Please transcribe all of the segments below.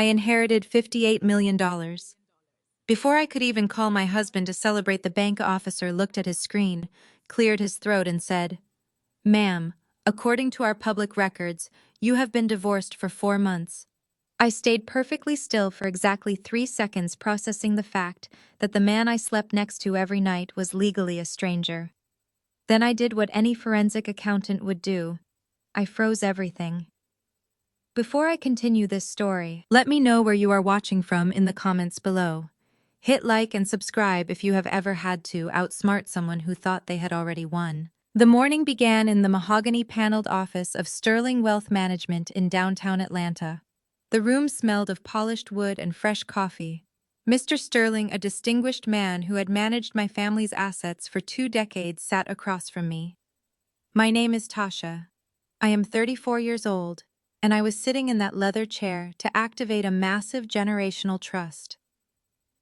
I inherited $58 million. Before I could even call my husband to celebrate, the bank officer looked at his screen, cleared his throat, and said, "Ma'am, according to our public records, you have been divorced for 4 months." I stayed perfectly still for exactly 3 seconds, processing the fact that the man I slept next to every night was legally a stranger. Then I did what any forensic accountant would do. I froze everything. Before I continue this story, let me know where you are watching from in the comments below. Hit like and subscribe if you have ever had to outsmart someone who thought they had already won. The morning began in the mahogany paneled office of Sterling Wealth Management in downtown Atlanta. The room smelled of polished wood and fresh coffee. Mr. Sterling, a distinguished man who had managed my family's assets for 2 decades, sat across from me. My name is Tasha. I am 34 years old, and I was sitting in that leather chair to activate a massive generational trust.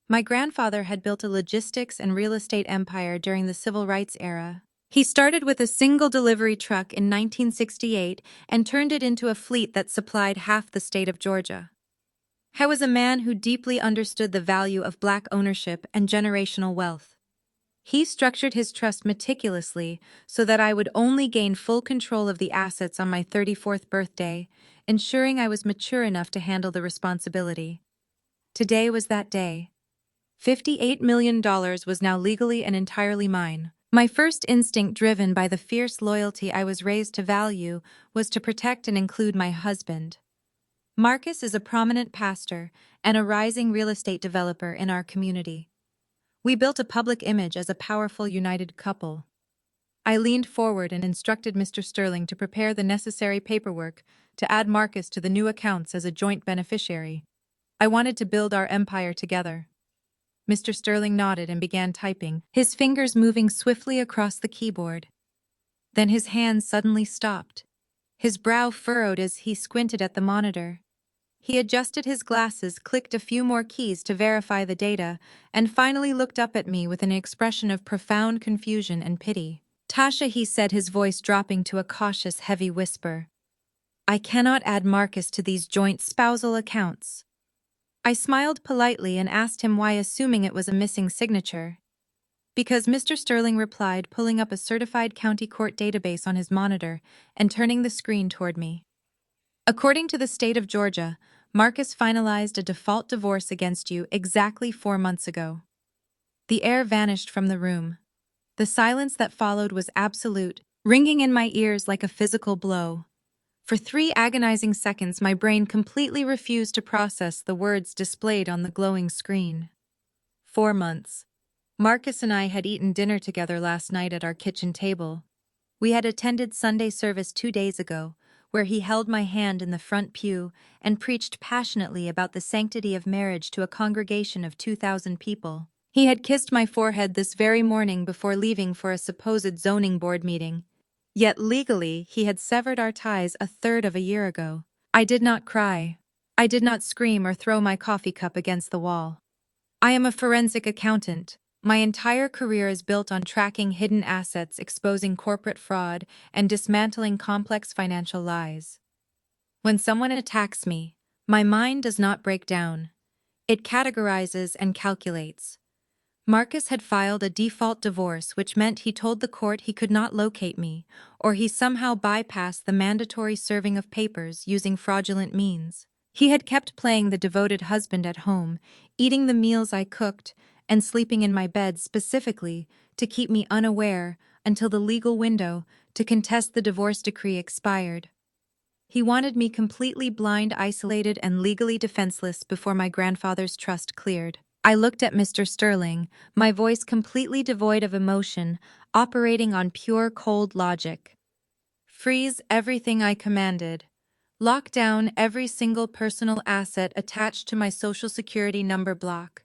My grandfather had built a logistics and real estate empire during the civil rights era. He started with a single delivery truck in 1968 and turned it into a fleet that supplied half the state of Georgia. I was a man who deeply understood the value of Black ownership and generational wealth. He structured his trust meticulously so that I would only gain full control of the assets on my 34th birthday, ensuring I was mature enough to handle the responsibility. Today was that day. $58 million was now legally and entirely mine. My first instinct, driven by the fierce loyalty I was raised to value, was to protect and include my husband. Marcus is a prominent pastor and a rising real estate developer in our community. We built a public image as a powerful, united couple. I leaned forward and instructed Mr. Sterling to prepare the necessary paperwork to add Marcus to the new accounts as a joint beneficiary. I wanted to build our empire together. Mr. Sterling nodded and began typing, his fingers moving swiftly across the keyboard. Then his hands suddenly stopped. His brow furrowed as he squinted at the monitor. He adjusted his glasses, clicked a few more keys to verify the data, and finally looked up at me with an expression of profound confusion and pity. "Tasha," he said, his voice dropping to a cautious, heavy whisper, "I cannot add Marcus to these joint spousal accounts." I smiled politely and asked him why, assuming it was a missing signature. "Because," Mr. Sterling replied, pulling up a certified county court database on his monitor and turning the screen toward me. "According to the state of Georgia, Marcus finalized a default divorce against you exactly 4 months ago." The air vanished from the room. The silence that followed was absolute, ringing in my ears like a physical blow. For 3 agonizing seconds, my brain completely refused to process the words displayed on the glowing screen. 4 months. Marcus and I had eaten dinner together last night at our kitchen table. We had attended Sunday service 2 days ago, where he held my hand in the front pew and preached passionately about the sanctity of marriage to a congregation of 2,000 people. He had kissed my forehead this very morning before leaving for a supposed zoning board meeting. Yet legally, he had severed our ties a third of a year ago. I did not cry. I did not scream or throw my coffee cup against the wall. I am a forensic accountant. My entire career is built on tracking hidden assets, exposing corporate fraud, and dismantling complex financial lies. When someone attacks me, my mind does not break down. It categorizes and calculates. Marcus had filed a default divorce, which meant he told the court he could not locate me, or he somehow bypassed the mandatory serving of papers using fraudulent means. He had kept playing the devoted husband at home, eating the meals I cooked, and sleeping in my bed specifically to keep me unaware until the legal window to contest the divorce decree expired. He wanted me completely blind, isolated, and legally defenseless before my grandfather's trust cleared. I looked at Mr. Sterling, my voice completely devoid of emotion, operating on pure cold logic. "Freeze everything," I commanded. "Lock down every single personal asset attached to my Social Security number block,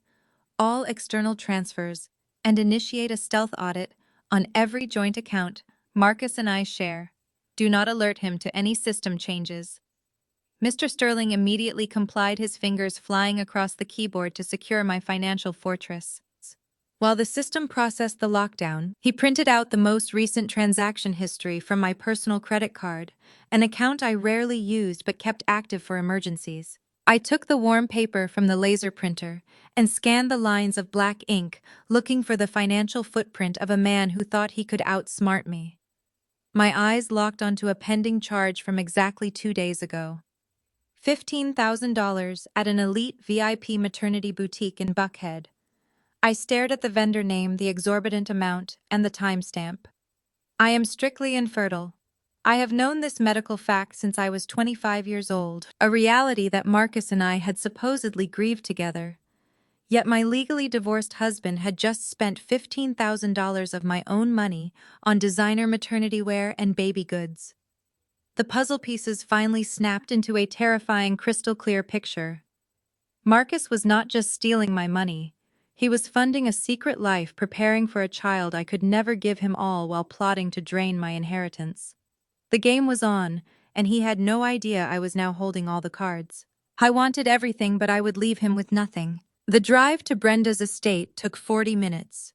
all external transfers, and initiate a stealth audit on every joint account Marcus and I share. Do not alert him to any system changes." Mr. Sterling immediately complied, his fingers flying across the keyboard to secure my financial fortress. While the system processed the lockdown, he printed out the most recent transaction history from my personal credit card, an account I rarely used but kept active for emergencies. I took the warm paper from the laser printer and scanned the lines of black ink, looking for the financial footprint of a man who thought he could outsmart me. My eyes locked onto a pending charge from exactly 2 days ago. $15,000 at an elite VIP maternity boutique in Buckhead. I stared at the vendor name, the exorbitant amount, and the timestamp. I am strictly infertile. I have known this medical fact since I was 25 years old, a reality that Marcus and I had supposedly grieved together. Yet my legally divorced husband had just spent $15,000 of my own money on designer maternity wear and baby goods. The puzzle pieces finally snapped into a terrifying crystal-clear picture. Marcus was not just stealing my money. He was funding a secret life, preparing for a child I could never give him all while plotting to drain my inheritance. The game was on, and he had no idea I was now holding all the cards. I wanted everything, but I would leave him with nothing. The drive to Brenda's estate took 40 minutes.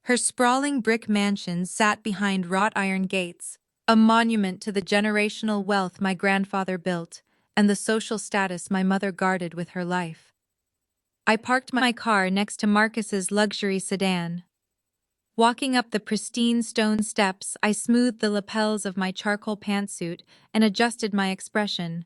Her sprawling brick mansion sat behind wrought iron gates, a monument to the generational wealth my grandfather built and the social status my mother guarded with her life. I parked my car next to Marcus's luxury sedan. Walking up the pristine stone steps, I smoothed the lapels of my charcoal pantsuit and adjusted my expression.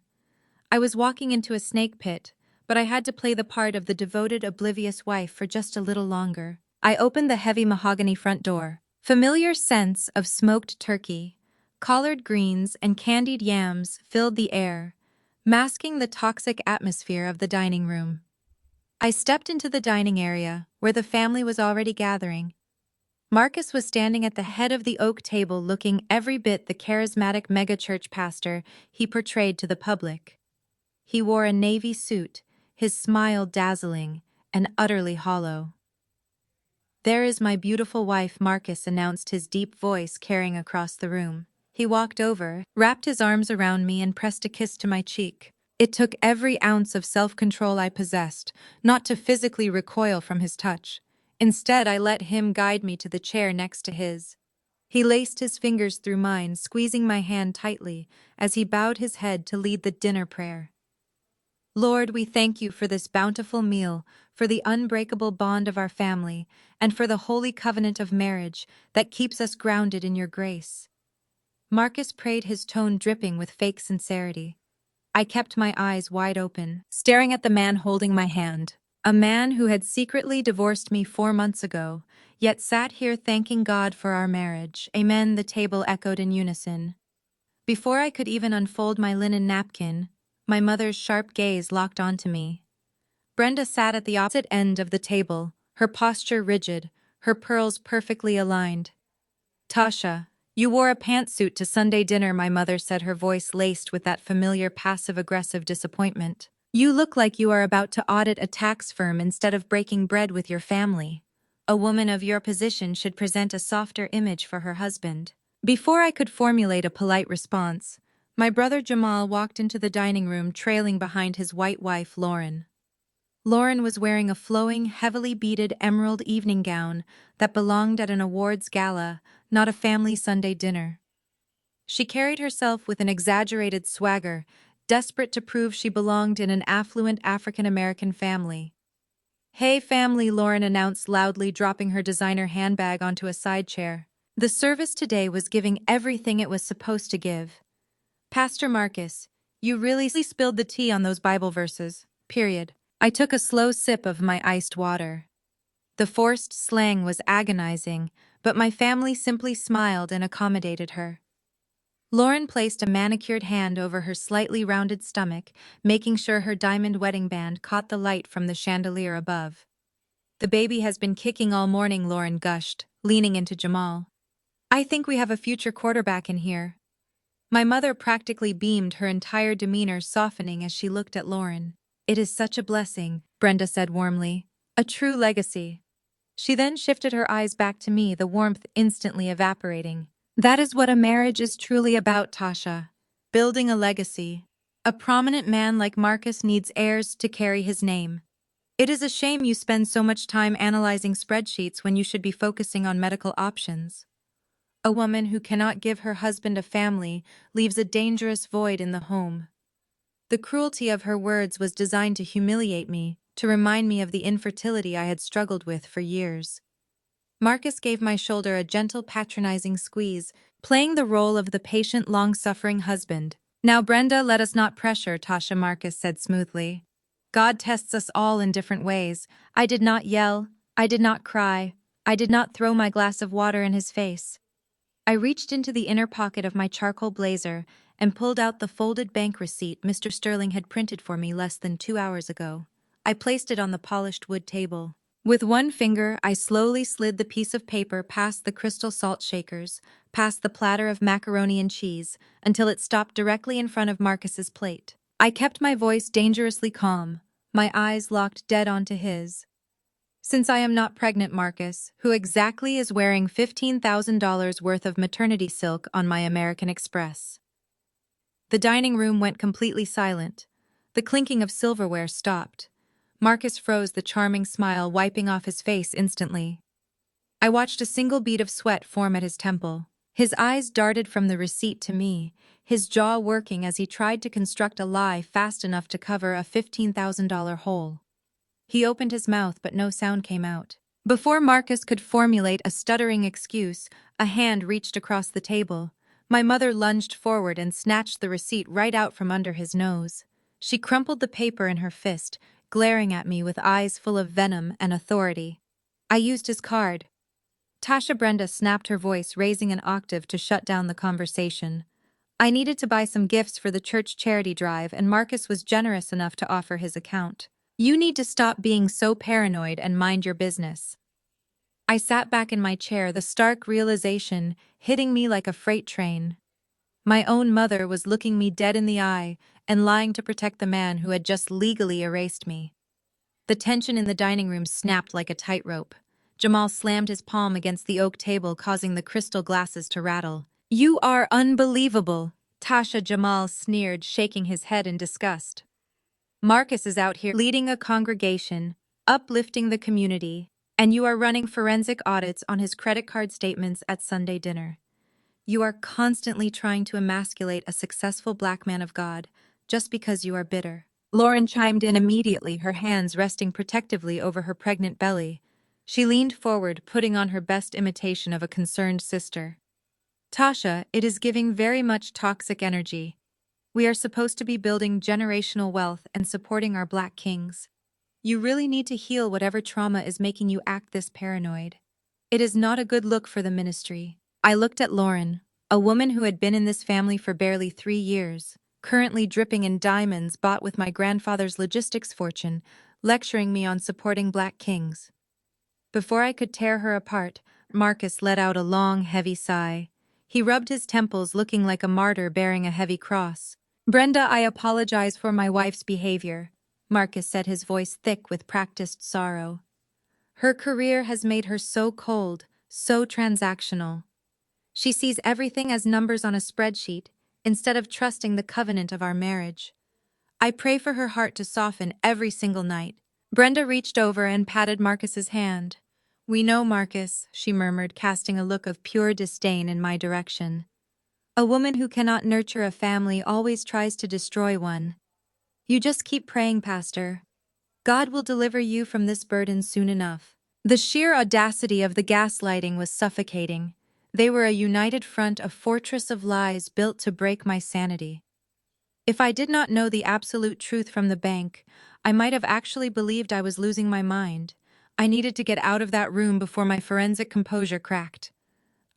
I was walking into a snake pit, but I had to play the part of the devoted, oblivious wife for just a little longer. I opened the heavy mahogany front door. Familiar scents of smoked turkey, collard greens, and candied yams filled the air, masking the toxic atmosphere of the dining room. I stepped into the dining area, where the family was already gathering. Marcus was standing at the head of the oak table, looking every bit the charismatic megachurch pastor he portrayed to the public. He wore a navy suit, his smile dazzling and utterly hollow. "There is my beautiful wife," Marcus announced, his deep voice carrying across the room. He walked over, wrapped his arms around me, and pressed a kiss to my cheek. It took every ounce of self-control I possessed not to physically recoil from his touch. Instead, I let him guide me to the chair next to his. He laced his fingers through mine, squeezing my hand tightly as he bowed his head to lead the dinner prayer. "Lord, we thank you for this bountiful meal, for the unbreakable bond of our family, and for the holy covenant of marriage that keeps us grounded in your grace." Marcus prayed, his tone dripping with fake sincerity. I kept my eyes wide open, staring at the man holding my hand. A man who had secretly divorced me 4 months ago, yet sat here thanking God for our marriage. "Amen," the table echoed in unison. Before I could even unfold my linen napkin, my mother's sharp gaze locked onto me. Brenda sat at the opposite end of the table, her posture rigid, her pearls perfectly aligned. "Tasha, you wore a pantsuit to Sunday dinner," my mother said, her voice laced with that familiar passive-aggressive disappointment. "You look like you are about to audit a tax firm instead of breaking bread with your family. A woman of your position should present a softer image for her husband." Before I could formulate a polite response, my brother Jamal walked into the dining room, trailing behind his white wife, Lauren. Lauren was wearing a flowing, heavily beaded emerald evening gown that belonged at an awards gala, not a family Sunday dinner. She carried herself with an exaggerated swagger, desperate to prove she belonged in an affluent African-American family. "Hey, family," Lauren announced loudly, dropping her designer handbag onto a side chair. The service today was giving everything it was supposed to give. "Pastor Marcus, you really spilled the tea on those Bible verses, period." I took a slow sip of my iced water. The forced slang was agonizing, but my family simply smiled and accommodated her. Lauren placed a manicured hand over her slightly rounded stomach, making sure her diamond wedding band caught the light from the chandelier above. "The baby has been kicking all morning," Lauren gushed, leaning into Jamal. "I think we have a future quarterback in here." My mother practically beamed, her entire demeanor softening as she looked at Lauren. "It is such a blessing," Brenda said warmly. "A true legacy." She then shifted her eyes back to me, the warmth instantly evaporating. "That is what a marriage is truly about, Tasha. Building a legacy. A prominent man like Marcus needs heirs to carry his name. It is a shame you spend so much time analyzing spreadsheets when you should be focusing on medical options. A woman who cannot give her husband a family leaves a dangerous void in the home." The cruelty of her words was designed to humiliate me, to remind me of the infertility I had struggled with for years. Marcus gave my shoulder a gentle, patronizing squeeze, playing the role of the patient, long-suffering husband. "Now, Brenda, let us not pressure," Tasha, Marcus said smoothly. "God tests us all in different ways." I did not yell. I did not cry. I did not throw my glass of water in his face. I reached into the inner pocket of my charcoal blazer and pulled out the folded bank receipt Mr. Sterling had printed for me less than 2 hours ago. I placed it on the polished wood table. With one finger, I slowly slid the piece of paper past the crystal salt shakers, past the platter of macaroni and cheese, until it stopped directly in front of Marcus's plate. I kept my voice dangerously calm, my eyes locked dead onto his. "Since I am not pregnant, Marcus, who exactly is wearing $15,000 worth of maternity silk on my American Express?" The dining room went completely silent. The clinking of silverware stopped. Marcus froze, the charming smile wiping off his face instantly. I watched a single bead of sweat form at his temple. His eyes darted from the receipt to me, his jaw working as he tried to construct a lie fast enough to cover a $15,000 hole. He opened his mouth, but no sound came out. Before Marcus could formulate a stuttering excuse, a hand reached across the table. My mother lunged forward and snatched the receipt right out from under his nose. She crumpled the paper in her fist, glaring at me with eyes full of venom and authority. "I used his card." Tasha, Brenda snapped her voice, raising an octave to shut down the conversation. "I needed to buy some gifts for the church charity drive, and Marcus was generous enough to offer his account. You need to stop being so paranoid and mind your business." I sat back in my chair, the stark realization hitting me like a freight train. My own mother was looking me dead in the eye and lying to protect the man who had just legally erased me. The tension in the dining room snapped like a tightrope. Jamal slammed his palm against the oak table, causing the crystal glasses to rattle. "You are unbelievable," Tasha, Jamal sneered, shaking his head in disgust. "Marcus is out here leading a congregation, uplifting the community, and you are running forensic audits on his credit card statements at Sunday dinner. You are constantly trying to emasculate a successful black man of God just because you are bitter." Lauren chimed in immediately, her hands resting protectively over her pregnant belly. She leaned forward, putting on her best imitation of a concerned sister. "Tasha, it is giving very much toxic energy. We are supposed to be building generational wealth and supporting our black kings. You really need to heal whatever trauma is making you act this paranoid. It is not a good look for the ministry." I looked at Lauren, a woman who had been in this family for barely 3 years, currently dripping in diamonds bought with my grandfather's logistics fortune, lecturing me on supporting black kings. Before I could tear her apart, Marcus let out a long, heavy sigh. He rubbed his temples, looking like a martyr bearing a heavy cross. "Brenda, I apologize for my wife's behavior," Marcus said, his voice thick with practiced sorrow. "Her career has made her so cold, so transactional. She sees everything as numbers on a spreadsheet, instead of trusting the covenant of our marriage. I pray for her heart to soften every single night." Brenda reached over and patted Marcus's hand. "We know, Marcus," she murmured, casting a look of pure disdain in my direction. "A woman who cannot nurture a family always tries to destroy one. You just keep praying, Pastor. God will deliver you from this burden soon enough." The sheer audacity of the gaslighting was suffocating. They were a united front, a fortress of lies built to break my sanity. If I did not know the absolute truth from the bank, I might have actually believed I was losing my mind. I needed to get out of that room before my forensic composure cracked.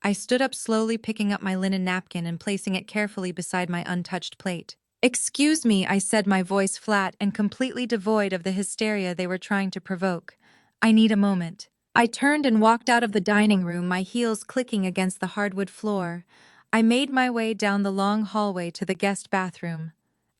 I stood up slowly, picking up my linen napkin and placing it carefully beside my untouched plate. "Excuse me," I said, my voice flat and completely devoid of the hysteria they were trying to provoke. "I need a moment." I turned and walked out of the dining room, my heels clicking against the hardwood floor. I made my way down the long hallway to the guest bathroom.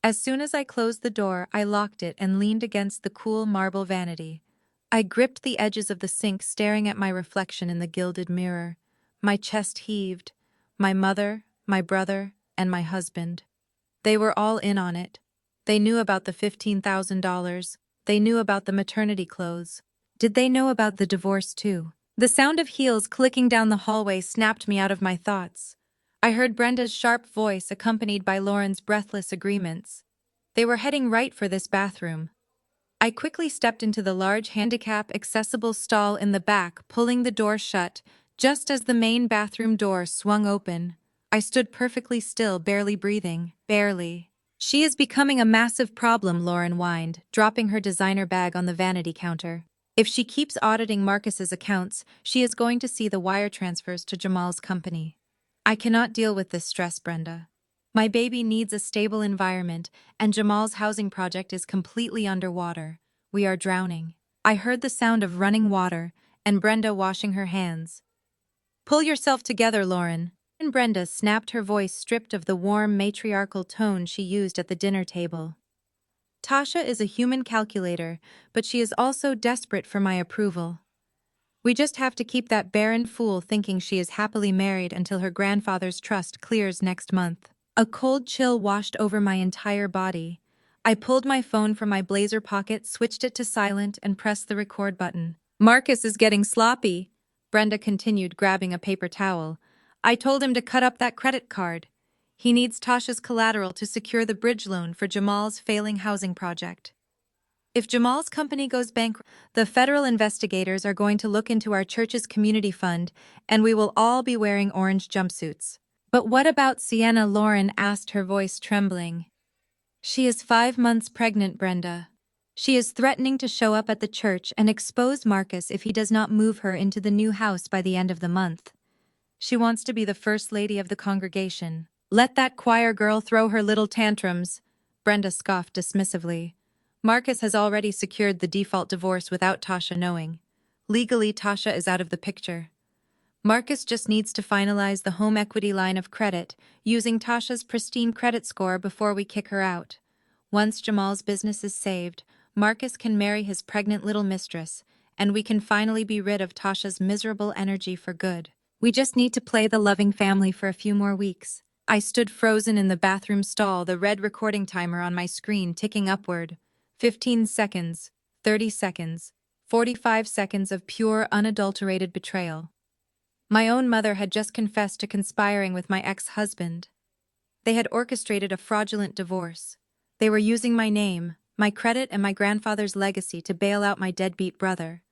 As soon as I closed the door, I locked it and leaned against the cool marble vanity. I gripped the edges of the sink, staring at my reflection in the gilded mirror. My chest heaved. My mother, my brother, and my husband. They were all in on it. They knew about the $15,000. They knew about the maternity clothes. Did they know about the divorce too? The sound of heels clicking down the hallway snapped me out of my thoughts. I heard Brenda's sharp voice accompanied by Lauren's breathless agreements. They were heading right for this bathroom. I quickly stepped into the large handicap-accessible stall in the back, pulling the door shut, just as the main bathroom door swung open. I stood perfectly still, barely breathing. Barely. "She is becoming a massive problem," Lauren whined, dropping her designer bag on the vanity counter. "If she keeps auditing Marcus's accounts, she is going to see the wire transfers to Jamal's company. I cannot deal with this stress, Brenda. My baby needs a stable environment, and Jamal's housing project is completely underwater. We are drowning." I heard the sound of running water and Brenda washing her hands. "Pull yourself together, Lauren." And Brenda snapped, her voice stripped of the warm matriarchal tone she used at the dinner table. "Tasha is a human calculator, but she is also desperate for my approval. We just have to keep that barren fool thinking she is happily married until her grandfather's trust clears next month." A cold chill washed over my entire body. I pulled my phone from my blazer pocket, switched it to silent, and pressed the record button. "Marcus is getting sloppy," Brenda continued, grabbing a paper towel. "I told him to cut up that credit card. He needs Tasha's collateral to secure the bridge loan for Jamal's failing housing project. If Jamal's company goes bankrupt, the federal investigators are going to look into our church's community fund, and we will all be wearing orange jumpsuits." "But what about Sienna?" Lauren asked, her voice trembling. "She is 5 months pregnant, Brenda. She is threatening to show up at the church and expose Marcus if he does not move her into the new house by the end of the month. She wants to be the first lady of the congregation." "Let that choir girl throw her little tantrums," Brenda scoffed dismissively. "Marcus has already secured the default divorce without Tasha knowing. Legally, Tasha is out of the picture. Marcus just needs to finalize the home equity line of credit, using Tasha's pristine credit score before we kick her out. Once Jamal's business is saved, Marcus can marry his pregnant little mistress, and we can finally be rid of Tasha's miserable energy for good. We just need to play the loving family for a few more weeks." I stood frozen in the bathroom stall, the red recording timer on my screen ticking upward. 15 seconds, 30 seconds, 45 seconds of pure, unadulterated betrayal. My own mother had just confessed to conspiring with my ex-husband. They had orchestrated a fraudulent divorce. They were using my name, my credit, and my grandfather's legacy to bail out my deadbeat brother.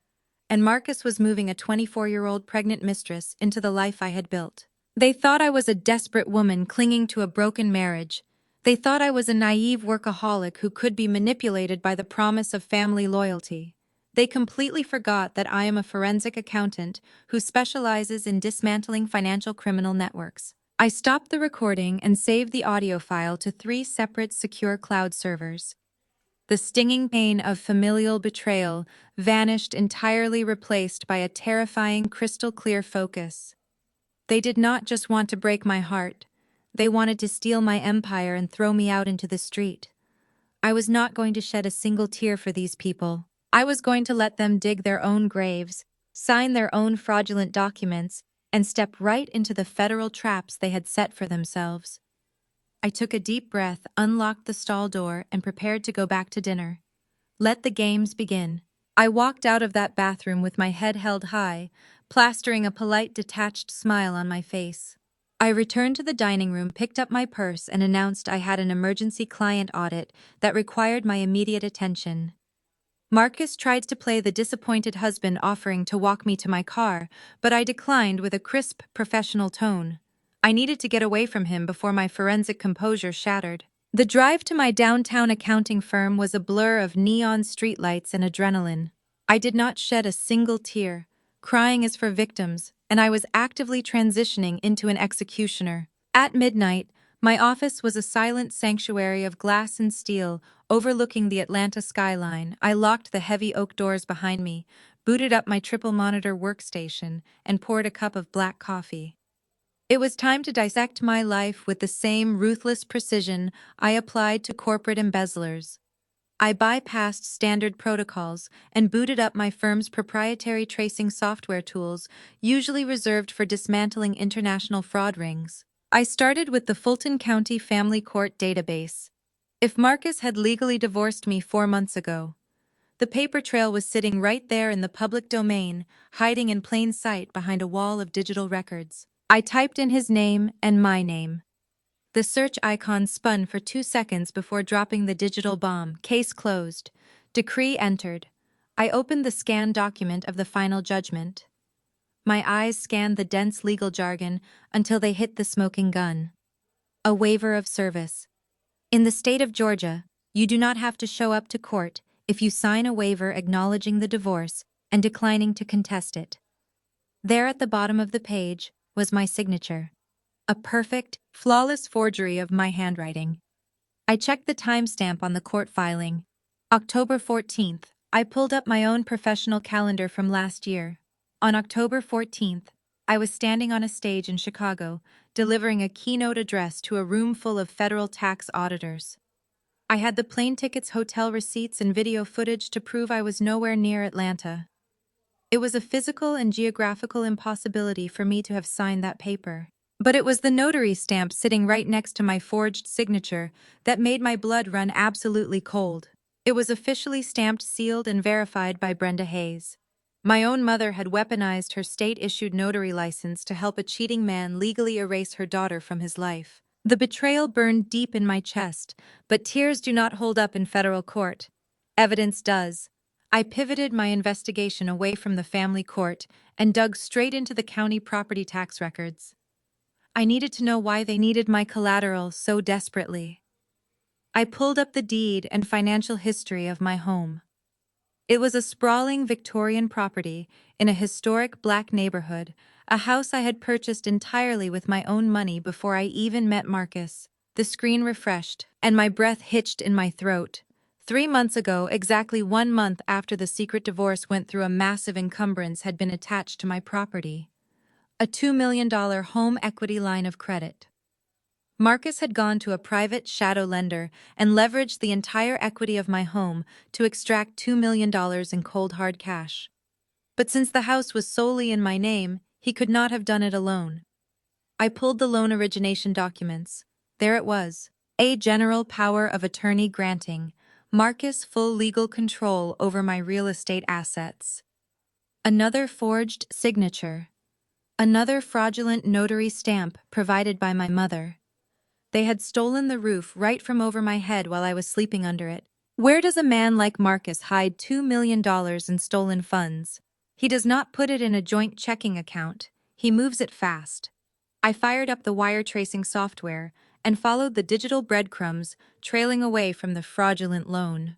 And Marcus was moving a 24-year-old pregnant mistress into the life I had built. They thought I was a desperate woman clinging to a broken marriage. They thought I was a naive workaholic who could be manipulated by the promise of family loyalty. They completely forgot that I am a forensic accountant who specializes in dismantling financial criminal networks. I stopped the recording and saved the audio file to 3 separate secure cloud servers. The stinging pain of familial betrayal vanished entirely, replaced by a terrifying, crystal-clear focus. They did not just want to break my heart. They wanted to steal my empire and throw me out into the street. I was not going to shed a single tear for these people. I was going to let them dig their own graves, sign their own fraudulent documents, and step right into the federal traps they had set for themselves. I took a deep breath, unlocked the stall door, and prepared to go back to dinner. Let the games begin. I walked out of that bathroom with my head held high, plastering a polite, detached smile on my face. I returned to the dining room, picked up my purse, and announced I had an emergency client audit that required my immediate attention. Marcus tried to play the disappointed husband, offering to walk me to my car, but I declined with a crisp, professional tone. I needed to get away from him before my forensic composure shattered. The drive to my downtown accounting firm was a blur of neon streetlights and adrenaline. I did not shed a single tear. Crying is for victims, and I was actively transitioning into an executioner. At midnight, my office was a silent sanctuary of glass and steel, overlooking the Atlanta skyline. I locked the heavy oak doors behind me, booted up my triple-monitor workstation, and poured a cup of black coffee. It was time to dissect my life with the same ruthless precision I applied to corporate embezzlers. I bypassed standard protocols and booted up my firm's proprietary tracing software tools, usually reserved for dismantling international fraud rings. I started with the Fulton County Family Court database. If Marcus had legally divorced me 4 months ago, the paper trail was sitting right there in the public domain, hiding in plain sight behind a wall of digital records. I typed in his name and my name. The search icon spun for 2 seconds before dropping the digital bomb. Case closed. Decree entered. I opened the scanned document of the final judgment. My eyes scanned the dense legal jargon until they hit the smoking gun. A waiver of service. In the state of Georgia, you do not have to show up to court if you sign a waiver acknowledging the divorce and declining to contest it. There at the bottom of the page was my signature. A perfect, flawless forgery of my handwriting. I checked the timestamp on the court filing. October 14th, I pulled up my own professional calendar from last year. On October 14th, I was standing on a stage in Chicago, delivering a keynote address to a room full of federal tax auditors. I had the plane tickets, hotel receipts, and video footage to prove I was nowhere near Atlanta. It was a physical and geographical impossibility for me to have signed that paper. But it was the notary stamp sitting right next to my forged signature that made my blood run absolutely cold. It was officially stamped, sealed, and verified by Brenda Hayes. My own mother had weaponized her state-issued notary license to help a cheating man legally erase her daughter from his life. The betrayal burned deep in my chest, but tears do not hold up in federal court. Evidence does. I pivoted my investigation away from the family court and dug straight into the county property tax records. I needed to know why they needed my collateral so desperately. I pulled up the deed and financial history of my home. It was a sprawling Victorian property in a historic black neighborhood, a house I had purchased entirely with my own money before I even met Marcus. The screen refreshed, and my breath hitched in my throat. 3 months ago, exactly 1 month after the secret divorce went through, a massive encumbrance had been attached to my property. A $2 million home equity line of credit. Marcus had gone to a private shadow lender and leveraged the entire equity of my home to extract $2 million in cold hard cash. But since the house was solely in my name, he could not have done it alone. I pulled the loan origination documents. There it was. A general power of attorney granting Marcus full legal control over my real estate assets. Another forged signature. Another fraudulent notary stamp provided by my mother. They had stolen the roof right from over my head while I was sleeping under it. Where does a man like Marcus hide $2 million in stolen funds? He does not put it in a joint checking account. He moves it fast. I fired up the wire tracing software and followed the digital breadcrumbs trailing away from the fraudulent loan.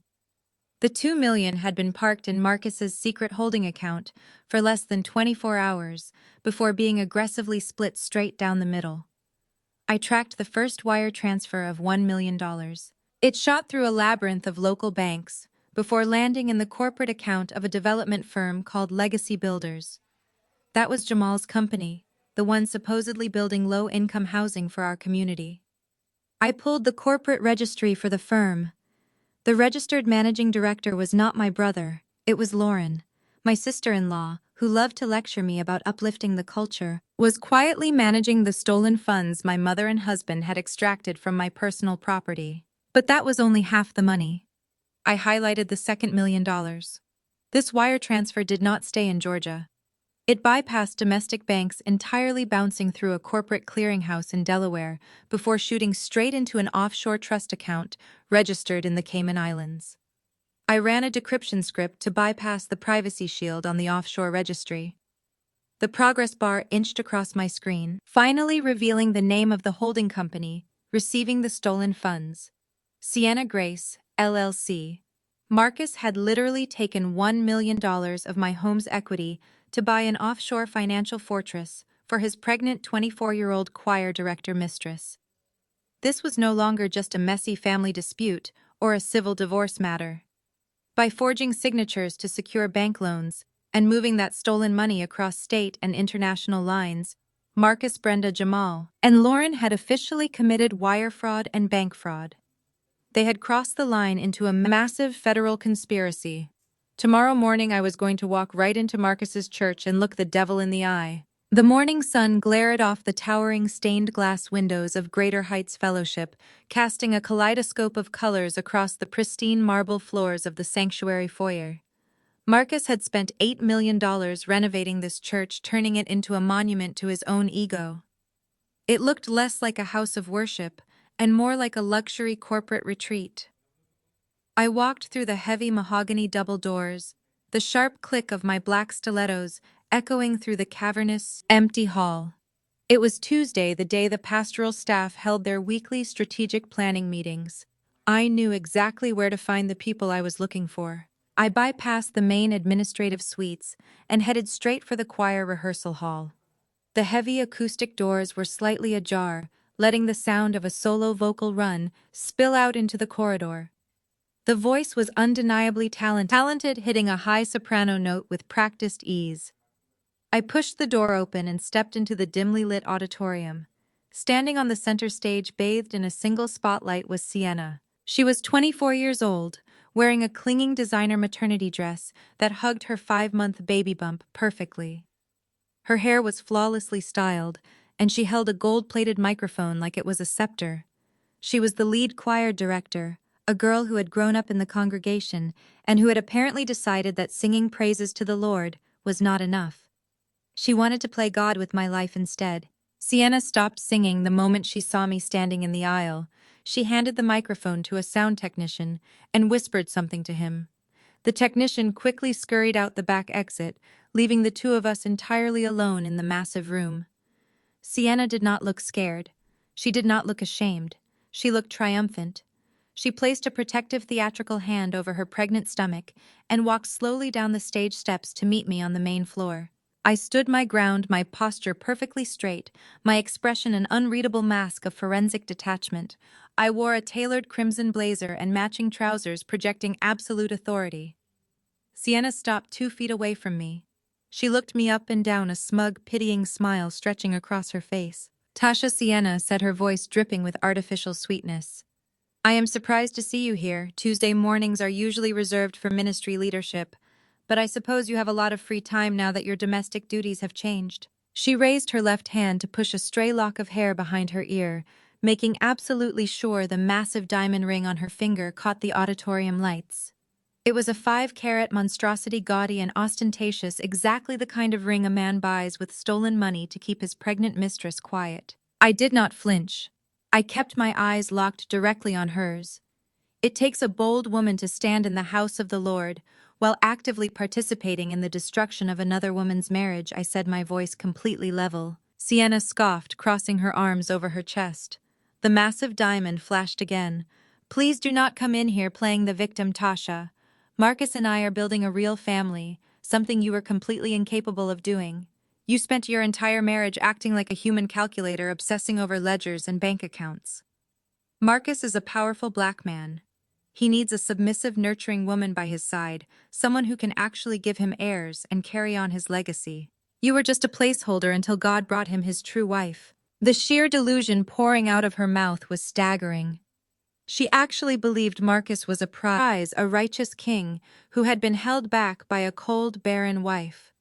The $2 million had been parked in Marcus's secret holding account for less than 24 hours before being aggressively split straight down the middle. I tracked the first wire transfer of $1 million. It shot through a labyrinth of local banks before landing in the corporate account of a development firm called Legacy Builders. That was Jamal's company, the one supposedly building low-income housing for our community. I pulled the corporate registry for the firm. The registered managing director was not my brother, it was Lauren, my sister-in-law, who loved to lecture me about uplifting the culture, was quietly managing the stolen funds my mother and husband had extracted from my personal property. But that was only half the money. I highlighted the second $1 million. This wire transfer did not stay in Georgia. It bypassed domestic banks entirely, bouncing through a corporate clearinghouse in Delaware before shooting straight into an offshore trust account registered in the Cayman Islands. I ran a decryption script to bypass the privacy shield on the offshore registry. The progress bar inched across my screen, finally revealing the name of the holding company receiving the stolen funds. Sienna Grace, LLC. Marcus had literally taken $1 million of my home's equity to buy an offshore financial fortress for his pregnant 24-year-old choir director mistress. This was no longer just a messy family dispute or a civil divorce matter. By forging signatures to secure bank loans and moving that stolen money across state and international lines, Marcus, Brenda, Jamal, and Lauren had officially committed wire fraud and bank fraud. They had crossed the line into a massive federal conspiracy. Tomorrow morning I was going to walk right into Marcus's church and look the devil in the eye. The morning sun glared off the towering stained glass windows of Greater Heights Fellowship, casting a kaleidoscope of colors across the pristine marble floors of the sanctuary foyer. Marcus had spent $8 million renovating this church, turning it into a monument to his own ego. It looked less like a house of worship and more like a luxury corporate retreat. I walked through the heavy mahogany double doors, the sharp click of my black stilettos echoing through the cavernous, empty hall. It was Tuesday, the day the pastoral staff held their weekly strategic planning meetings. I knew exactly where to find the people I was looking for. I bypassed the main administrative suites and headed straight for the choir rehearsal hall. The heavy acoustic doors were slightly ajar, letting the sound of a solo vocal run spill out into the corridor. The voice was undeniably talented, hitting a high soprano note with practiced ease. I pushed the door open and stepped into the dimly lit auditorium. Standing on the center stage bathed in a single spotlight was Sienna. She was 24 years old, wearing a clinging designer maternity dress that hugged her 5-month baby bump perfectly. Her hair was flawlessly styled, and she held a gold-plated microphone like it was a scepter. She was the lead choir director, a girl who had grown up in the congregation and who had apparently decided that singing praises to the Lord was not enough. She wanted to play God with my life instead. Sienna stopped singing the moment she saw me standing in the aisle. She handed the microphone to a sound technician and whispered something to him. The technician quickly scurried out the back exit, leaving the two of us entirely alone in the massive room. Sienna did not look scared. She did not look ashamed. She looked triumphant. She placed a protective theatrical hand over her pregnant stomach and walked slowly down the stage steps to meet me on the main floor. I stood my ground, my posture perfectly straight, my expression an unreadable mask of forensic detachment. I wore a tailored crimson blazer and matching trousers projecting absolute authority. Sienna stopped 2 feet away from me. She looked me up and down, a smug, pitying smile stretching across her face. "Tasha," Sienna said, her voice dripping with artificial sweetness. "I am surprised to see you here. Tuesday mornings are usually reserved for ministry leadership, but I suppose you have a lot of free time now that your domestic duties have changed." She raised her left hand to push a stray lock of hair behind her ear, making absolutely sure the massive diamond ring on her finger caught the auditorium lights. It was a 5-carat monstrosity, gaudy and ostentatious, exactly the kind of ring a man buys with stolen money to keep his pregnant mistress quiet. I did not flinch. I kept my eyes locked directly on hers. It takes a bold woman to stand in the house of the Lord while actively participating in the destruction of another woman's marriage, I said, my voice completely level. Sienna scoffed, crossing her arms over her chest. The massive diamond flashed again. "Please do not come in here playing the victim, Tasha. Marcus and I are building a real family, something you were completely incapable of doing. You spent your entire marriage acting like a human calculator, obsessing over ledgers and bank accounts. Marcus is a powerful black man. He needs a submissive, nurturing woman by his side, someone who can actually give him heirs and carry on his legacy. You were just a placeholder until God brought him his true wife." The sheer delusion pouring out of her mouth was staggering. She actually believed Marcus was a prize, a righteous king who had been held back by a cold, barren wife.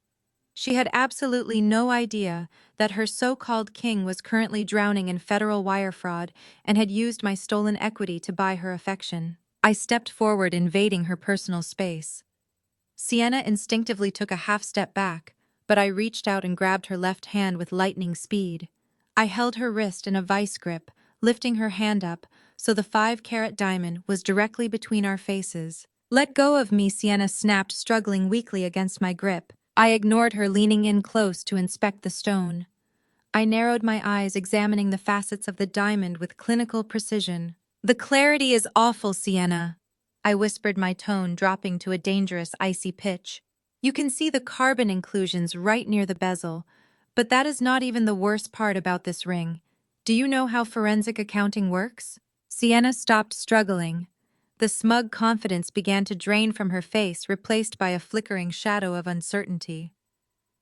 She had absolutely no idea that her so-called king was currently drowning in federal wire fraud and had used my stolen equity to buy her affection. I stepped forward, invading her personal space. Sienna instinctively took a half step back, but I reached out and grabbed her left hand with lightning speed. I held her wrist in a vice grip, lifting her hand up so the 5-carat diamond was directly between our faces. "Let go of me," Sienna snapped, struggling weakly against my grip. I ignored her, leaning in close to inspect the stone. I narrowed my eyes, examining the facets of the diamond with clinical precision. "The clarity is awful, Sienna," I whispered, my tone dropping to a dangerous, icy pitch. "You can see the carbon inclusions right near the bezel, but that is not even the worst part about this ring. Do you know how forensic accounting works?" Sienna stopped struggling. The smug confidence began to drain from her face, replaced by a flickering shadow of uncertainty.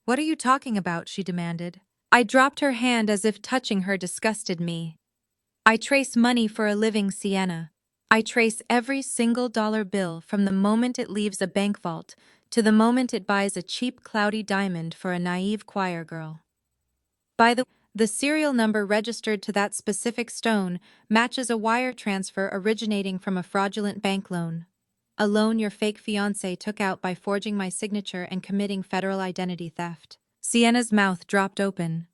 "What are you talking about?" she demanded. I dropped her hand as if touching her disgusted me. "I trace money for a living, Sienna. I trace every single dollar bill from the moment it leaves a bank vault to the moment it buys a cheap, cloudy diamond for a naive choir girl. By the serial number registered to that specific stone matches a wire transfer originating from a fraudulent bank loan. A loan your fake fiancé took out by forging my signature and committing federal identity theft." Sienna's mouth dropped open.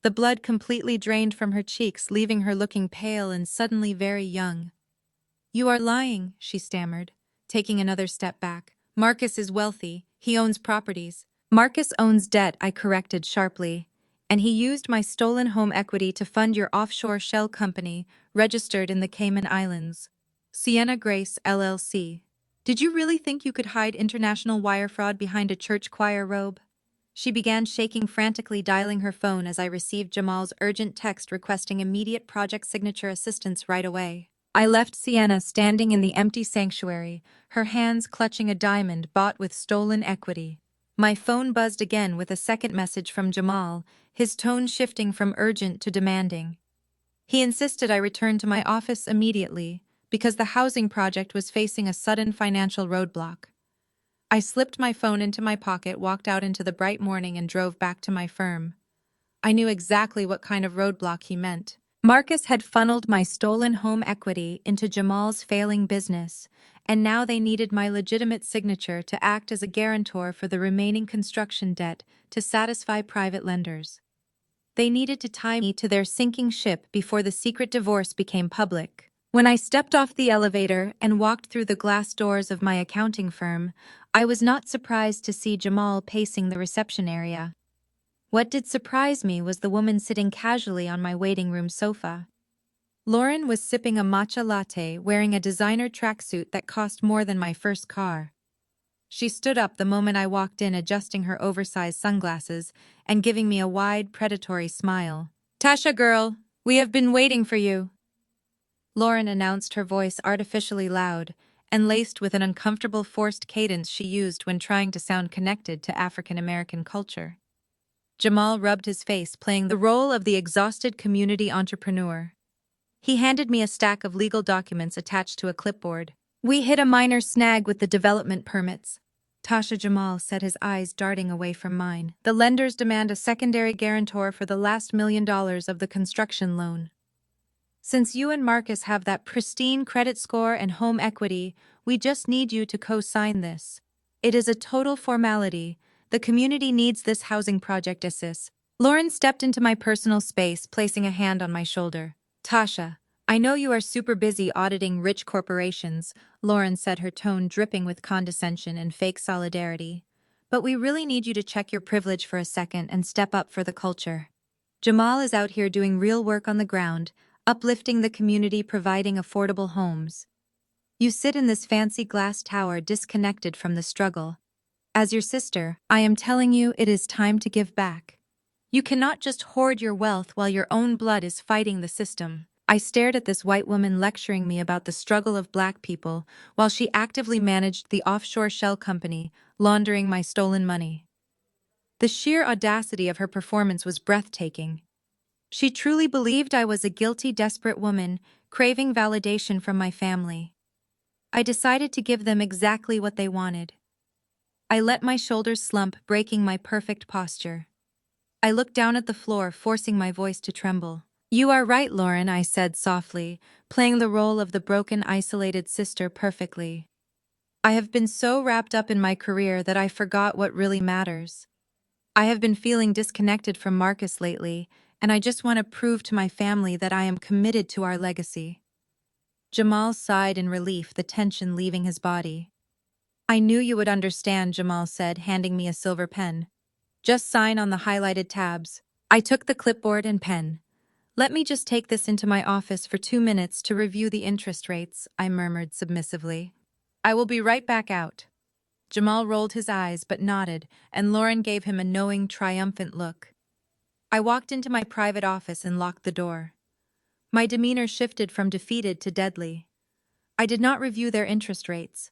The blood completely drained from her cheeks, leaving her looking pale and suddenly very young. "You are lying," she stammered, taking another step back. "Marcus is wealthy. He owns properties." "Marcus owns debt," I corrected sharply. "And he used my stolen home equity to fund your offshore shell company, registered in the Cayman Islands. Sienna Grace, LLC. Did you really think you could hide international wire fraud behind a church choir robe?" She began shaking frantically, dialing her phone as I received Jamal's urgent text requesting immediate project signature assistance right away. I left Sienna standing in the empty sanctuary, her hands clutching a diamond bought with stolen equity. My phone buzzed again with a second message from Jamal, his tone shifting from urgent to demanding. He insisted I return to my office immediately, because the housing project was facing a sudden financial roadblock. I slipped my phone into my pocket, walked out into the bright morning, and drove back to my firm. I knew exactly what kind of roadblock he meant. Marcus had funneled my stolen home equity into Jamal's failing business, and now they needed my legitimate signature to act as a guarantor for the remaining construction debt to satisfy private lenders. They needed to tie me to their sinking ship before the secret divorce became public. When I stepped off the elevator and walked through the glass doors of my accounting firm, I was not surprised to see Jamal pacing the reception area. What did surprise me was the woman sitting casually on my waiting room sofa. Lauren was sipping a matcha latte, wearing a designer tracksuit that cost more than my first car. She stood up the moment I walked in, adjusting her oversized sunglasses and giving me a wide, predatory smile. "Tasha, girl, we have been waiting for you," Lauren announced, her voice artificially loud and laced with an uncomfortable forced cadence she used when trying to sound connected to African American culture. Jamal rubbed his face, playing the role of the exhausted community entrepreneur. He handed me a stack of legal documents attached to a clipboard. "We hit a minor snag with the development permits," Tasha, Jamal said, his eyes darting away from mine. "The lenders demand a secondary guarantor for the last $1 million of the construction loan. Since you and Marcus have that pristine credit score and home equity, we just need you to co-sign this. It is a total formality. The community needs this housing project assist." Lauren stepped into my personal space, placing a hand on my shoulder. "Tasha, I know you are super busy auditing rich corporations," Lauren said, her tone dripping with condescension and fake solidarity. "But we really need you to check your privilege for a second and step up for the culture. Jamal is out here doing real work on the ground, uplifting the community, providing affordable homes. You sit in this fancy glass tower disconnected from the struggle. As your sister, I am telling you, it is time to give back. You cannot just hoard your wealth while your own blood is fighting the system." I stared at this white woman lecturing me about the struggle of Black people while she actively managed the offshore shell company, laundering my stolen money. The sheer audacity of her performance was breathtaking. She truly believed I was a guilty, desperate woman, craving validation from my family. I decided to give them exactly what they wanted. I let my shoulders slump, breaking my perfect posture. I looked down at the floor, forcing my voice to tremble. "You are right, Lauren," I said softly, playing the role of the broken, isolated sister perfectly. "I have been so wrapped up in my career that I forgot what really matters. I have been feeling disconnected from Marcus lately, and I just want to prove to my family that I am committed to our legacy." Jamal sighed in relief, the tension leaving his body. "I knew you would understand," Jamal said, handing me a silver pen. "Just sign on the highlighted tabs." I took the clipboard and pen. "Let me just take this into my office for 2 minutes to review the interest rates," I murmured submissively. "I will be right back out." Jamal rolled his eyes but nodded, and Lauren gave him a knowing, triumphant look. I walked into my private office and locked the door. My demeanor shifted from defeated to deadly. I did not review their interest rates.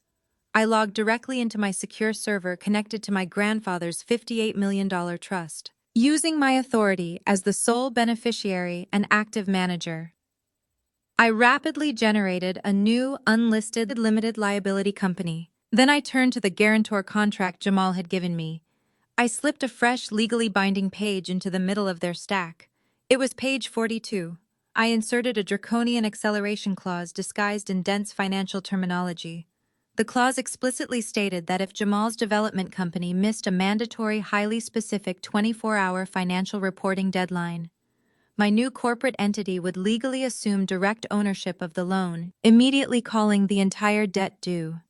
I logged directly into my secure server connected to my grandfather's $58 million trust, using my authority as the sole beneficiary and active manager. I rapidly generated a new, unlisted, limited liability company. Then I turned to the guarantor contract Jamal had given me. I slipped a fresh, legally binding page into the middle of their stack. It was page 42. I inserted a draconian acceleration clause disguised in dense financial terminology. The clause explicitly stated that if Jamal's development company missed a mandatory, highly specific 24-hour financial reporting deadline, My new corporate entity would legally assume direct ownership of the loan, immediately calling the entire debt due.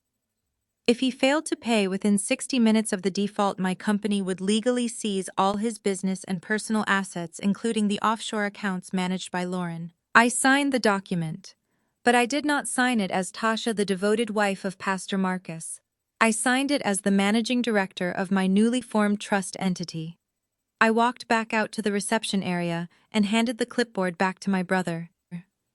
If he failed to pay within 60 minutes of the default, my company would legally seize all his business and personal assets, including the offshore accounts managed by Lauren. I signed the document, but I did not sign it as Tasha, the devoted wife of Pastor Marcus. I signed it as the managing director of my newly formed trust entity. I walked back out to the reception area and handed the clipboard back to my brother.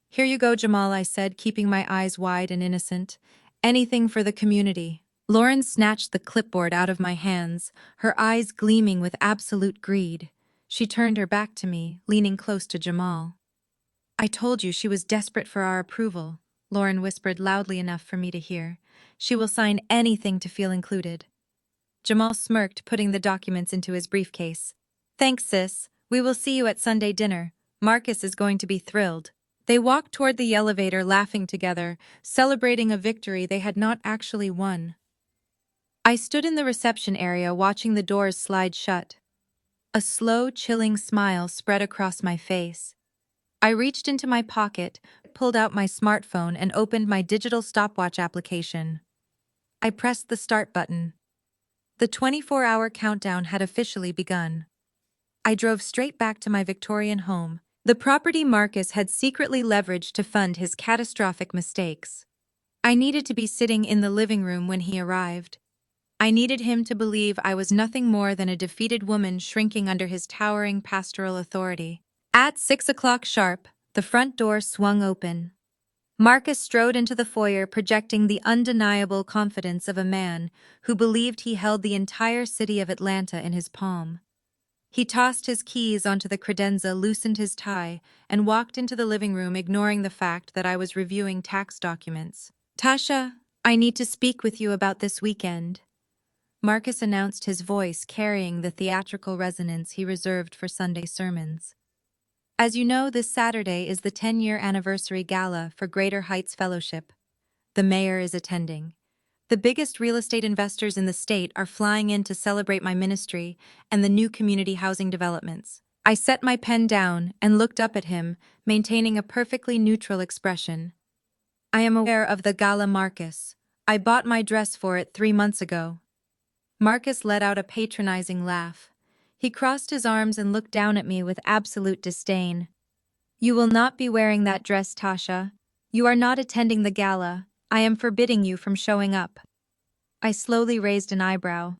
"Here you go, Jamal," I said, keeping my eyes wide and innocent. "Anything for the community." Lauren snatched the clipboard out of my hands, her eyes gleaming with absolute greed. She turned her back to me, leaning close to Jamal. "I told you she was desperate for our approval," Lauren whispered loudly enough for me to hear. "She will sign anything to feel included." Jamal smirked, putting the documents into his briefcase. "Thanks, sis. We will see you at Sunday dinner. Marcus is going to be thrilled." They walked toward the elevator, laughing together, celebrating a victory they had not actually won. I stood in the reception area watching the doors slide shut. A slow, chilling smile spread across my face. I reached into my pocket, pulled out my smartphone, and opened my digital stopwatch application. I pressed the start button. The 24-hour countdown had officially begun. I drove straight back to my Victorian home, the property Marcus had secretly leveraged to fund his catastrophic mistakes. I needed to be sitting in the living room when he arrived. I needed him to believe I was nothing more than a defeated woman shrinking under his towering pastoral authority. At 6 o'clock sharp, the front door swung open. Marcus strode into the foyer, projecting the undeniable confidence of a man who believed he held the entire city of Atlanta in his palm. He tossed his keys onto the credenza, loosened his tie, and walked into the living room, ignoring the fact that I was reviewing tax documents. "Tasha, I need to speak with you about this weekend," Marcus announced, his voice carrying the theatrical resonance he reserved for Sunday sermons. "As you know, this Saturday is the 10-year anniversary gala for Greater Heights Fellowship. The mayor is attending. The biggest real estate investors in the state are flying in to celebrate my ministry and the new community housing developments." I set my pen down and looked up at him, maintaining a perfectly neutral expression. "I am aware of the gala, Marcus. I bought my dress for it 3 months ago." Marcus let out a patronizing laugh. He crossed his arms and looked down at me with absolute disdain. "You will not be wearing that dress, Tasha. You are not attending the gala. I am forbidding you from showing up." I slowly raised an eyebrow.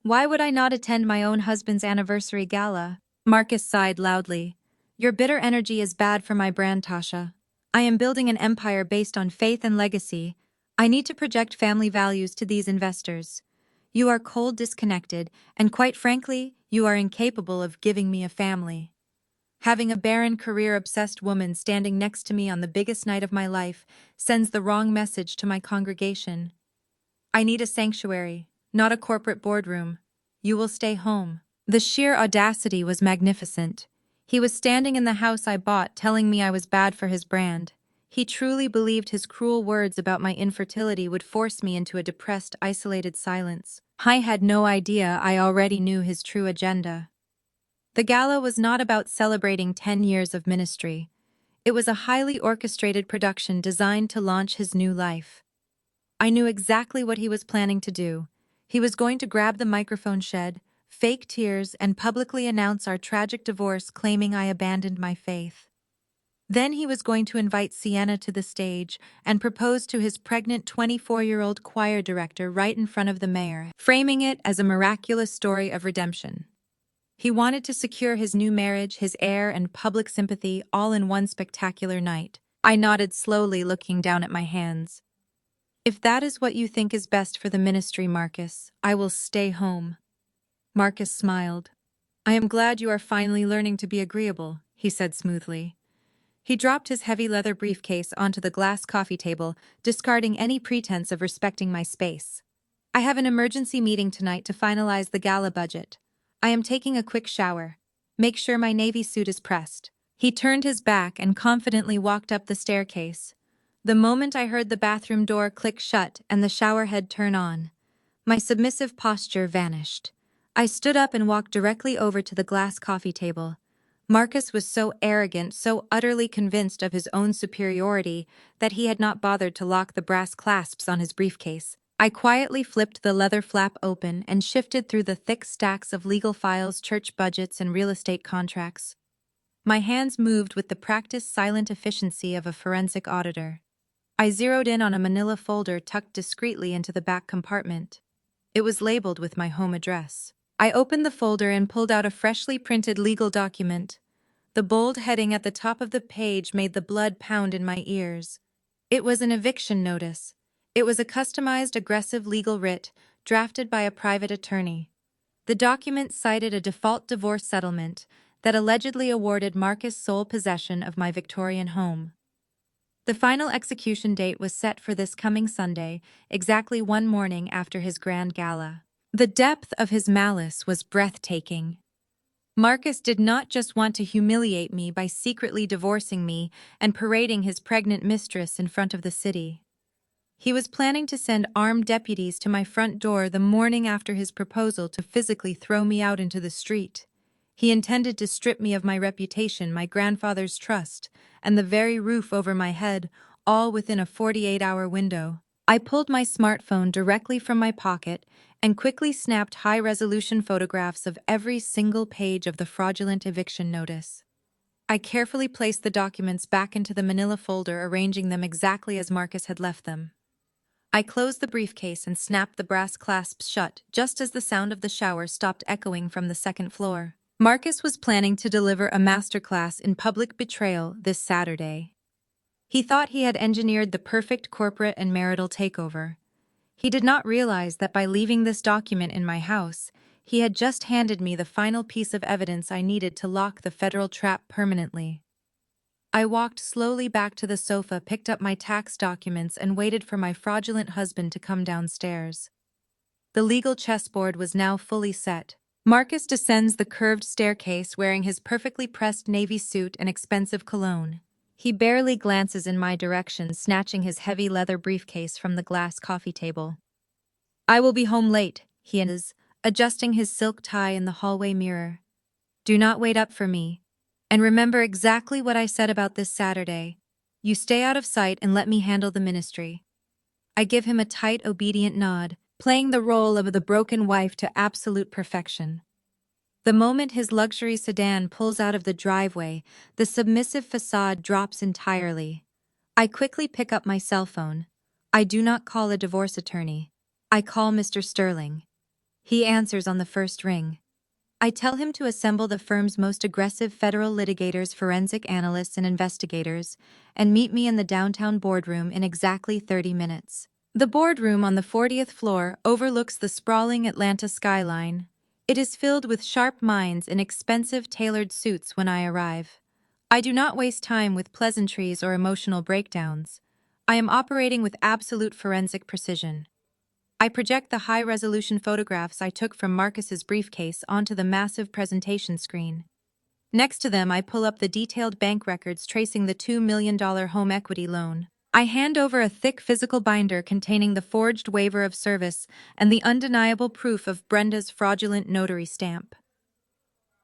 "Why would I not attend my own husband's anniversary gala?" Marcus sighed loudly. "Your bitter energy is bad for my brand, Tasha. I am building an empire based on faith and legacy. I need to project family values to these investors. You are cold, disconnected, and quite frankly, you are incapable of giving me a family. Having a barren, career-obsessed woman standing next to me on the biggest night of my life sends the wrong message to my congregation. I need a sanctuary, not a corporate boardroom. You will stay home." The sheer audacity was magnificent. He was standing in the house I bought, telling me I was bad for his brand. He truly believed his cruel words about my infertility would force me into a depressed, isolated silence. I had no idea I already knew his true agenda. The gala was not about celebrating 10 years of ministry. It was a highly orchestrated production designed to launch his new life. I knew exactly what he was planning to do. He was going to grab the microphone, shed fake tears, and publicly announce our tragic divorce, claiming I abandoned my faith. Then he was going to invite Sienna to the stage and propose to his pregnant 24-year-old choir director right in front of the mayor, framing it as a miraculous story of redemption. He wanted to secure his new marriage, his heir, and public sympathy all in one spectacular night. I nodded slowly, looking down at my hands. "If that is what you think is best for the ministry, Marcus, I will stay home." Marcus smiled. "I am glad you are finally learning to be agreeable," he said smoothly. He dropped his heavy leather briefcase onto the glass coffee table, discarding any pretense of respecting my space. "I have an emergency meeting tonight to finalize the gala budget. I am taking a quick shower. Make sure my navy suit is pressed." He turned his back and confidently walked up the staircase. The moment I heard the bathroom door click shut and the shower head turn on, my submissive posture vanished. I stood up and walked directly over to the glass coffee table. Marcus was so arrogant, so utterly convinced of his own superiority, that he had not bothered to lock the brass clasps on his briefcase. I quietly flipped the leather flap open and shifted through the thick stacks of legal files, church budgets, and real estate contracts. My hands moved with the practiced silent efficiency of a forensic auditor. I zeroed in on a manila folder tucked discreetly into the back compartment. It was labeled with my home address. I opened the folder and pulled out a freshly printed legal document. The bold heading at the top of the page made the blood pound in my ears. It was an eviction notice. It was a customized aggressive legal writ, drafted by a private attorney. The document cited a default divorce settlement that allegedly awarded Marcus sole possession of my Victorian home. The final execution date was set for this coming Sunday, exactly one morning after his grand gala. The depth of his malice was breathtaking. Marcus did not just want to humiliate me by secretly divorcing me and parading his pregnant mistress in front of the city. He was planning to send armed deputies to my front door the morning after his proposal to physically throw me out into the street. He intended to strip me of my reputation, my grandfather's trust, and the very roof over my head, all within a 48-hour window. I pulled my smartphone directly from my pocket and quickly snapped high-resolution photographs of every single page of the fraudulent eviction notice. I carefully placed the documents back into the manila folder, arranging them exactly as Marcus had left them. I closed the briefcase and snapped the brass clasps shut just as the sound of the shower stopped echoing from the second floor. Marcus was planning to deliver a masterclass in public betrayal this Saturday. He thought he had engineered the perfect corporate and marital takeover. He did not realize that by leaving this document in my house, he had just handed me the final piece of evidence I needed to lock the federal trap permanently. I walked slowly back to the sofa, picked up my tax documents, and waited for my fraudulent husband to come downstairs. The legal chessboard was now fully set. Marcus descends the curved staircase wearing his perfectly pressed navy suit and expensive cologne. He barely glances in my direction, snatching his heavy leather briefcase from the glass coffee table. "I will be home late," he is, adjusting his silk tie in the hallway mirror. "Do not wait up for me. And remember exactly what I said about this Saturday. You stay out of sight and let me handle the ministry." I give him a tight, obedient nod, playing the role of the broken wife to absolute perfection. The moment his luxury sedan pulls out of the driveway, the submissive facade drops entirely. I quickly pick up my cell phone. I do not call a divorce attorney. I call Mr. Sterling. He answers on the first ring. I tell him to assemble the firm's most aggressive federal litigators, forensic analysts, and investigators, and meet me in the downtown boardroom in exactly 30 minutes. The boardroom on the 40th floor overlooks the sprawling Atlanta skyline. It is filled with sharp minds in expensive tailored suits when I arrive. I do not waste time with pleasantries or emotional breakdowns. I am operating with absolute forensic precision. I project the high-resolution photographs I took from Marcus's briefcase onto the massive presentation screen. Next to them, I pull up the detailed bank records tracing the $2 million home equity loan. I hand over a thick physical binder containing the forged waiver of service and the undeniable proof of Brenda's fraudulent notary stamp.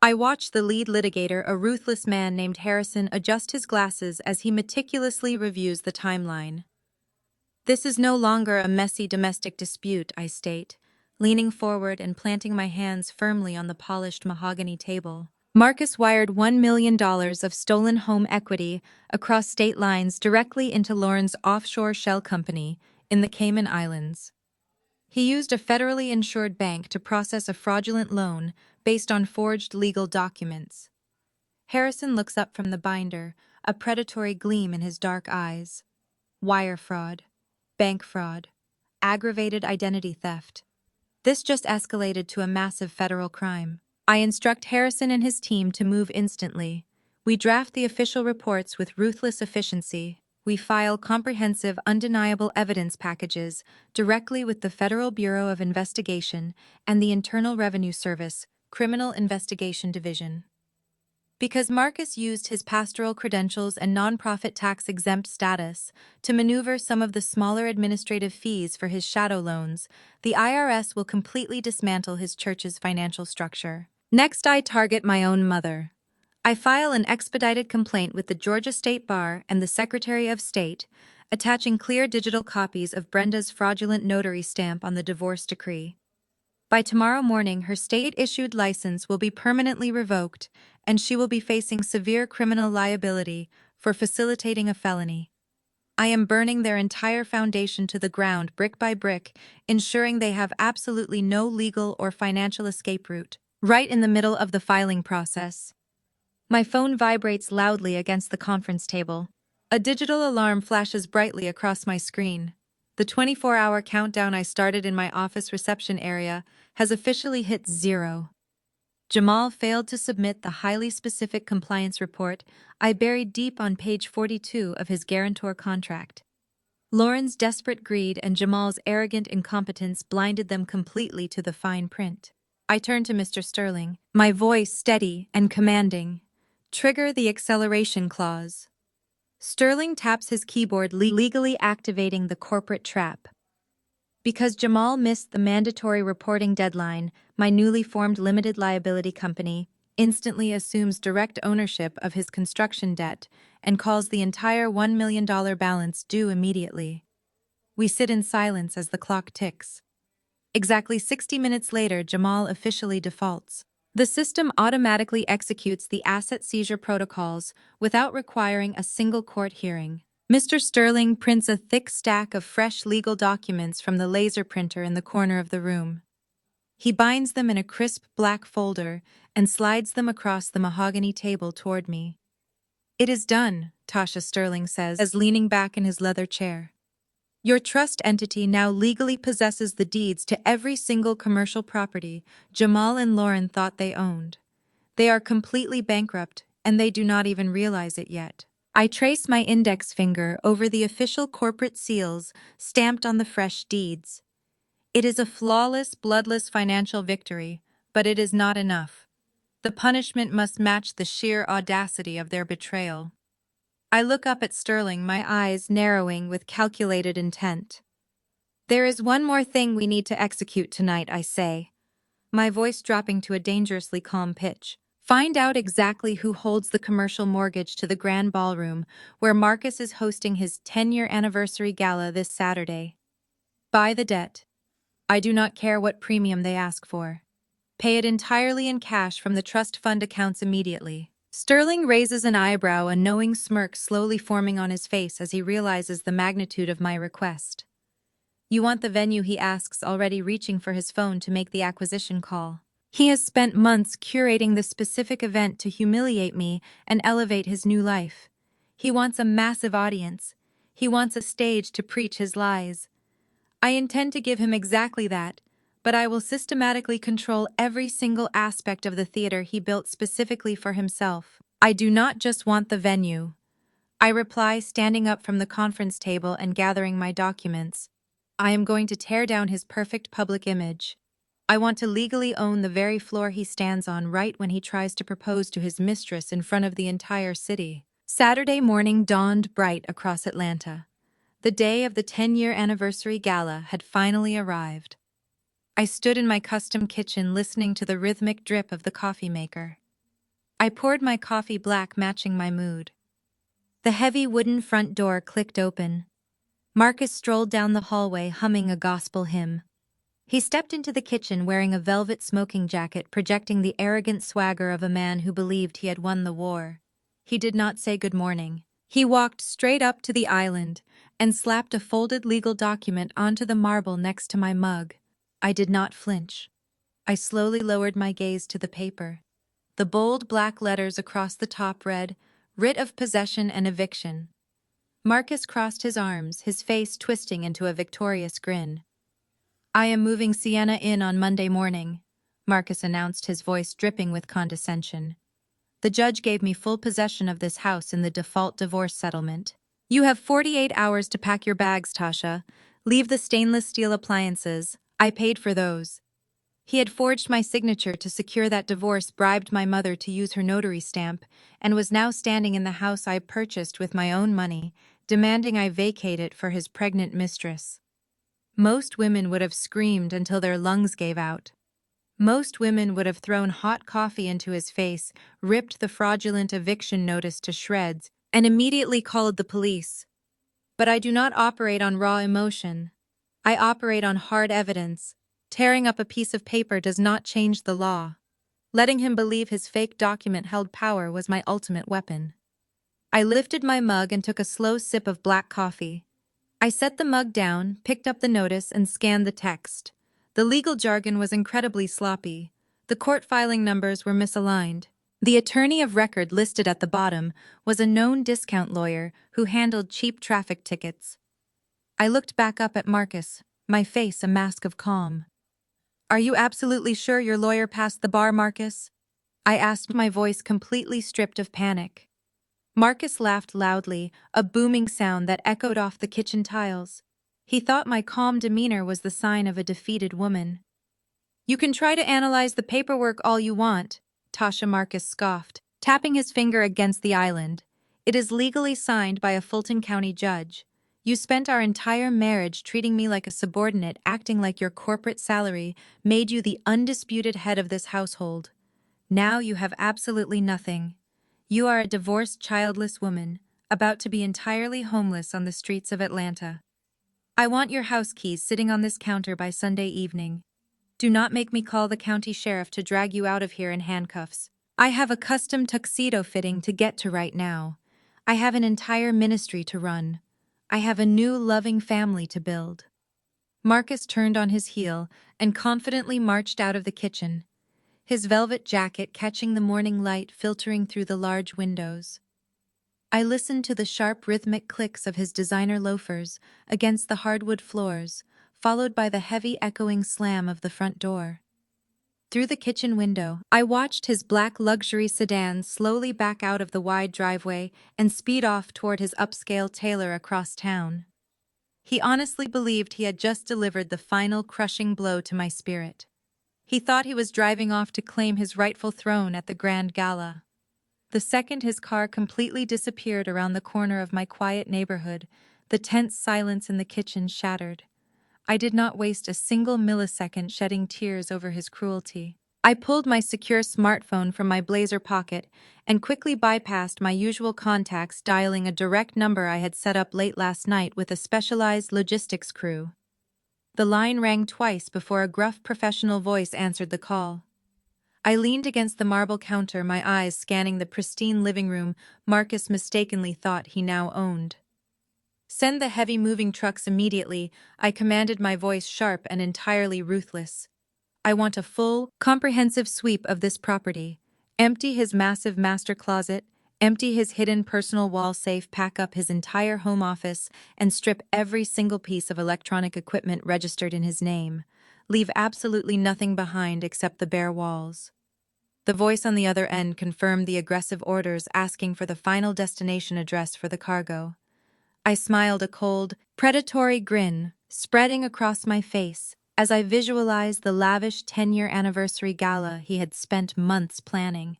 I watch the lead litigator, a ruthless man named Harrison, adjust his glasses as he meticulously reviews the timeline. "This is no longer a messy domestic dispute," I state, leaning forward and planting my hands firmly on the polished mahogany table. "Marcus wired $1 million of stolen home equity across state lines directly into Lauren's offshore shell company in the Cayman Islands. He used a federally insured bank to process a fraudulent loan based on forged legal documents." Harrison looks up from the binder, a predatory gleam in his dark eyes. "Wire fraud. Bank fraud, aggravated identity theft. This just escalated to a massive federal crime. I instruct Harrison and his team to move instantly. We draft the official reports with ruthless efficiency. We file comprehensive, undeniable evidence packages directly with the Federal Bureau of Investigation and the Internal Revenue Service, Criminal Investigation Division. Because Marcus used his pastoral credentials and nonprofit tax-exempt status to maneuver some of the smaller administrative fees for his shadow loans, the IRS will completely dismantle his church's financial structure. Next, I target my own mother. I file an expedited complaint with the Georgia State Bar and the Secretary of State, attaching clear digital copies of Brenda's fraudulent notary stamp on the divorce decree. By tomorrow morning, her state-issued license will be permanently revoked, and she will be facing severe criminal liability for facilitating a felony. I am burning their entire foundation to the ground brick by brick, ensuring they have absolutely no legal or financial escape route. Right in the middle of the filing process, my phone vibrates loudly against the conference table. A digital alarm flashes brightly across my screen. The 24-hour countdown I started in my office reception area has officially hit 0. Jamal failed to submit the highly specific compliance report I buried deep on page 42 of his guarantor contract. Lauren's desperate greed and Jamal's arrogant incompetence blinded them completely to the fine print. I turned to Mr. Sterling, my voice steady and commanding. Trigger the acceleration clause. Sterling taps his keyboard, legally activating the corporate trap. Because Jamal missed the mandatory reporting deadline, my newly formed limited liability company instantly assumes direct ownership of his construction debt and calls the entire $1 million balance due immediately. We sit in silence as the clock ticks. Exactly 60 minutes later, Jamal officially defaults. The system automatically executes the asset seizure protocols without requiring a single court hearing. Mr. Sterling prints a thick stack of fresh legal documents from the laser printer in the corner of the room. He binds them in a crisp black folder and slides them across the mahogany table toward me. "It is done," Tasha Sterling says, as leaning back in his leather chair. "Your trust entity now legally possesses the deeds to every single commercial property Jamal and Lauren thought they owned. They are completely bankrupt, and they do not even realize it yet." I trace my index finger over the official corporate seals stamped on the fresh deeds. It is a flawless, bloodless financial victory, but it is not enough. The punishment must match the sheer audacity of their betrayal. I look up at Sterling, my eyes narrowing with calculated intent. "There is one more thing we need to execute tonight," I say, my voice dropping to a dangerously calm pitch. "Find out exactly who holds the commercial mortgage to the Grand Ballroom, where Marcus is hosting his 10-year anniversary gala this Saturday. Buy the debt. I do not care what premium they ask for. Pay it entirely in cash from the trust fund accounts immediately." Sterling raises an eyebrow, a knowing smirk slowly forming on his face as he realizes the magnitude of my request. "You want the venue?" he asks, already reaching for his phone to make the acquisition call. He has spent months curating this specific event to humiliate me and elevate his new life. He wants a massive audience. He wants a stage to preach his lies. I intend to give him exactly that, but I will systematically control every single aspect of the theater he built specifically for himself. I do not just want the venue, I reply, standing up from the conference table and gathering my documents. I am going to tear down his perfect public image. I want to legally own the very floor he stands on right when he tries to propose to his mistress in front of the entire city. Saturday morning dawned bright across Atlanta. The day of the 10-year anniversary gala had finally arrived. I stood in my custom kitchen listening to the rhythmic drip of the coffee maker. I poured my coffee black, matching my mood. The heavy wooden front door clicked open. Marcus strolled down the hallway humming a gospel hymn. He stepped into the kitchen wearing a velvet smoking jacket, projecting the arrogant swagger of a man who believed he had won the war. He did not say good morning. He walked straight up to the island and slapped a folded legal document onto the marble next to my mug. I did not flinch. I slowly lowered my gaze to the paper. The bold black letters across the top read, "Writ of Possession and Eviction." Marcus crossed his arms, his face twisting into a victorious grin. "I am moving Sienna in on Monday morning," Marcus announced, his voice dripping with condescension. "The judge gave me full possession of this house in the default divorce settlement. You have 48 hours to pack your bags, Tasha. Leave the stainless steel appliances. I paid for those." He had forged my signature to secure that divorce, bribed my mother to use her notary stamp, and was now standing in the house I purchased with my own money, demanding I vacate it for his pregnant mistress. Most women would have screamed until their lungs gave out. Most women would have thrown hot coffee into his face, ripped the fraudulent eviction notice to shreds, and immediately called the police. But I do not operate on raw emotion. I operate on hard evidence. Tearing up a piece of paper does not change the law. Letting him believe his fake document held power was my ultimate weapon. I lifted my mug and took a slow sip of black coffee. I set the mug down, picked up the notice, and scanned the text. The legal jargon was incredibly sloppy. The court filing numbers were misaligned. The attorney of record listed at the bottom was a known discount lawyer who handled cheap traffic tickets. I looked back up at Marcus, my face a mask of calm. "Are you absolutely sure your lawyer passed the bar, Marcus?" I asked, my voice completely stripped of panic. Marcus laughed loudly, a booming sound that echoed off the kitchen tiles. He thought my calm demeanor was the sign of a defeated woman. "You can try to analyze the paperwork all you want," Tasha Marcus scoffed, tapping his finger against the island. "It is legally signed by a Fulton County judge. You spent our entire marriage treating me like a subordinate, acting like your corporate salary made you the undisputed head of this household. Now you have absolutely nothing. You are a divorced, childless woman, about to be entirely homeless on the streets of Atlanta. I want your house keys sitting on this counter by Sunday evening. Do not make me call the county sheriff to drag you out of here in handcuffs. I have a custom tuxedo fitting to get to right now. I have an entire ministry to run. I have a new loving family to build." Marcus turned on his heel and confidently marched out of the kitchen, his velvet jacket catching the morning light filtering through the large windows. I listened to the sharp rhythmic clicks of his designer loafers against the hardwood floors, followed by the heavy echoing slam of the front door. Through the kitchen window, I watched his black luxury sedan slowly back out of the wide driveway and speed off toward his upscale tailor across town. He honestly believed he had just delivered the final crushing blow to my spirit. He thought he was driving off to claim his rightful throne at the grand gala. The second his car completely disappeared around the corner of my quiet neighborhood, the tense silence in the kitchen shattered. I did not waste a single millisecond shedding tears over his cruelty. I pulled my secure smartphone from my blazer pocket and quickly bypassed my usual contacts, dialing a direct number I had set up late last night with a specialized logistics crew. The line rang twice before a gruff professional voice answered the call. I leaned against the marble counter, my eyes scanning the pristine living room Marcus mistakenly thought he now owned. "Send the heavy moving trucks immediately," I commanded, my voice sharp and entirely ruthless. "I want a full, comprehensive sweep of this property. Empty his massive master closet, empty his hidden personal wall safe, pack up his entire home office, and strip every single piece of electronic equipment registered in his name. Leave absolutely nothing behind except the bare walls." The voice on the other end confirmed the aggressive orders, asking for the final destination address for the cargo. I smiled, a cold, predatory grin spreading across my face as I visualized the lavish 10-year anniversary gala he had spent months planning.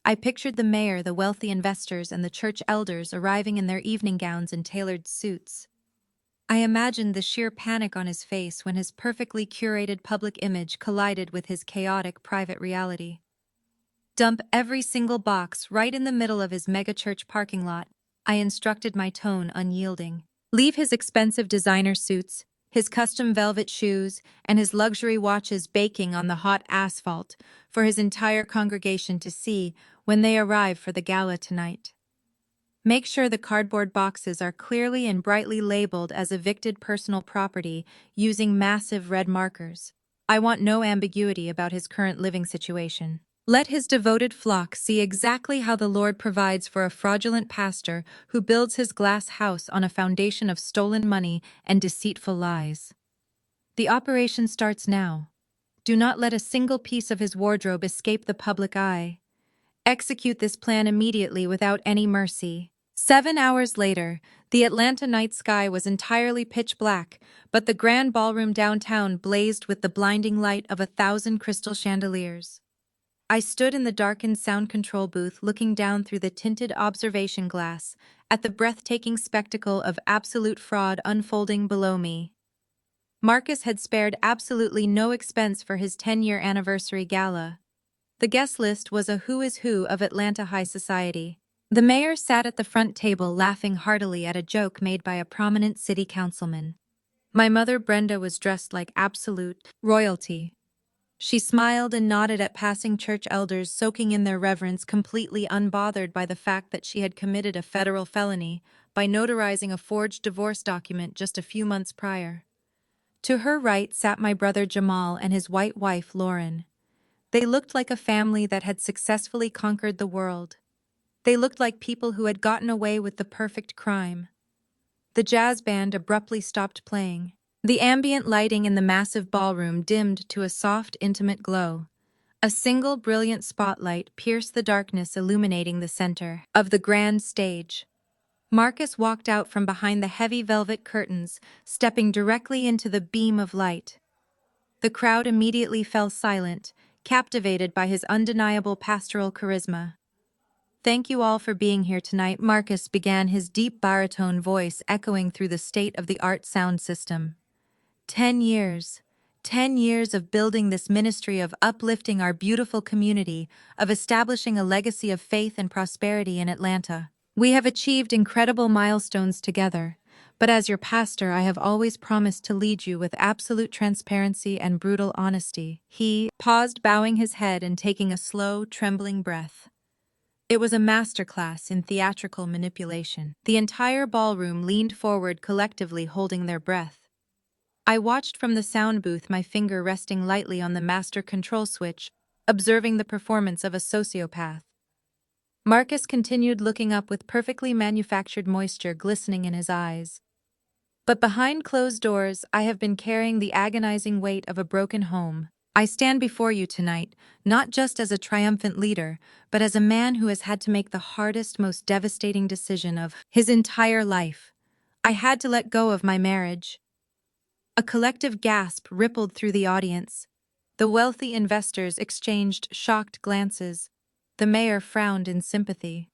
I pictured the mayor, the wealthy investors, and the church elders arriving in their evening gowns and tailored suits. I imagined the sheer panic on his face when his perfectly curated public image collided with his chaotic private reality. "Dump every single box right in the middle of his megachurch parking lot," I instructed, my tone unyielding. "Leave his expensive designer suits, his custom velvet shoes, and his luxury watches baking on the hot asphalt for his entire congregation to see when they arrive for the gala tonight. Make sure the cardboard boxes are clearly and brightly labeled as evicted personal property using massive red markers. I want no ambiguity about his current living situation. Let his devoted flock see exactly how the Lord provides for a fraudulent pastor who builds his glass house on a foundation of stolen money and deceitful lies. The operation starts now. Do not let a single piece of his wardrobe escape the public eye. Execute this plan immediately without any mercy." 7 hours later, the Atlanta night sky was entirely pitch black, but the grand ballroom downtown blazed with the blinding light of 1,000 crystal chandeliers. I stood in the darkened sound control booth looking down through the tinted observation glass at the breathtaking spectacle of absolute fraud unfolding below me. Marcus had spared absolutely no expense for his 10-year anniversary gala. The guest list was a who is who of Atlanta high society. The mayor sat at the front table laughing heartily at a joke made by a prominent city councilman. My mother Brenda was dressed like absolute royalty. She smiled and nodded at passing church elders, soaking in their reverence, completely unbothered by the fact that she had committed a federal felony by notarizing a forged divorce document just a few months prior. To her right sat my brother Jamal and his white wife Lauren. They looked like a family that had successfully conquered the world. They looked like people who had gotten away with the perfect crime. The jazz band abruptly stopped playing. The ambient lighting in the massive ballroom dimmed to a soft, intimate glow. A single brilliant spotlight pierced the darkness, illuminating the center of the grand stage. Marcus walked out from behind the heavy velvet curtains, stepping directly into the beam of light. The crowd immediately fell silent, captivated by his undeniable pastoral charisma. "Thank you all for being here tonight," Marcus began, his deep baritone voice echoing through the state-of-the-art sound system. 10 years. 10 years of building this ministry, of uplifting our beautiful community, of establishing a legacy of faith and prosperity in Atlanta. We have achieved incredible milestones together, but as your pastor, I have always promised to lead you with absolute transparency and brutal honesty. He paused, bowing his head and taking a slow, trembling breath. It was a masterclass in theatrical manipulation. The entire ballroom leaned forward, collectively holding their breath. I watched from the sound booth, my finger resting lightly on the master control switch, observing the performance of a sociopath. Marcus continued, looking up with perfectly manufactured moisture glistening in his eyes. But behind closed doors, I have been carrying the agonizing weight of a broken home. I stand before you tonight, not just as a triumphant leader, but as a man who has had to make the hardest, most devastating decision of his entire life. I had to let go of my marriage. A collective gasp rippled through the audience. The wealthy investors exchanged shocked glances. The mayor frowned in sympathy.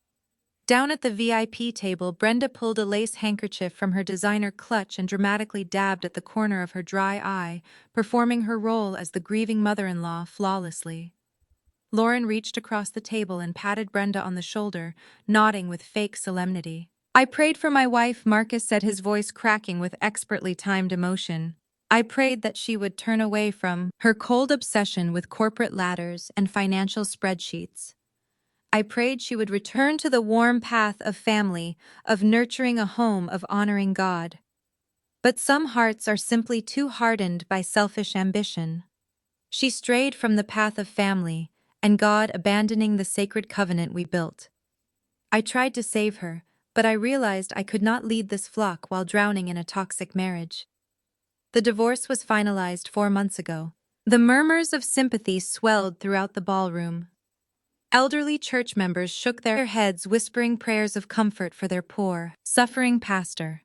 Down at the VIP table, Brenda pulled a lace handkerchief from her designer clutch and dramatically dabbed at the corner of her dry eye, performing her role as the grieving mother-in-law flawlessly. Lauren reached across the table and patted Brenda on the shoulder, nodding with fake solemnity. "I prayed for my wife," Marcus said, his voice cracking with expertly timed emotion. "I prayed that she would turn away from her cold obsession with corporate ladders and financial spreadsheets. I prayed she would return to the warm path of family, of nurturing a home, of honoring God. But some hearts are simply too hardened by selfish ambition. She strayed from the path of family, and God, abandoning the sacred covenant we built. I tried to save her, but I realized I could not lead this flock while drowning in a toxic marriage." The divorce was finalized 4 months ago. The murmurs of sympathy swelled throughout the ballroom. Elderly church members shook their heads, whispering prayers of comfort for their poor, suffering pastor.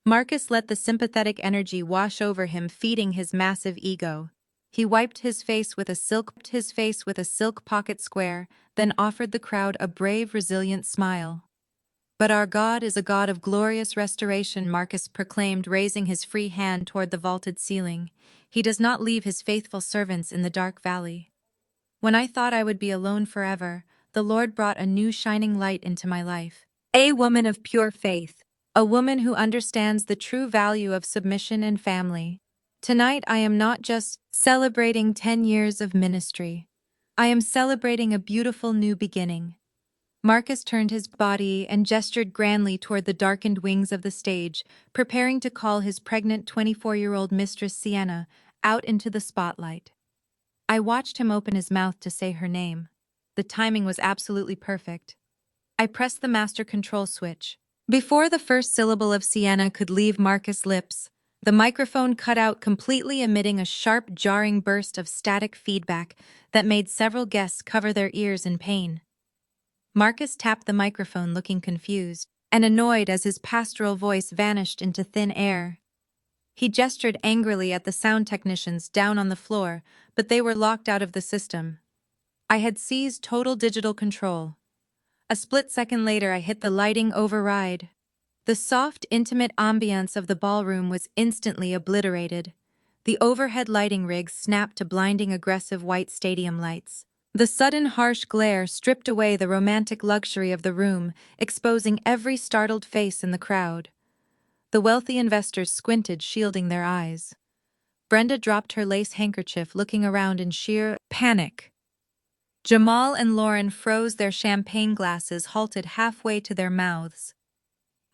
Marcus let the sympathetic energy wash over him, feeding his massive ego. He wiped his face with a silk pocket square, then offered the crowd a brave, resilient smile. "But our God is a God of glorious restoration," Marcus proclaimed, raising his free hand toward the vaulted ceiling. "He does not leave his faithful servants in the dark valley. When I thought I would be alone forever, the Lord brought a new shining light into my life. A woman of pure faith. A woman who understands the true value of submission and family. Tonight I am not just celebrating 10 years of ministry. I am celebrating a beautiful new beginning." Marcus turned his body and gestured grandly toward the darkened wings of the stage, preparing to call his pregnant 24-year-old mistress Sienna out into the spotlight. I watched him open his mouth to say her name. The timing was absolutely perfect. I pressed the master control switch. Before the first syllable of Sienna could leave Marcus' lips, the microphone cut out completely, emitting a sharp, jarring burst of static feedback that made several guests cover their ears in pain. Marcus tapped the microphone, looking confused and annoyed as his pastoral voice vanished into thin air. He gestured angrily at the sound technicians down on the floor, but they were locked out of the system. I had seized total digital control. A split second later, I hit the lighting override. The soft, intimate ambience of the ballroom was instantly obliterated. The overhead lighting rigs snapped to blinding aggressive white stadium lights. The sudden harsh glare stripped away the romantic luxury of the room, exposing every startled face in the crowd. The wealthy investors squinted, shielding their eyes. Brenda dropped her lace handkerchief, looking around in sheer panic. Jamal and Lauren froze, their champagne glasses halted halfway to their mouths.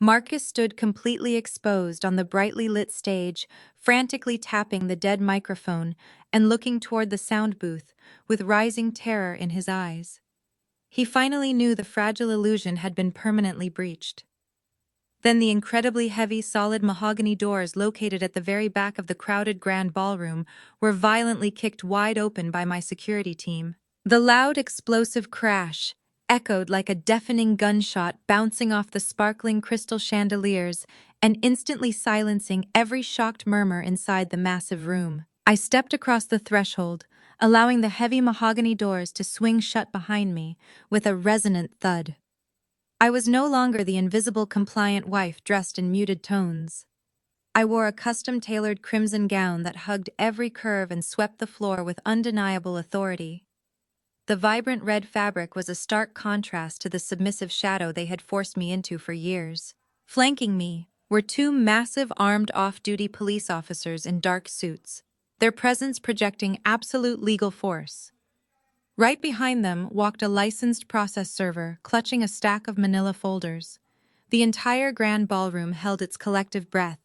Marcus stood completely exposed on the brightly lit stage, frantically tapping the dead microphone and looking toward the sound booth with rising terror in his eyes. He finally knew the fragile illusion had been permanently breached. Then the incredibly heavy, solid mahogany doors located at the very back of the crowded grand ballroom were violently kicked wide open by my security team. The loud, explosive crash echoed like a deafening gunshot, bouncing off the sparkling crystal chandeliers and instantly silencing every shocked murmur inside the massive room. I stepped across the threshold, allowing the heavy mahogany doors to swing shut behind me with a resonant thud. I was no longer the invisible, compliant wife dressed in muted tones. I wore a custom-tailored crimson gown that hugged every curve and swept the floor with undeniable authority. The vibrant red fabric was a stark contrast to the submissive shadow they had forced me into for years. Flanking me were two massive armed off-duty police officers in dark suits, their presence projecting absolute legal force. Right behind them walked a licensed process server, clutching a stack of manila folders. The entire grand ballroom held its collective breath.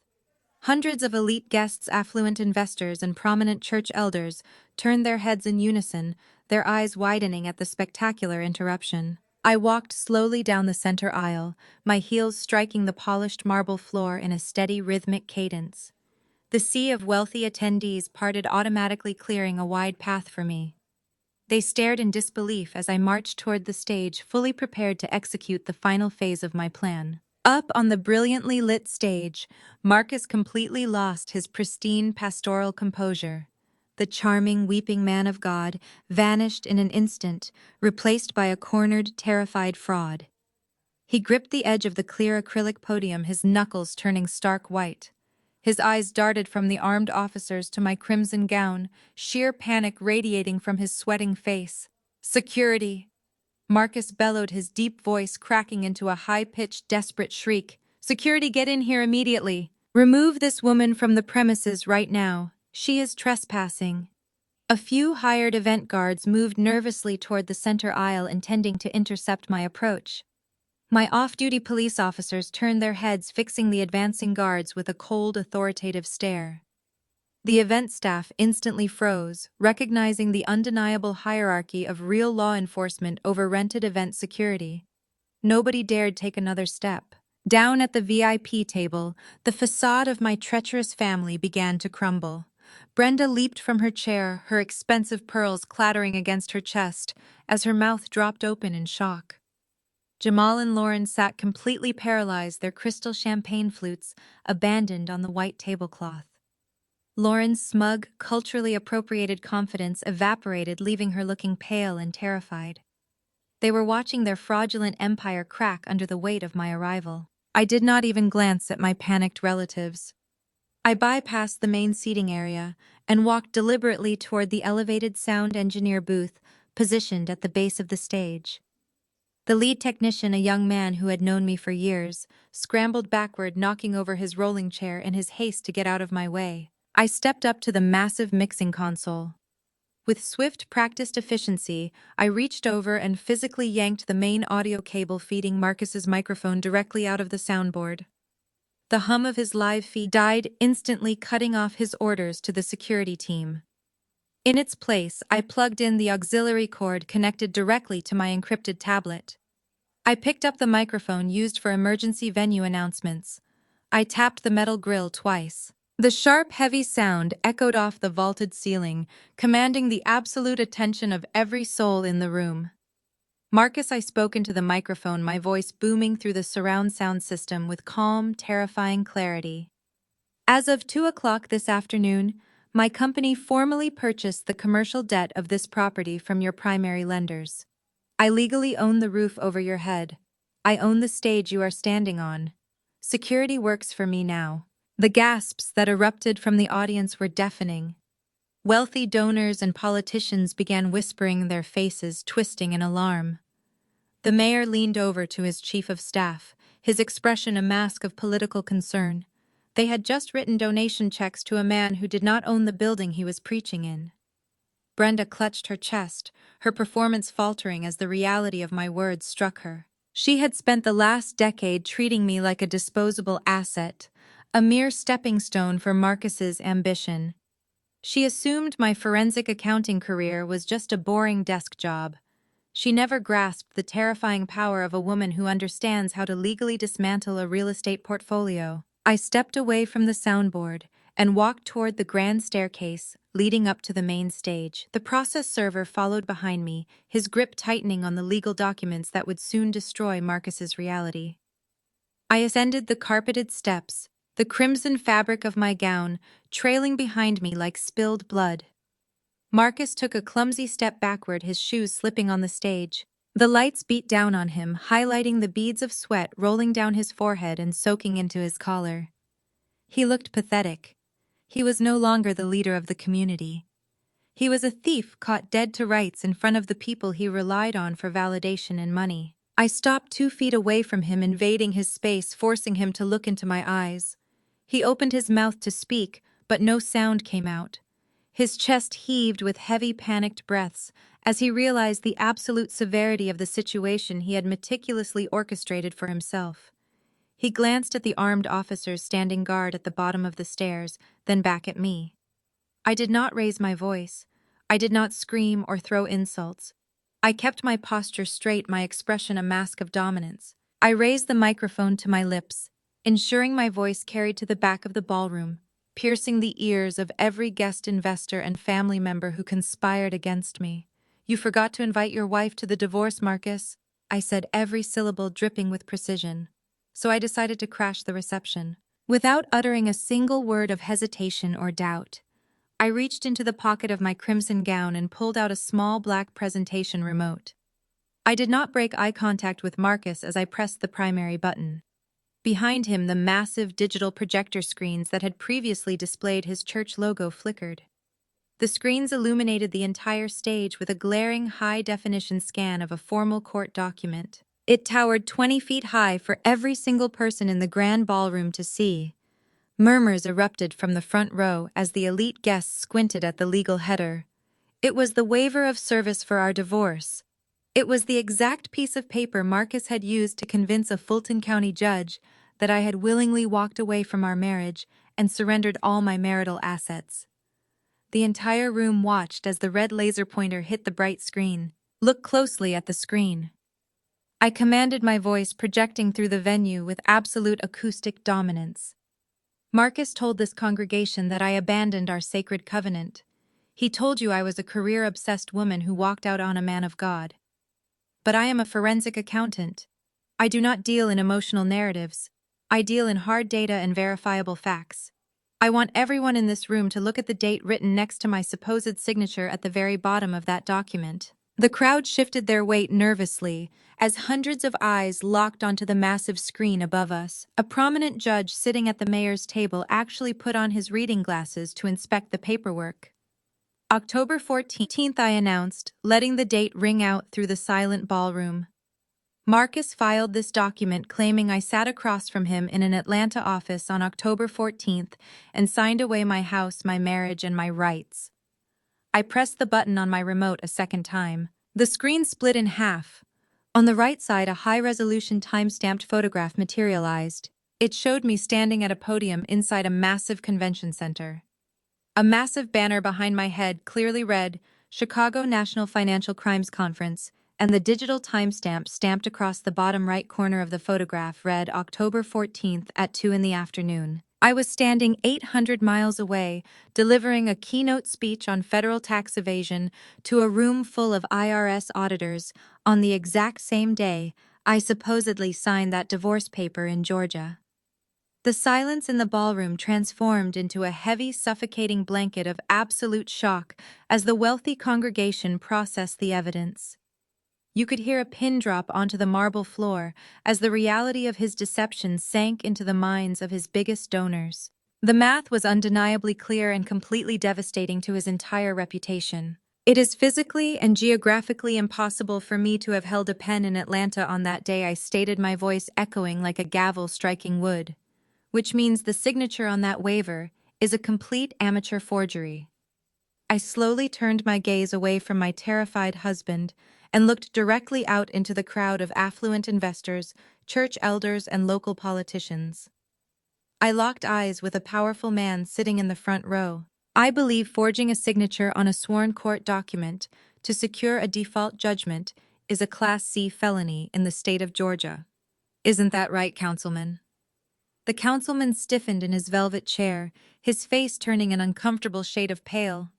Hundreds of elite guests, affluent investors, and prominent church elders turned their heads in unison, their eyes widening at the spectacular interruption. I walked slowly down the center aisle, my heels striking the polished marble floor in a steady, rhythmic cadence. The sea of wealthy attendees parted, automatically clearing a wide path for me. They stared in disbelief as I marched toward the stage, fully prepared to execute the final phase of my plan. Up on the brilliantly lit stage, Marcus completely lost his pristine pastoral composure. The charming, weeping man of God vanished in an instant, replaced by a cornered, terrified fraud. He gripped the edge of the clear acrylic podium, his knuckles turning stark white. His eyes darted from the armed officers to my crimson gown, sheer panic radiating from his sweating face. "Security!" Marcus bellowed, his deep voice cracking into a high-pitched, desperate shriek. "Security, get in here immediately! Remove this woman from the premises right now. She is trespassing." A few hired event guards moved nervously toward the center aisle, intending to intercept my approach. My off-duty police officers turned their heads, fixing the advancing guards with a cold, authoritative stare. The event staff instantly froze, recognizing the undeniable hierarchy of real law enforcement over rented event security. Nobody dared take another step. Down at the VIP table, the facade of my treacherous family began to crumble. Brenda leaped from her chair, her expensive pearls clattering against her chest, as her mouth dropped open in shock. Jamal and Lauren sat completely paralyzed, their crystal champagne flutes abandoned on the white tablecloth. Lauren's smug, culturally appropriated confidence evaporated, leaving her looking pale and terrified. They were watching their fraudulent empire crack under the weight of my arrival. I did not even glance at my panicked relatives. I bypassed the main seating area and walked deliberately toward the elevated sound engineer booth positioned at the base of the stage. The lead technician, a young man who had known me for years, scrambled backward, knocking over his rolling chair in his haste to get out of my way. I stepped up to the massive mixing console. With swift, practiced efficiency, I reached over and physically yanked the main audio cable feeding Marcus's microphone directly out of the soundboard. The hum of his live feed died, instantly cutting off his orders to the security team. In its place, I plugged in the auxiliary cord connected directly to my encrypted tablet. I picked up the microphone used for emergency venue announcements. I tapped the metal grill twice. The sharp, heavy sound echoed off the vaulted ceiling, commanding the absolute attention of every soul in the room. "Marcus," I spoke into the microphone, my voice booming through the surround sound system with calm, terrifying clarity. "As of 2 o'clock this afternoon, my company formally purchased the commercial debt of this property from your primary lenders. I legally own the roof over your head. I own the stage you are standing on. Security works for me now. The gasps that erupted from the audience were deafening. Wealthy donors and politicians began whispering, their faces twisting in alarm. The mayor leaned over to his chief of staff, his expression a mask of political concern. They had just written donation checks to a man who did not own the building he was preaching in. Brenda clutched her chest, her performance faltering as the reality of my words struck her. She had spent the last decade treating me like a disposable asset, a mere stepping stone for Marcus's ambition. She assumed my forensic accounting career was just a boring desk job. She never grasped the terrifying power of a woman who understands how to legally dismantle a real estate portfolio. I stepped away from the soundboard and walked toward the grand staircase leading up to the main stage. The process server followed behind me, his grip tightening on the legal documents that would soon destroy Marcus's reality. I ascended the carpeted steps, the crimson fabric of my gown trailing behind me like spilled blood. Marcus took a clumsy step backward, his shoes slipping on the stage. The lights beat down on him, highlighting the beads of sweat rolling down his forehead and soaking into his collar. He looked pathetic. He was no longer the leader of the community. He was a thief caught dead to rights in front of the people he relied on for validation and money. I stopped 2 feet away from him, invading his space, forcing him to look into my eyes. He opened his mouth to speak, but no sound came out. His chest heaved with heavy, panicked breaths as he realized the absolute severity of the situation he had meticulously orchestrated for himself. He glanced at the armed officers standing guard at the bottom of the stairs, then back at me. I did not raise my voice. I did not scream or throw insults. I kept my posture straight, my expression a mask of dominance. I raised the microphone to my lips, ensuring my voice carried to the back of the ballroom, piercing the ears of every guest investor and family member who conspired against me. "You forgot to invite your wife to the divorce, Marcus," I said, every syllable dripping with precision. So I decided to crash the reception. Without uttering a single word of hesitation or doubt, I reached into the pocket of my crimson gown and pulled out a small black presentation remote. I did not break eye contact with Marcus as I pressed the primary button. Behind him, the massive digital projector screens that had previously displayed his church logo flickered. The screens illuminated the entire stage with a glaring high-definition scan of a formal court document. It towered 20 feet high for every single person in the grand ballroom to see. Murmurs erupted from the front row as the elite guests squinted at the legal header. It was the waiver of service for our divorce. It was the exact piece of paper Marcus had used to convince a Fulton County judge that I had willingly walked away from our marriage and surrendered all my marital assets. The entire room watched as the red laser pointer hit the bright screen. "Look closely at the screen," I commanded, my voice projecting through the venue with absolute acoustic dominance. "Marcus told this congregation that I abandoned our sacred covenant. He told you I was a career-obsessed woman who walked out on a man of God. But I am a forensic accountant. I do not deal in emotional narratives. I deal in hard data and verifiable facts. I want everyone in this room to look at the date written next to my supposed signature at the very bottom of that document." The crowd shifted their weight nervously as hundreds of eyes locked onto the massive screen above us. A prominent judge sitting at the mayor's table actually put on his reading glasses to inspect the paperwork. "October 14th, I announced, letting the date ring out through the silent ballroom. Marcus filed this document claiming I sat across from him in an Atlanta office on October 14th and signed away my house, my marriage, and my rights." I pressed the button on my remote a second time. The screen split in half. On the right side, a high-resolution time-stamped photograph materialized. It showed me standing at a podium inside a massive convention center. A massive banner behind my head clearly read, "Chicago National Financial Crimes Conference," and the digital timestamp stamped across the bottom right corner of the photograph read October 14th at 2 in the afternoon. I was standing 800 miles away, delivering a keynote speech on federal tax evasion to a room full of IRS auditors on the exact same day I supposedly signed that divorce paper in Georgia. The silence in the ballroom transformed into a heavy, suffocating blanket of absolute shock as the wealthy congregation processed the evidence. You could hear a pin drop onto the marble floor as the reality of his deception sank into the minds of his biggest donors. The math was undeniably clear and completely devastating to his entire reputation. It is physically and geographically impossible for me to have held a pen in Atlanta on that day, I stated, my voice echoing like a gavel striking wood. Which means the signature on that waiver is a complete amateur forgery. I slowly turned my gaze away from my terrified husband and looked directly out into the crowd of affluent investors, church elders, and local politicians. I locked eyes with a powerful man sitting in the front row. I believe forging a signature on a sworn court document to secure a default judgment is a Class C felony in the state of Georgia. Isn't that right, Councilman? The councilman stiffened in his velvet chair, his face turning an uncomfortable shade of pale.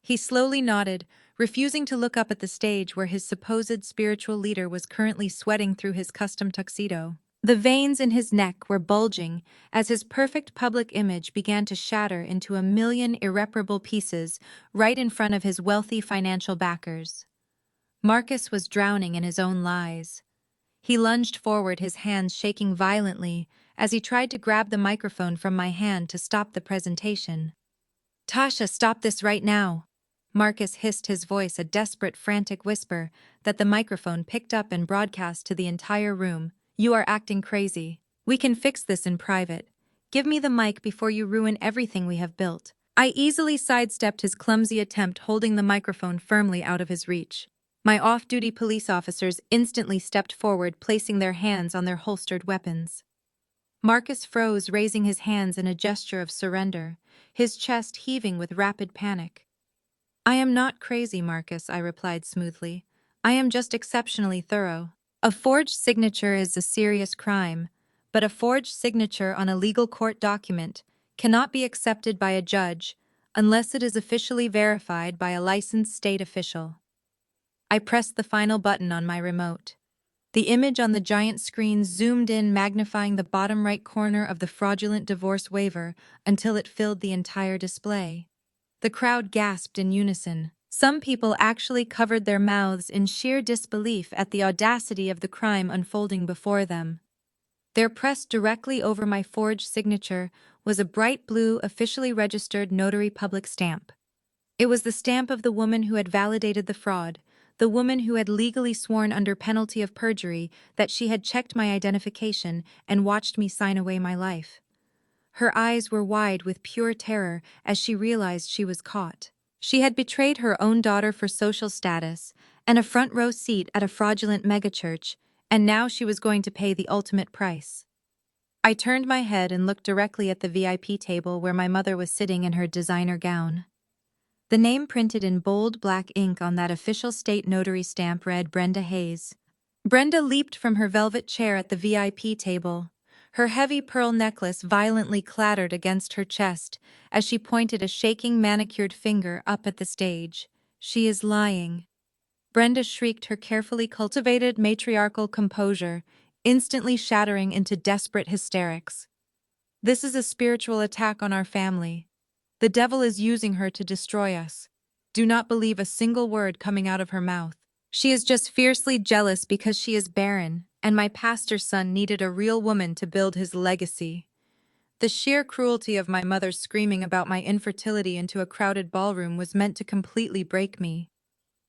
He slowly nodded, refusing to look up at the stage where his supposed spiritual leader was currently sweating through his custom tuxedo. The veins in his neck were bulging as his perfect public image began to shatter into a million irreparable pieces right in front of his wealthy financial backers. Marcus was drowning in his own lies. He lunged forward, his hands shaking violently as he tried to grab the microphone from my hand to stop the presentation. "Tasha, stop this right now!" Marcus hissed, his voice a desperate, frantic whisper that the microphone picked up and broadcast to the entire room. "You are acting crazy. We can fix this in private. Give me the mic before you ruin everything we have built." I easily sidestepped his clumsy attempt, holding the microphone firmly out of his reach. My off-duty police officers instantly stepped forward, placing their hands on their holstered weapons. Marcus froze, raising his hands in a gesture of surrender, his chest heaving with rapid panic. "I am not crazy, Marcus," I replied smoothly. "I am just exceptionally thorough. A forged signature is a serious crime, but a forged signature on a legal court document cannot be accepted by a judge unless it is officially verified by a licensed state official." I pressed the final button on my remote. The image on the giant screen zoomed in, magnifying the bottom right corner of the fraudulent divorce waiver until it filled the entire display. The crowd gasped in unison. Some people actually covered their mouths in sheer disbelief at the audacity of the crime unfolding before them. There, pressed directly over my forged signature, was a bright blue, officially registered notary public stamp. It was the stamp of the woman who had validated the fraud, the woman who had legally sworn under penalty of perjury that she had checked my identification and watched me sign away my life. Her eyes were wide with pure terror as she realized she was caught. She had betrayed her own daughter for social status and a front-row seat at a fraudulent megachurch, and now she was going to pay the ultimate price. I turned my head and looked directly at the VIP table where my mother was sitting in her designer gown. The name printed in bold black ink on that official state notary stamp read Brenda Hayes. Brenda leaped from her velvet chair at the VIP table. Her heavy pearl necklace violently clattered against her chest as she pointed a shaking manicured finger up at the stage. "She is lying." Brenda shrieked, her carefully cultivated matriarchal composure instantly shattering into desperate hysterics. "This is a spiritual attack on our family. The devil is using her to destroy us. Do not believe a single word coming out of her mouth. She is just fiercely jealous because she is barren, and my pastor's son needed a real woman to build his legacy." The sheer cruelty of my mother's screaming about my infertility into a crowded ballroom was meant to completely break me.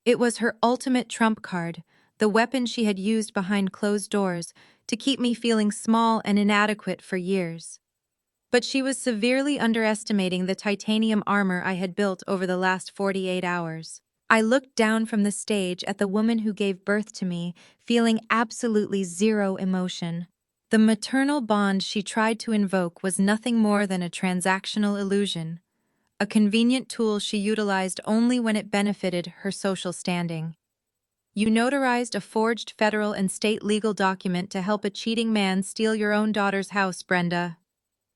It was her ultimate trump card, the weapon she had used behind closed doors to keep me feeling small and inadequate for years. But she was severely underestimating the titanium armor I had built over the last 48 hours. I looked down from the stage at the woman who gave birth to me, feeling absolutely zero emotion. The maternal bond she tried to invoke was nothing more than a transactional illusion, a convenient tool she utilized only when it benefited her social standing. "You notarized a forged federal and state legal document to help a cheating man steal your own daughter's house, Brenda,"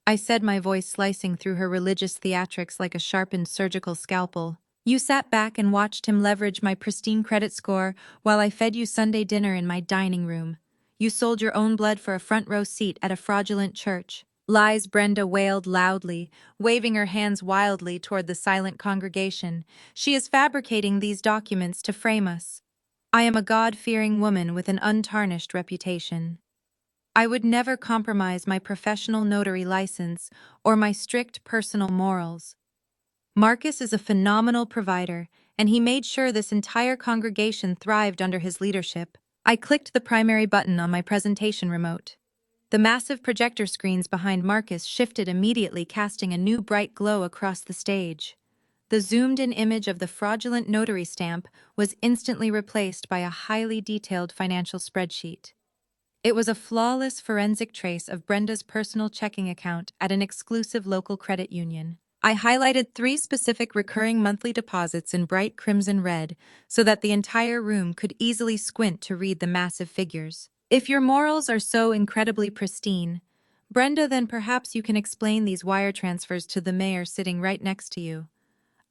I said, my voice slicing through her religious theatrics like a sharpened surgical scalpel. "You sat back and watched him leverage my pristine credit score while I fed you Sunday dinner in my dining room. You sold your own blood for a front-row seat at a fraudulent church." "Lies," Brenda wailed loudly, waving her hands wildly toward the silent congregation. "She is fabricating these documents to frame us. I am a God-fearing woman with an untarnished reputation." I would never compromise my professional notary license or my strict personal morals. Marcus is a phenomenal provider, and he made sure this entire congregation thrived under his leadership. I clicked the primary button on my presentation remote. The massive projector screens behind Marcus shifted immediately, casting a new bright glow across the stage. The zoomed-in image of the fraudulent notary stamp was instantly replaced by a highly detailed financial spreadsheet. It was a flawless forensic trace of Brenda's personal checking account at an exclusive local credit union. I highlighted 3 specific recurring monthly deposits in bright crimson red so that the entire room could easily squint to read the massive figures. If your morals are so incredibly pristine, Brenda, then perhaps you can explain these wire transfers to the mayor sitting right next to you.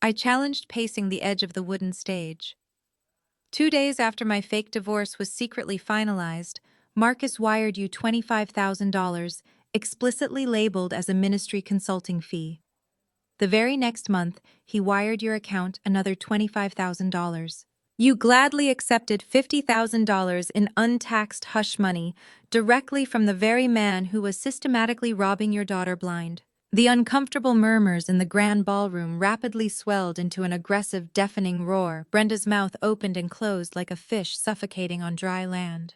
I challenged, pacing the edge of the wooden stage. 2 days after my fake divorce was secretly finalized, Marcus wired you $25,000, explicitly labeled as a ministry consulting fee. The very next month, he wired your account another $25,000. You gladly accepted $50,000 in untaxed hush money directly from the very man who was systematically robbing your daughter blind. The uncomfortable murmurs in the grand ballroom rapidly swelled into an aggressive, deafening roar. Brenda's mouth opened and closed like a fish suffocating on dry land.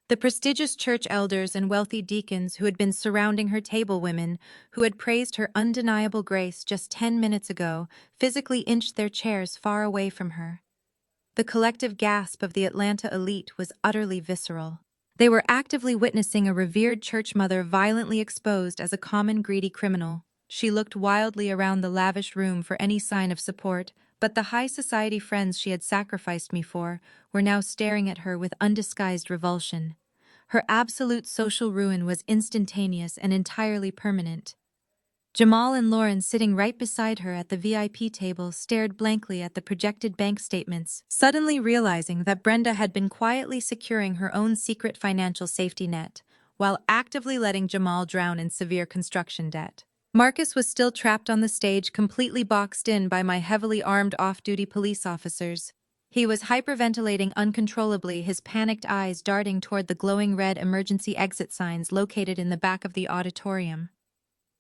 The prestigious church elders and wealthy deacons who had been surrounding her table, women who had praised her undeniable grace just 10 minutes ago, physically inched their chairs far away from her. The collective gasp of the Atlanta elite was utterly visceral. They were actively witnessing a revered church mother violently exposed as a common greedy criminal. She looked wildly around the lavish room for any sign of support, but the high society friends she had sacrificed me for were now staring at her with undisguised revulsion. Her absolute social ruin was instantaneous and entirely permanent. Jamal and Lauren, sitting right beside her at the VIP table, stared blankly at the projected bank statements, suddenly realizing that Brenda had been quietly securing her own secret financial safety net, while actively letting Jamal drown in severe construction debt. Marcus was still trapped on the stage, completely boxed in by my heavily armed off-duty police officers. He was hyperventilating uncontrollably, his panicked eyes darting toward the glowing red emergency exit signs located in the back of the auditorium.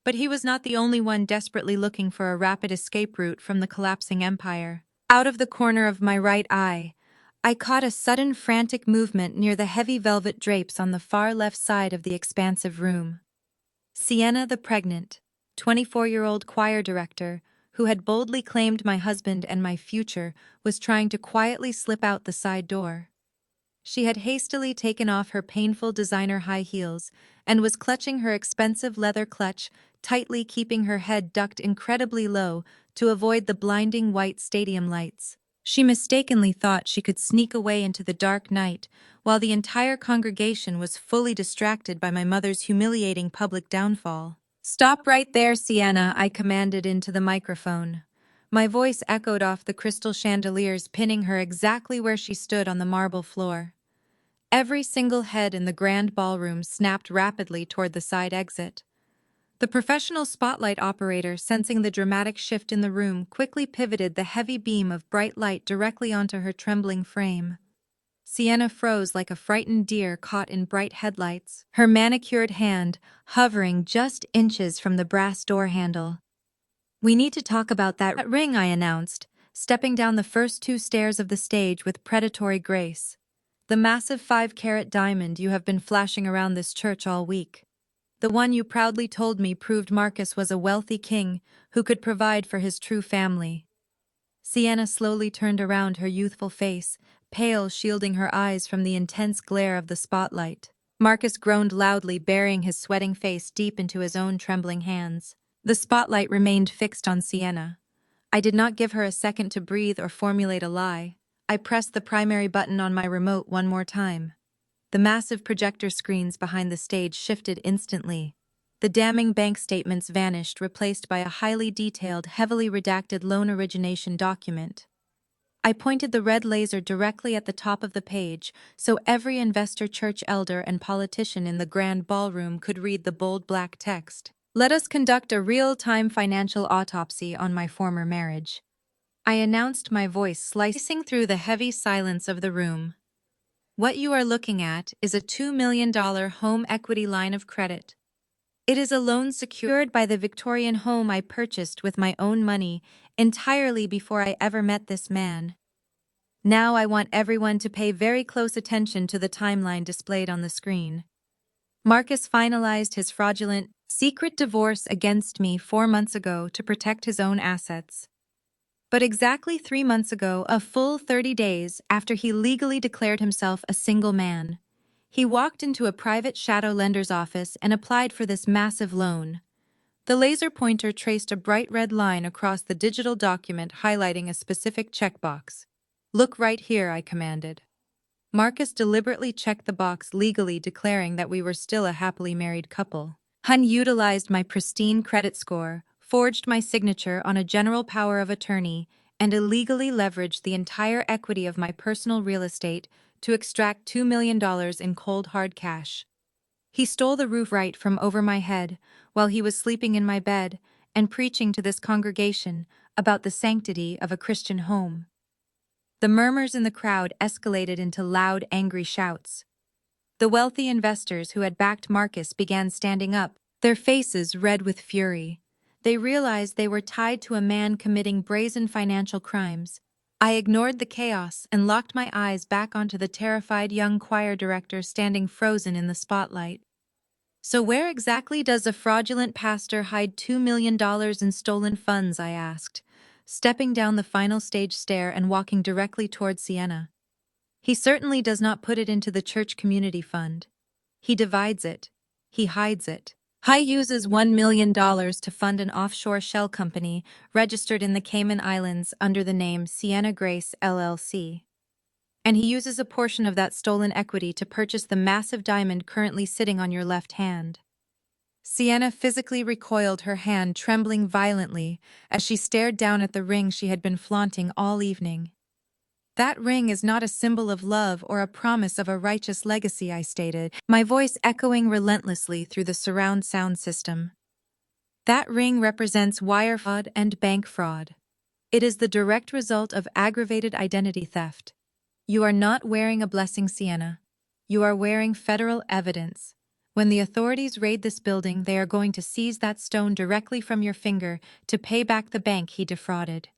But he was not the only one desperately looking for a rapid escape route from the collapsing empire. Out of the corner of my right eye, I caught a sudden frantic movement near the heavy velvet drapes on the far left side of the expansive room. Sienna, the pregnant, 24-year-old choir director, who had boldly claimed my husband and my future, was trying to quietly slip out the side door. She had hastily taken off her painful designer high heels and was clutching her expensive leather clutch, tightly keeping her head ducked incredibly low to avoid the blinding white stadium lights. She mistakenly thought she could sneak away into the dark night while the entire congregation was fully distracted by my mother's humiliating public downfall. "Stop right there, Sienna," I commanded into the microphone. My voice echoed off the crystal chandeliers, pinning her exactly where she stood on the marble floor. Every single head in the grand ballroom snapped rapidly toward the side exit. The professional spotlight operator, sensing the dramatic shift in the room, quickly pivoted the heavy beam of bright light directly onto her trembling frame. Sienna froze like a frightened deer caught in bright headlights, her manicured hand hovering just inches from the brass door handle. "We need to talk about that ring," I announced, stepping down the first 2 stairs of the stage with predatory grace. "The massive 5-carat diamond you have been flashing around this church all week. The one you proudly told me proved Marcus was a wealthy king who could provide for his true family." Sienna slowly turned around, her youthful face, pale, shielding her eyes from the intense glare of the spotlight. Marcus groaned loudly, burying his sweating face deep into his own trembling hands. The spotlight remained fixed on Sienna. I did not give her a second to breathe or formulate a lie. I pressed the primary button on my remote one more time. The massive projector screens behind the stage shifted instantly. The damning bank statements vanished, replaced by a highly detailed, heavily redacted loan origination document. I pointed the red laser directly at the top of the page so every investor, church elder, and politician in the grand ballroom could read the bold black text. "Let us conduct a real-time financial autopsy on my former marriage," I announced, my voice slicing through the heavy silence of the room. What you are looking at is a $2 million home equity line of credit. It is a loan secured by the Victorian home I purchased with my own money entirely before I ever met this man. Now I want everyone to pay very close attention to the timeline displayed on the screen. Marcus finalized his fraudulent, secret divorce against me 4 months ago to protect his own assets. But exactly 3 months ago, a full 30 days after he legally declared himself a single man, he walked into a private shadow lender's office and applied for this massive loan. The laser pointer traced a bright red line across the digital document highlighting a specific checkbox. "Look right here," I commanded. Marcus deliberately checked the box, legally declaring that we were still a happily married couple. Hun utilized my pristine credit score, forged my signature on a general power of attorney, and illegally leveraged the entire equity of my personal real estate to extract $2 million in cold hard cash. He stole the roof right from over my head while he was sleeping in my bed and preaching to this congregation about the sanctity of a Christian home. The murmurs in the crowd escalated into loud, angry shouts. The wealthy investors who had backed Marcus began standing up, their faces red with fury. They realized they were tied to a man committing brazen financial crimes. I ignored the chaos and locked my eyes back onto the terrified young choir director standing frozen in the spotlight. "So where exactly does a fraudulent pastor hide $2 million in stolen funds?" I asked, stepping down the final stage stair and walking directly toward Sienna. "He certainly does not put it into the church community fund. He divides it. He hides it. He uses $1 million to fund an offshore shell company registered in the Cayman Islands under the name Sienna Grace LLC. And he uses a portion of that stolen equity to purchase the massive diamond currently sitting on your left hand." Sienna physically recoiled, her hand trembling violently as she stared down at the ring she had been flaunting all evening. "That ring is not a symbol of love or a promise of a righteous legacy," I stated, my voice echoing relentlessly through the surround sound system. "That ring represents wire fraud and bank fraud. It is the direct result of aggravated identity theft. You are not wearing a blessing, Sienna. You are wearing federal evidence. When the authorities raid this building, they are going to seize that stone directly from your finger to pay back the bank he defrauded."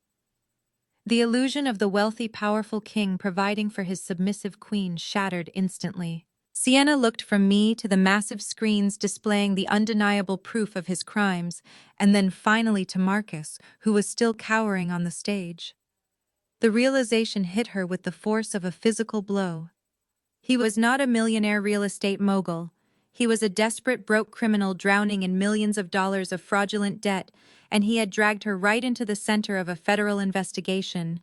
The illusion of the wealthy, powerful king providing for his submissive queen shattered instantly. Sienna looked from me to the massive screens displaying the undeniable proof of his crimes, and then finally to Marcus, who was still cowering on the stage. The realization hit her with the force of a physical blow. He was not a millionaire real estate mogul. He was a desperate, broke criminal drowning in millions of dollars of fraudulent debt, and he had dragged her right into the center of a federal investigation.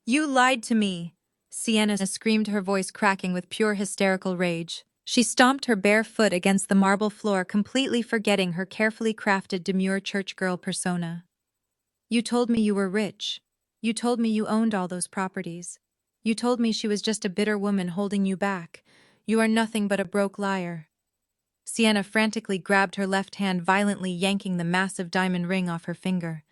"You lied to me!" Sienna screamed, her voice cracking with pure hysterical rage. She stomped her bare foot against the marble floor, completely forgetting her carefully crafted demure church girl persona. "You told me you were rich. You told me you owned all those properties. You told me she was just a bitter woman holding you back. You are nothing but a broke liar." Sienna frantically grabbed her left hand, violently yanking the massive diamond ring off her finger.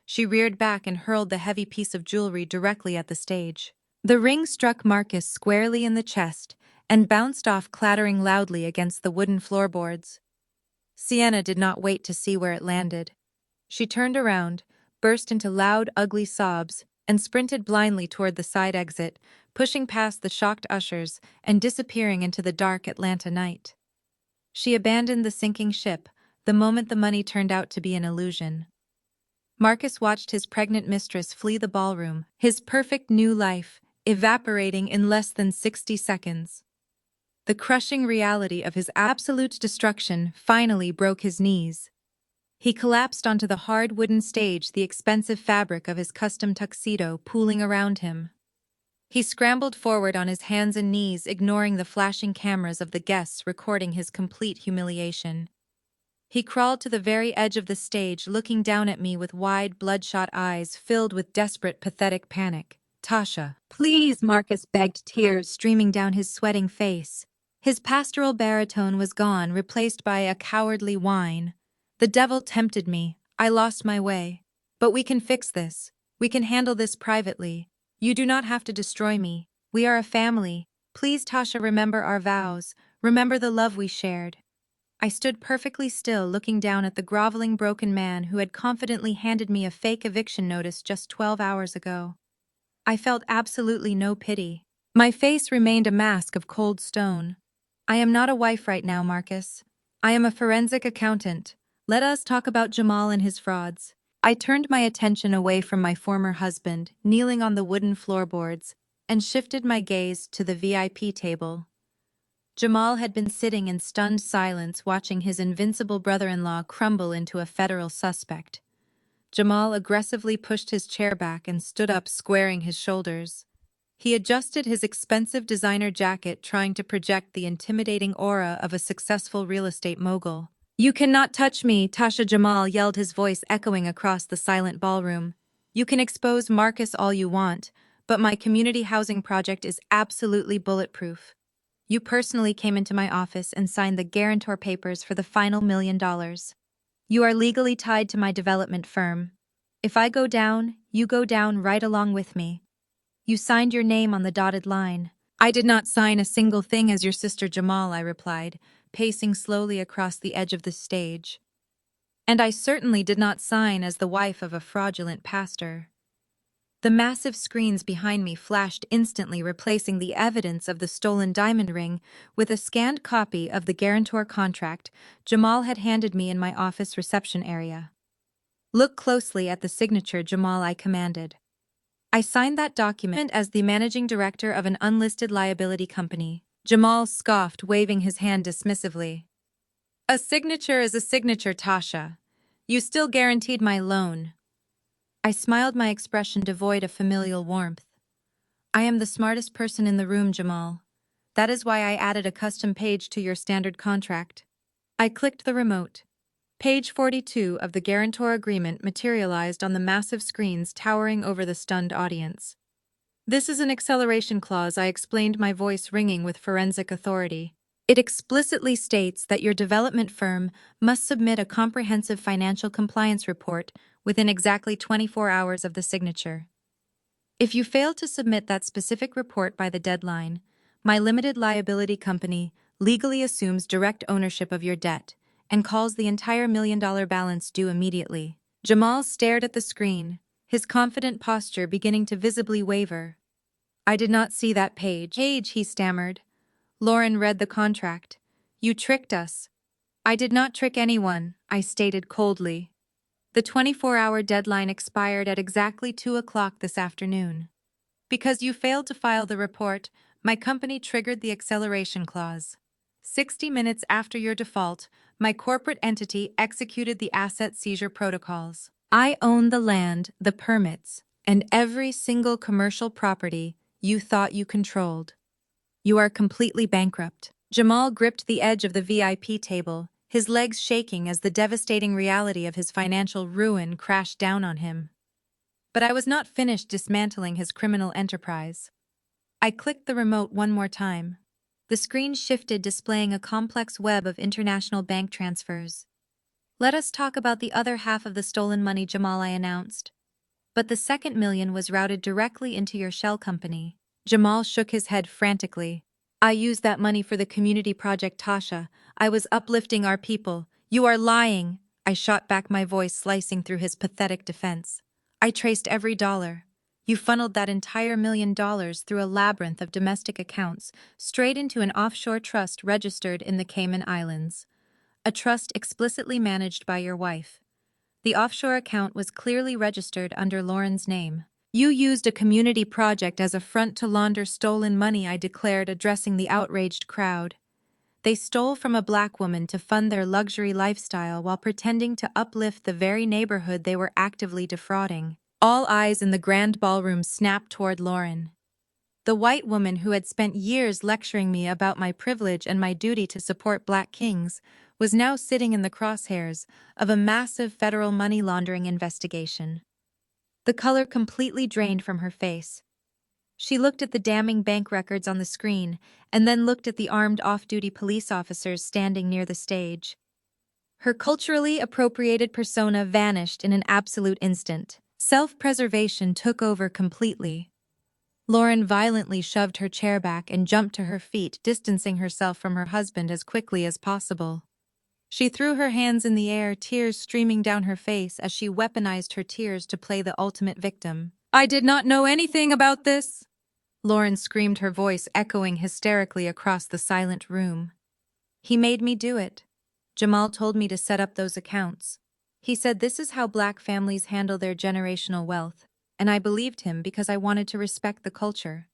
She reared back and hurled the heavy piece of jewelry directly at the stage. The ring struck Marcus squarely in the chest and bounced off, clattering loudly against the wooden floorboards. Sienna did not wait to see where it landed. She turned around, burst into loud, ugly sobs, and sprinted blindly toward the side exit, pushing past the shocked ushers and disappearing into the dark Atlanta night. She abandoned the sinking ship the moment the money turned out to be an illusion. Marcus watched his pregnant mistress flee the ballroom, his perfect new life evaporating in less than 60 seconds. The crushing reality of his absolute destruction finally broke his knees. He collapsed onto the hard wooden stage, the expensive fabric of his custom tuxedo pooling around him. He scrambled forward on his hands and knees, ignoring the flashing cameras of the guests recording his complete humiliation. He crawled to the very edge of the stage, looking down at me with wide, bloodshot eyes filled with desperate, pathetic panic. "Tasha, please," Marcus begged, tears streaming down his sweating face. His pastoral baritone was gone, replaced by a cowardly whine. "The devil tempted me. I lost my way. But we can fix this. We can handle this privately. You do not have to destroy me. We are a family. Please, Tasha, remember our vows. Remember the love we shared. I stood perfectly still, looking down at the groveling broken man who had confidently handed me a fake eviction notice just 12 hours ago. I felt absolutely no pity. My face remained a mask of cold stone. I am not a wife right now, Marcus. I am a forensic accountant. Let us talk about Jamal and his frauds. I turned my attention away from my former husband, kneeling on the wooden floorboards, and shifted my gaze to the VIP table. Jamal had been sitting in stunned silence watching his invincible brother-in-law crumble into a federal suspect. Jamal aggressively pushed his chair back and stood up, squaring his shoulders. He adjusted his expensive designer jacket, trying to project the intimidating aura of a successful real estate mogul. "You cannot touch me," Tasha. Jamal yelled, his voice echoing across the silent ballroom. "You can expose Marcus all you want, but my community housing project is absolutely bulletproof. You personally came into my office and signed the guarantor papers for the final $1 million. You are legally tied to my development firm. If I go down, you go down right along with me. You signed your name on the dotted line." "I did not sign a single thing as your sister, Jamal," I replied, pacing slowly across the edge of the stage. "And I certainly did not sign as the wife of a fraudulent pastor." The massive screens behind me flashed instantly, replacing the evidence of the stolen diamond ring with a scanned copy of the guarantor contract Jamal had handed me in my office reception area. "Look closely at the signature, Jamal," I commanded. "I signed that document as the managing director of an unlisted liability company." Jamal scoffed, waving his hand dismissively. "A signature is a signature, Tasha. You still guaranteed my loan." I smiled, my expression devoid of familial warmth. "I am the smartest person in the room, Jamal. That is why I added a custom page to your standard contract." I clicked the remote. Page 42 of the guarantor agreement materialized on the massive screens towering over the stunned audience. "This is an acceleration clause," I explained, my voice ringing with forensic authority. "It explicitly states that your development firm must submit a comprehensive financial compliance report within exactly 24 hours of the signature. If you fail to submit that specific report by the deadline, my limited liability company legally assumes direct ownership of your debt and calls the entire $1 million balance due immediately." Jamal stared at the screen, his confident posture beginning to visibly waver. "I did not see that page." "Page," he stammered. "Lauren read the contract. You tricked us." "I did not trick anyone," I stated coldly. "The 24-hour deadline expired at exactly 2 o'clock this afternoon. Because you failed to file the report, my company triggered the acceleration clause. 60 minutes after your default, my corporate entity executed the asset seizure protocols. I own the land, the permits, and every single commercial property you thought you controlled. You are completely bankrupt." Jamal gripped the edge of the VIP table, his legs shaking as the devastating reality of his financial ruin crashed down on him. But I was not finished dismantling his criminal enterprise. I clicked the remote one more time. The screen shifted, displaying a complex web of international bank transfers. "Let us talk about the other half of the stolen money, Jamal," I announced. "But the second million was routed directly into your shell company." Jamal shook his head frantically. "I used that money for the community project, Tasha. I was uplifting our people." "You are lying!" I shot back, my voice slicing through his pathetic defense. "I traced every dollar. You funneled that entire $1 million through a labyrinth of domestic accounts, straight into an offshore trust registered in the Cayman Islands. A trust explicitly managed by your wife. The offshore account was clearly registered under Lauren's name. You used a community project as a front to launder stolen money," I declared, addressing the outraged crowd. "They stole from a black woman to fund their luxury lifestyle while pretending to uplift the very neighborhood they were actively defrauding." All eyes in the grand ballroom snapped toward Lauren. The white woman who had spent years lecturing me about my privilege and my duty to support black kings was now sitting in the crosshairs of a massive federal money laundering investigation. The color completely drained from her face. She looked at the damning bank records on the screen and then looked at the armed off-duty police officers standing near the stage. Her culturally appropriated persona vanished in an absolute instant. Self-preservation took over completely. Lauren violently shoved her chair back and jumped to her feet, distancing herself from her husband as quickly as possible. She threw her hands in the air, tears streaming down her face as she weaponized her tears to play the ultimate victim. "I did not know anything about this!" Lauren screamed, her voice echoing hysterically across the silent room. "He made me do it. Jamal told me to set up those accounts. He said this is how Black families handle their generational wealth, and I believed him because I wanted to respect the culture.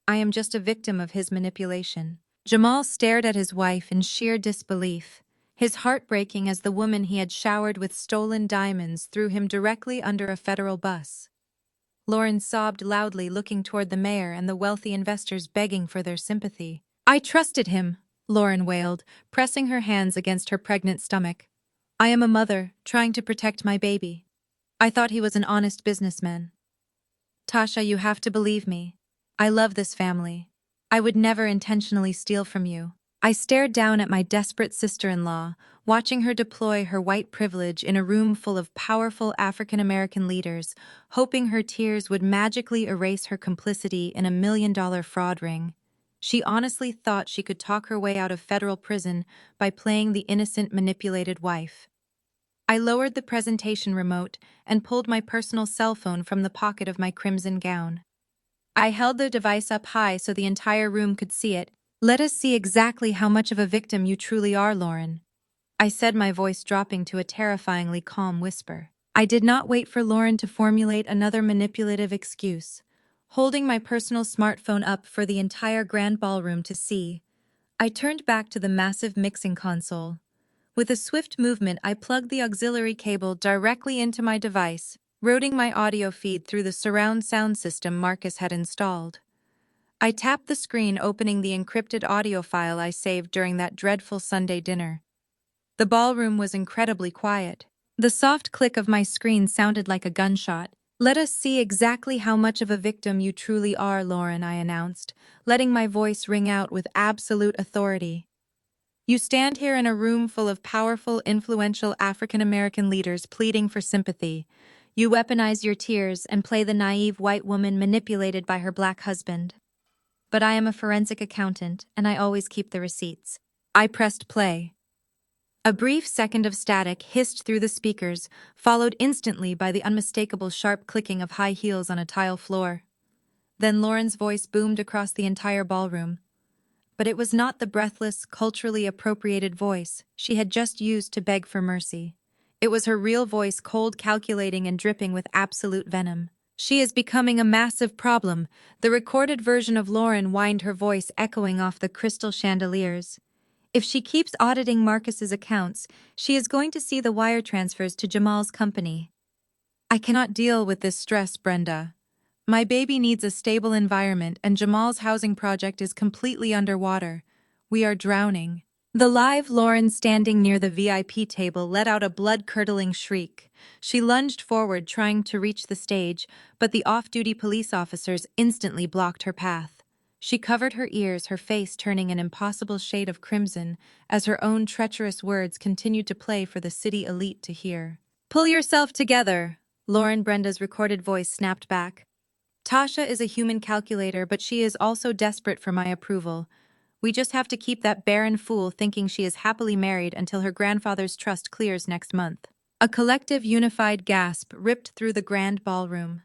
I am just a victim of his manipulation." Jamal stared at his wife in sheer disbelief, his heart breaking as the woman he had showered with stolen diamonds threw him directly under a federal bus. Lauren sobbed loudly, looking toward the mayor and the wealthy investors begging for their sympathy. "I trusted him," Lauren wailed, pressing her hands against her pregnant stomach. "I am a mother, trying to protect my baby. I thought he was an honest businessman. Tasha, you have to believe me. I love this family. I would never intentionally steal from you." I stared down at my desperate sister-in-law, watching her deploy her white privilege in a room full of powerful African-American leaders, hoping her tears would magically erase her complicity in a $1 million fraud ring. She honestly thought she could talk her way out of federal prison by playing the innocent, manipulated wife. I lowered the presentation remote and pulled my personal cell phone from the pocket of my crimson gown. I held the device up high so the entire room could see it. "Let us see exactly how much of a victim you truly are, Lauren," I said, my voice dropping to a terrifyingly calm whisper. I did not wait for Lauren to formulate another manipulative excuse. Holding my personal smartphone up for the entire grand ballroom to see, I turned back to the massive mixing console. With a swift movement, I plugged the auxiliary cable directly into my device, routing my audio feed through the surround sound system Marcus had installed. I tapped the screen, opening the encrypted audio file I saved during that dreadful Sunday dinner. The ballroom was incredibly quiet. The soft click of my screen sounded like a gunshot. "Let us see exactly how much of a victim you truly are, Lauren," I announced, letting my voice ring out with absolute authority. "You stand here in a room full of powerful, influential African-American leaders pleading for sympathy. You weaponize your tears and play the naive white woman manipulated by her Black husband. But I am a forensic accountant, and I always keep the receipts." I pressed play. A brief second of static hissed through the speakers, followed instantly by the unmistakable sharp clicking of high heels on a tile floor. Then Lauren's voice boomed across the entire ballroom. But it was not the breathless, culturally appropriated voice she had just used to beg for mercy. It was her real voice, cold, calculating, and dripping with absolute venom. "She is becoming a massive problem." The recorded version of Lauren whined, her voice echoing off the crystal chandeliers. "If she keeps auditing Marcus's accounts, she is going to see the wire transfers to Jamal's company. I cannot deal with this stress, Brenda. My baby needs a stable environment, and Jamal's housing project is completely underwater. We are drowning." The live Lauren, standing near the VIP table, let out a blood-curdling shriek. She lunged forward, trying to reach the stage, but the off-duty police officers instantly blocked her path. She covered her ears, her face turning an impossible shade of crimson, as her own treacherous words continued to play for the city elite to hear. "Pull yourself together," Lauren, Brenda's recorded voice, snapped back. "Tasha is a human calculator, but she is also desperate for my approval. We just have to keep that barren fool thinking she is happily married until her grandfather's trust clears next month." A collective, unified gasp ripped through the grand ballroom.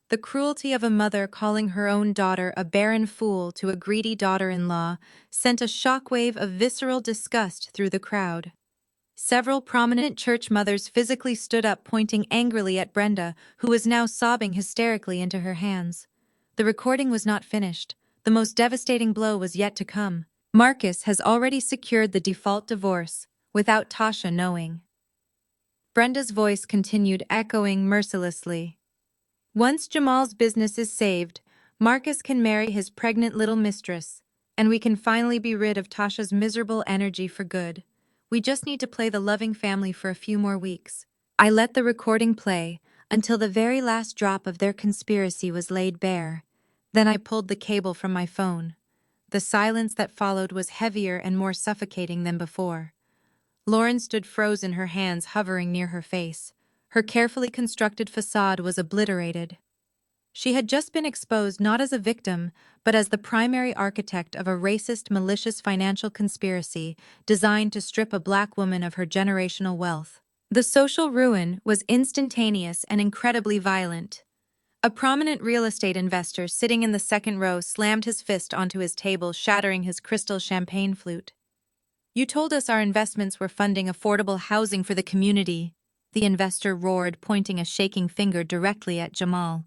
The cruelty of a mother calling her own daughter a barren fool to a greedy daughter-in-law sent a shockwave of visceral disgust through the crowd. Several prominent church mothers physically stood up, pointing angrily at Brenda, who was now sobbing hysterically into her hands. The recording was not finished. The most devastating blow was yet to come. Marcus has already secured the default divorce, without Tasha knowing. Brenda's voice continued, echoing mercilessly. "Once Jamal's business is saved, Marcus can marry his pregnant little mistress, and we can finally be rid of Tasha's miserable energy for good. We just need to play the loving family for a few more weeks." I let the recording play until the very last drop of their conspiracy was laid bare. Then I pulled the cable from my phone. The silence that followed was heavier and more suffocating than before. Lauren stood frozen, her hands hovering near her face. Her carefully constructed facade was obliterated. She had just been exposed not as a victim, but as the primary architect of a racist, malicious financial conspiracy designed to strip a black woman of her generational wealth. The social ruin was instantaneous and incredibly violent. A prominent real estate investor sitting in the second row slammed his fist onto his table, shattering his crystal champagne flute. "You told us our investments were funding affordable housing for the community," the investor roared, pointing a shaking finger directly at Jamal.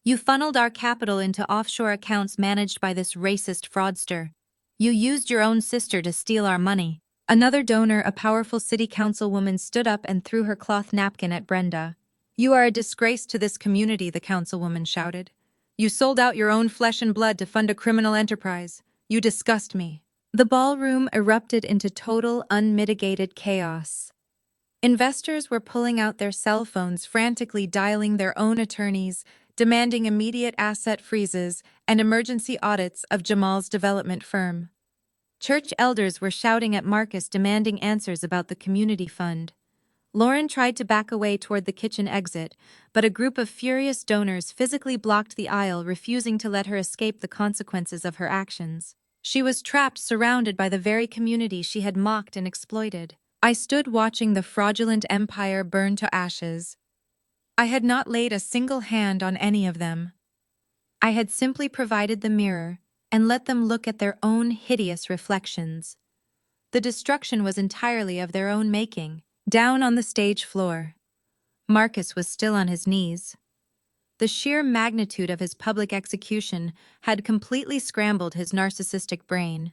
"You funneled our capital into offshore accounts managed by this racist fraudster. You used your own sister to steal our money." Another donor, a powerful city councilwoman, stood up and threw her cloth napkin at Brenda. "You are a disgrace to this community," the councilwoman shouted. "You sold out your own flesh and blood to fund a criminal enterprise. You disgust me." The ballroom erupted into total, unmitigated chaos. Investors were pulling out their cell phones, frantically dialing their own attorneys, demanding immediate asset freezes and emergency audits of Jamal's development firm. Church elders were shouting at Marcus, demanding answers about the community fund. Lauren tried to back away toward the kitchen exit, but a group of furious donors physically blocked the aisle, refusing to let her escape the consequences of her actions. She was trapped, surrounded by the very community she had mocked and exploited. I stood watching the fraudulent empire burn to ashes. I had not laid a single hand on any of them. I had simply provided the mirror and let them look at their own hideous reflections. The destruction was entirely of their own making. Down on the stage floor, Marcus was still on his knees. The sheer magnitude of his public execution had completely scrambled his narcissistic brain.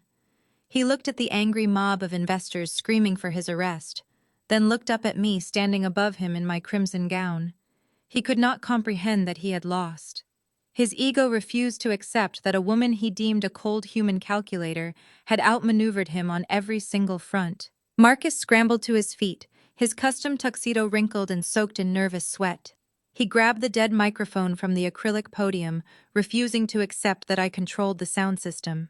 He looked at the angry mob of investors screaming for his arrest, then looked up at me standing above him in my crimson gown. He could not comprehend that he had lost. His ego refused to accept that a woman he deemed a cold human calculator had outmaneuvered him on every single front. Marcus scrambled to his feet, his custom tuxedo wrinkled and soaked in nervous sweat. He grabbed the dead microphone from the acrylic podium, refusing to accept that I controlled the sound system.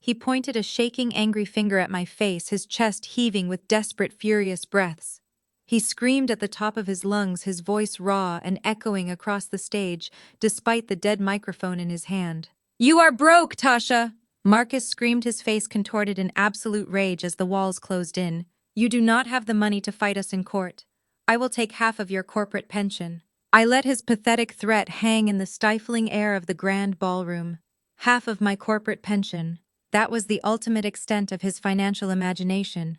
He pointed a shaking, angry finger at my face, his chest heaving with desperate, furious breaths. He screamed at the top of his lungs, his voice raw and echoing across the stage, despite the dead microphone in his hand. "You are broke, Tasha!" Marcus screamed, his face contorted in absolute rage as the walls closed in. "You do not have the money to fight us in court. I will take half of your corporate pension." I let his pathetic threat hang in the stifling air of the grand ballroom. Half of my corporate pension. That was the ultimate extent of his financial imagination.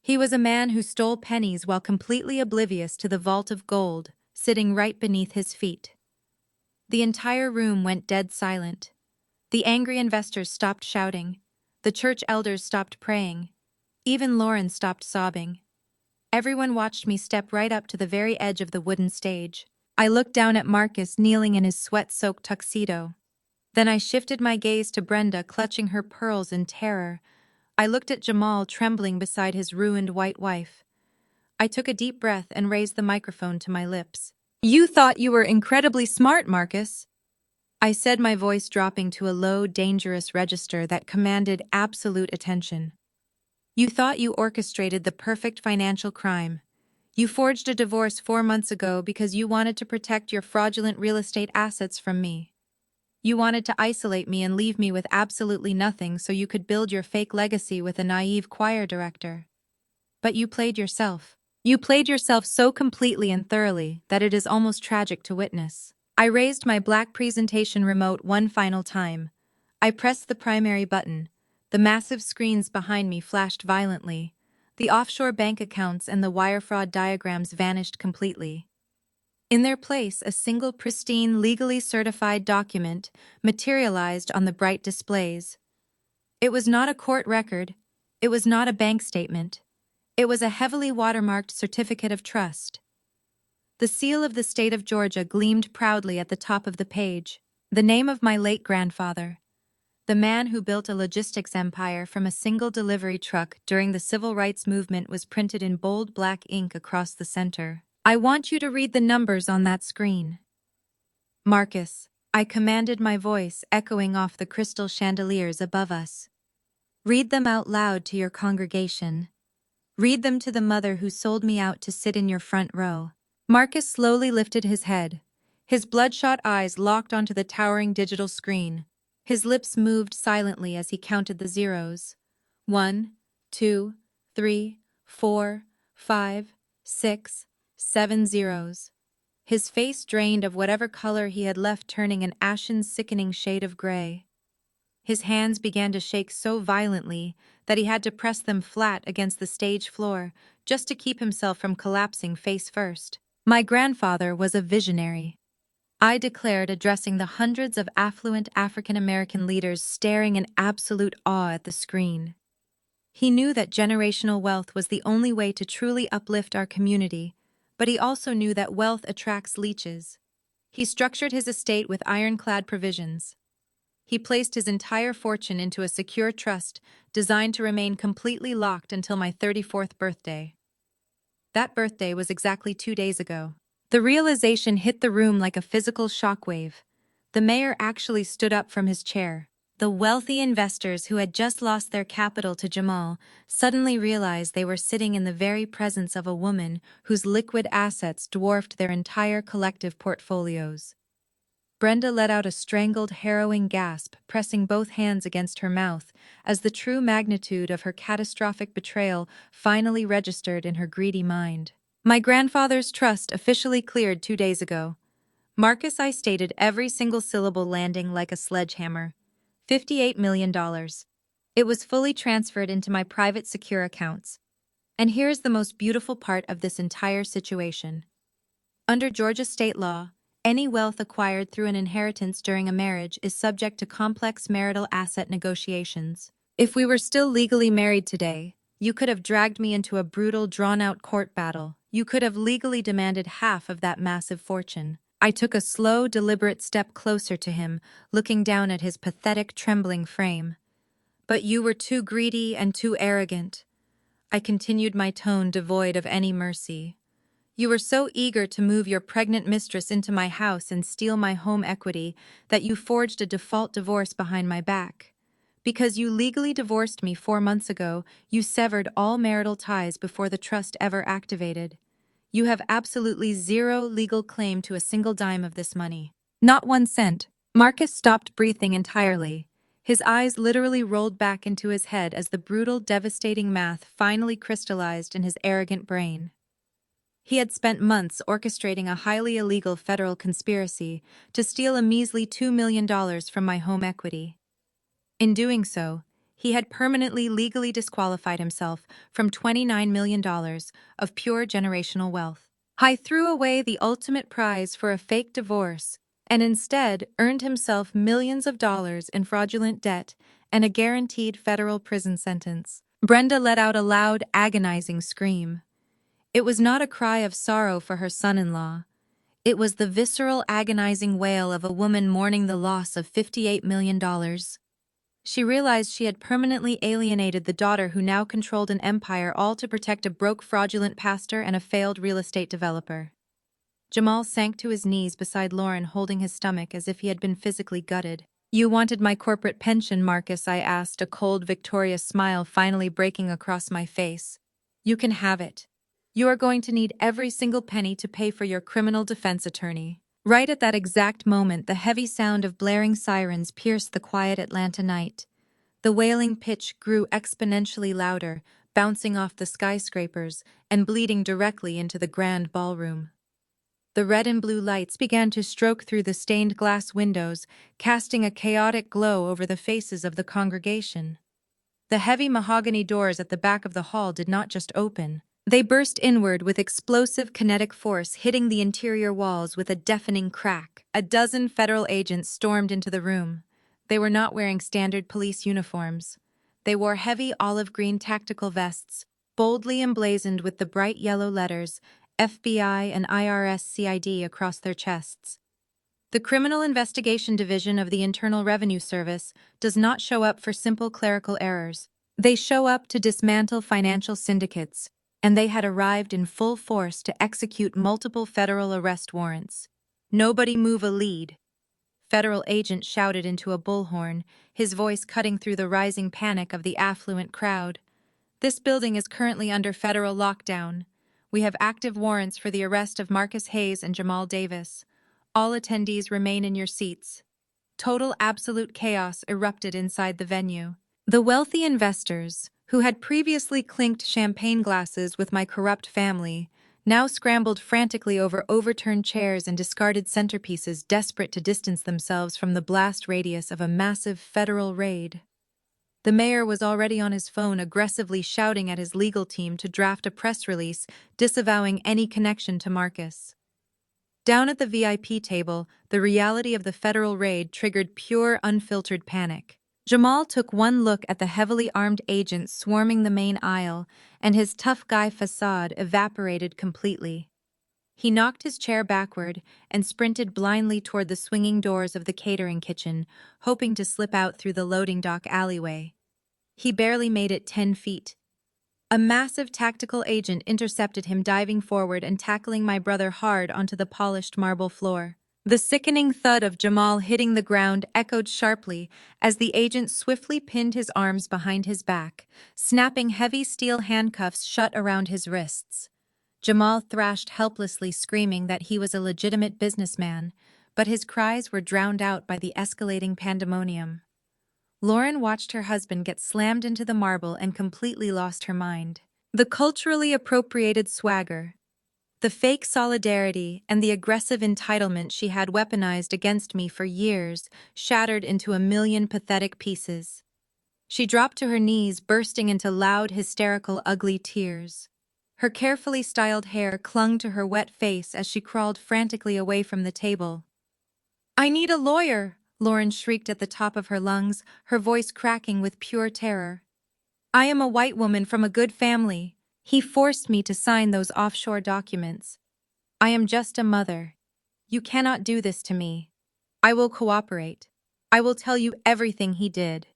He was a man who stole pennies while completely oblivious to the vault of gold sitting right beneath his feet. The entire room went dead silent. The angry investors stopped shouting. The church elders stopped praying. Even Lauren stopped sobbing. Everyone watched me step right up to the very edge of the wooden stage. I looked down at Marcus kneeling in his sweat-soaked tuxedo. Then I shifted my gaze to Brenda, clutching her pearls in terror. I looked at Jamal, trembling beside his ruined white wife. I took a deep breath and raised the microphone to my lips. "You thought you were incredibly smart, Marcus," I said, my voice dropping to a low, dangerous register that commanded absolute attention. "You thought you orchestrated the perfect financial crime. You forged a divorce 4 months ago because you wanted to protect your fraudulent real estate assets from me. You wanted to isolate me and leave me with absolutely nothing so you could build your fake legacy with a naive choir director. But you played yourself. You played yourself so completely and thoroughly that it is almost tragic to witness." I raised my black presentation remote one final time. I pressed the primary button. The massive screens behind me flashed violently. The offshore bank accounts and the wire fraud diagrams vanished completely. In their place, a single pristine, legally certified document materialized on the bright displays. It was not a court record. It was not a bank statement. It was a heavily watermarked certificate of trust. The seal of the state of Georgia gleamed proudly at the top of the page. The name of my late grandfather, the man who built a logistics empire from a single delivery truck during the civil rights movement, was printed in bold black ink across the center. "I want you to read the numbers on that screen." "Marcus," I commanded, my voice echoing off the crystal chandeliers above us. "Read them out loud to your congregation. Read them to the mother who sold me out to sit in your front row." Marcus slowly lifted his head, His bloodshot eyes locked onto the towering digital screen. His lips moved silently as he counted the zeros. 1, 2, 3, 4, 5, 6, 7 zeros. His face drained of whatever color he had left, turning an ashen, sickening shade of gray. His hands began to shake so violently that he had to press them flat against the stage floor just to keep himself from collapsing face first. My grandfather was a visionary, I declared, addressing the hundreds of affluent African American leaders staring in absolute awe at the screen. He knew that generational wealth was the only way to truly uplift our community, but he also knew that wealth attracts leeches. He structured his estate with ironclad provisions. He placed his entire fortune into a secure trust designed to remain completely locked until my 34th birthday. That birthday was exactly 2 days ago. The realization hit the room like a physical shockwave. The mayor actually stood up from his chair. The wealthy investors who had just lost their capital to Jamal suddenly realized they were sitting in the very presence of a woman whose liquid assets dwarfed their entire collective portfolios. Brenda let out a strangled, harrowing gasp, pressing both hands against her mouth, as the true magnitude of her catastrophic betrayal finally registered in her greedy mind. My grandfather's trust officially cleared 2 days ago. Marcus, I stated, every single syllable landing like a sledgehammer. $58 million. It was fully transferred into my private secure accounts. And here's the most beautiful part of this entire situation. Under Georgia state law, any wealth acquired through an inheritance during a marriage is subject to complex marital asset negotiations. If we were still legally married today, you could have dragged me into a brutal, drawn-out court battle. You could have legally demanded half of that massive fortune. I took a slow, deliberate step closer to him, looking down at his pathetic, trembling frame. But you were too greedy and too arrogant. I continued, my tone devoid of any mercy. You were so eager to move your pregnant mistress into my house and steal my home equity that you forged a default divorce behind my back. Because you legally divorced me 4 months ago, you severed all marital ties before the trust ever activated. You have absolutely zero legal claim to a single dime of this money. Not 1 cent. Marcus stopped breathing entirely. His eyes literally rolled back into his head as the brutal, devastating math finally crystallized in his arrogant brain. He had spent months orchestrating a highly illegal federal conspiracy to steal a measly $2 million from my home equity. In doing so, he had permanently legally disqualified himself from $29 million of pure generational wealth. I threw away the ultimate prize for a fake divorce and instead earned himself millions of dollars in fraudulent debt and a guaranteed federal prison sentence. Brenda let out a loud, agonizing scream. It was not a cry of sorrow for her son-in-law. It was the visceral, agonizing wail of a woman mourning the loss of $58 million. She realized she had permanently alienated the daughter who now controlled an empire, all to protect a broke, fraudulent pastor and a failed real estate developer. Jamal sank to his knees beside Lauren, holding his stomach as if he had been physically gutted. You wanted my corporate pension, Marcus, I asked, a cold, victorious smile finally breaking across my face. You can have it. You are going to need every single penny to pay for your criminal defense attorney. Right at that exact moment, the heavy sound of blaring sirens pierced the quiet Atlanta night. The wailing pitch grew exponentially louder, bouncing off the skyscrapers and bleeding directly into the grand ballroom. The red and blue lights began to stroke through the stained glass windows, casting a chaotic glow over the faces of the congregation. The heavy mahogany doors at the back of the hall did not just open. They burst inward with explosive kinetic force, hitting the interior walls with a deafening crack. A dozen federal agents stormed into the room. They were not wearing standard police uniforms. They wore heavy olive-green tactical vests, boldly emblazoned with the bright yellow letters FBI and IRS CID across their chests. The Criminal Investigation Division of the Internal Revenue Service does not show up for simple clerical errors. They show up to dismantle financial syndicates, and they had arrived in full force to execute multiple federal arrest warrants. Nobody move a lead. Federal agent shouted into a bullhorn, his voice cutting through the rising panic of the affluent crowd. This building is currently under federal lockdown. We have active warrants for the arrest of Marcus Hayes and Jamal Davis. All attendees remain in your seats. Total absolute chaos erupted inside the venue. The wealthy investors, who had previously clinked champagne glasses with my corrupt family, now scrambled frantically over overturned chairs and discarded centerpieces, desperate to distance themselves from the blast radius of a massive federal raid. The mayor was already on his phone, aggressively shouting at his legal team to draft a press release disavowing any connection to Marcus. Down at the VIP table, the reality of the federal raid triggered pure, unfiltered panic. Jamal took one look at the heavily armed agents swarming the main aisle, and his tough guy facade evaporated completely. He knocked his chair backward and sprinted blindly toward the swinging doors of the catering kitchen, hoping to slip out through the loading dock alleyway. He barely made it 10 feet. A massive tactical agent intercepted him, diving forward and tackling my brother hard onto the polished marble floor. The sickening thud of Jamal hitting the ground echoed sharply as the agent swiftly pinned his arms behind his back, snapping heavy steel handcuffs shut around his wrists. Jamal thrashed helplessly, screaming that he was a legitimate businessman, but his cries were drowned out by the escalating pandemonium. Lauren watched her husband get slammed into the marble and completely lost her mind. The culturally appropriated swagger, the fake solidarity, and the aggressive entitlement she had weaponized against me for years shattered into a million pathetic pieces. She dropped to her knees, bursting into loud, hysterical, ugly tears. Her carefully styled hair clung to her wet face as she crawled frantically away from the table. "I need a lawyer!" Lauren shrieked at the top of her lungs, her voice cracking with pure terror. "I am a white woman from a good family. He forced me to sign those offshore documents. I am just a mother. You cannot do this to me. I will cooperate. I will tell you everything he did."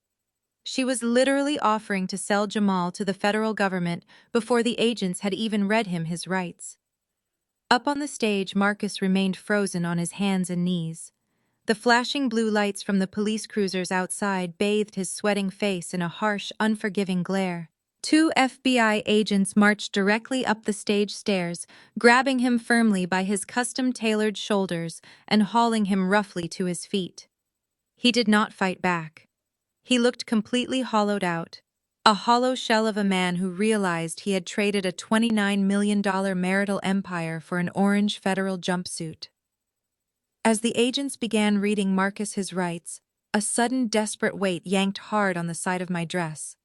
She was literally offering to sell Jamal to the federal government before the agents had even read him his rights. Up on the stage, Marcus remained frozen on his hands and knees. The flashing blue lights from the police cruisers outside bathed his sweating face in a harsh, unforgiving glare. 2 FBI agents marched directly up the stage stairs, grabbing him firmly by his custom-tailored shoulders and hauling him roughly to his feet. He did not fight back. He looked completely hollowed out, a hollow shell of a man who realized he had traded a $29 million marital empire for an orange federal jumpsuit. As the agents began reading Marcus his rights, a sudden desperate weight yanked hard on the side of my dress.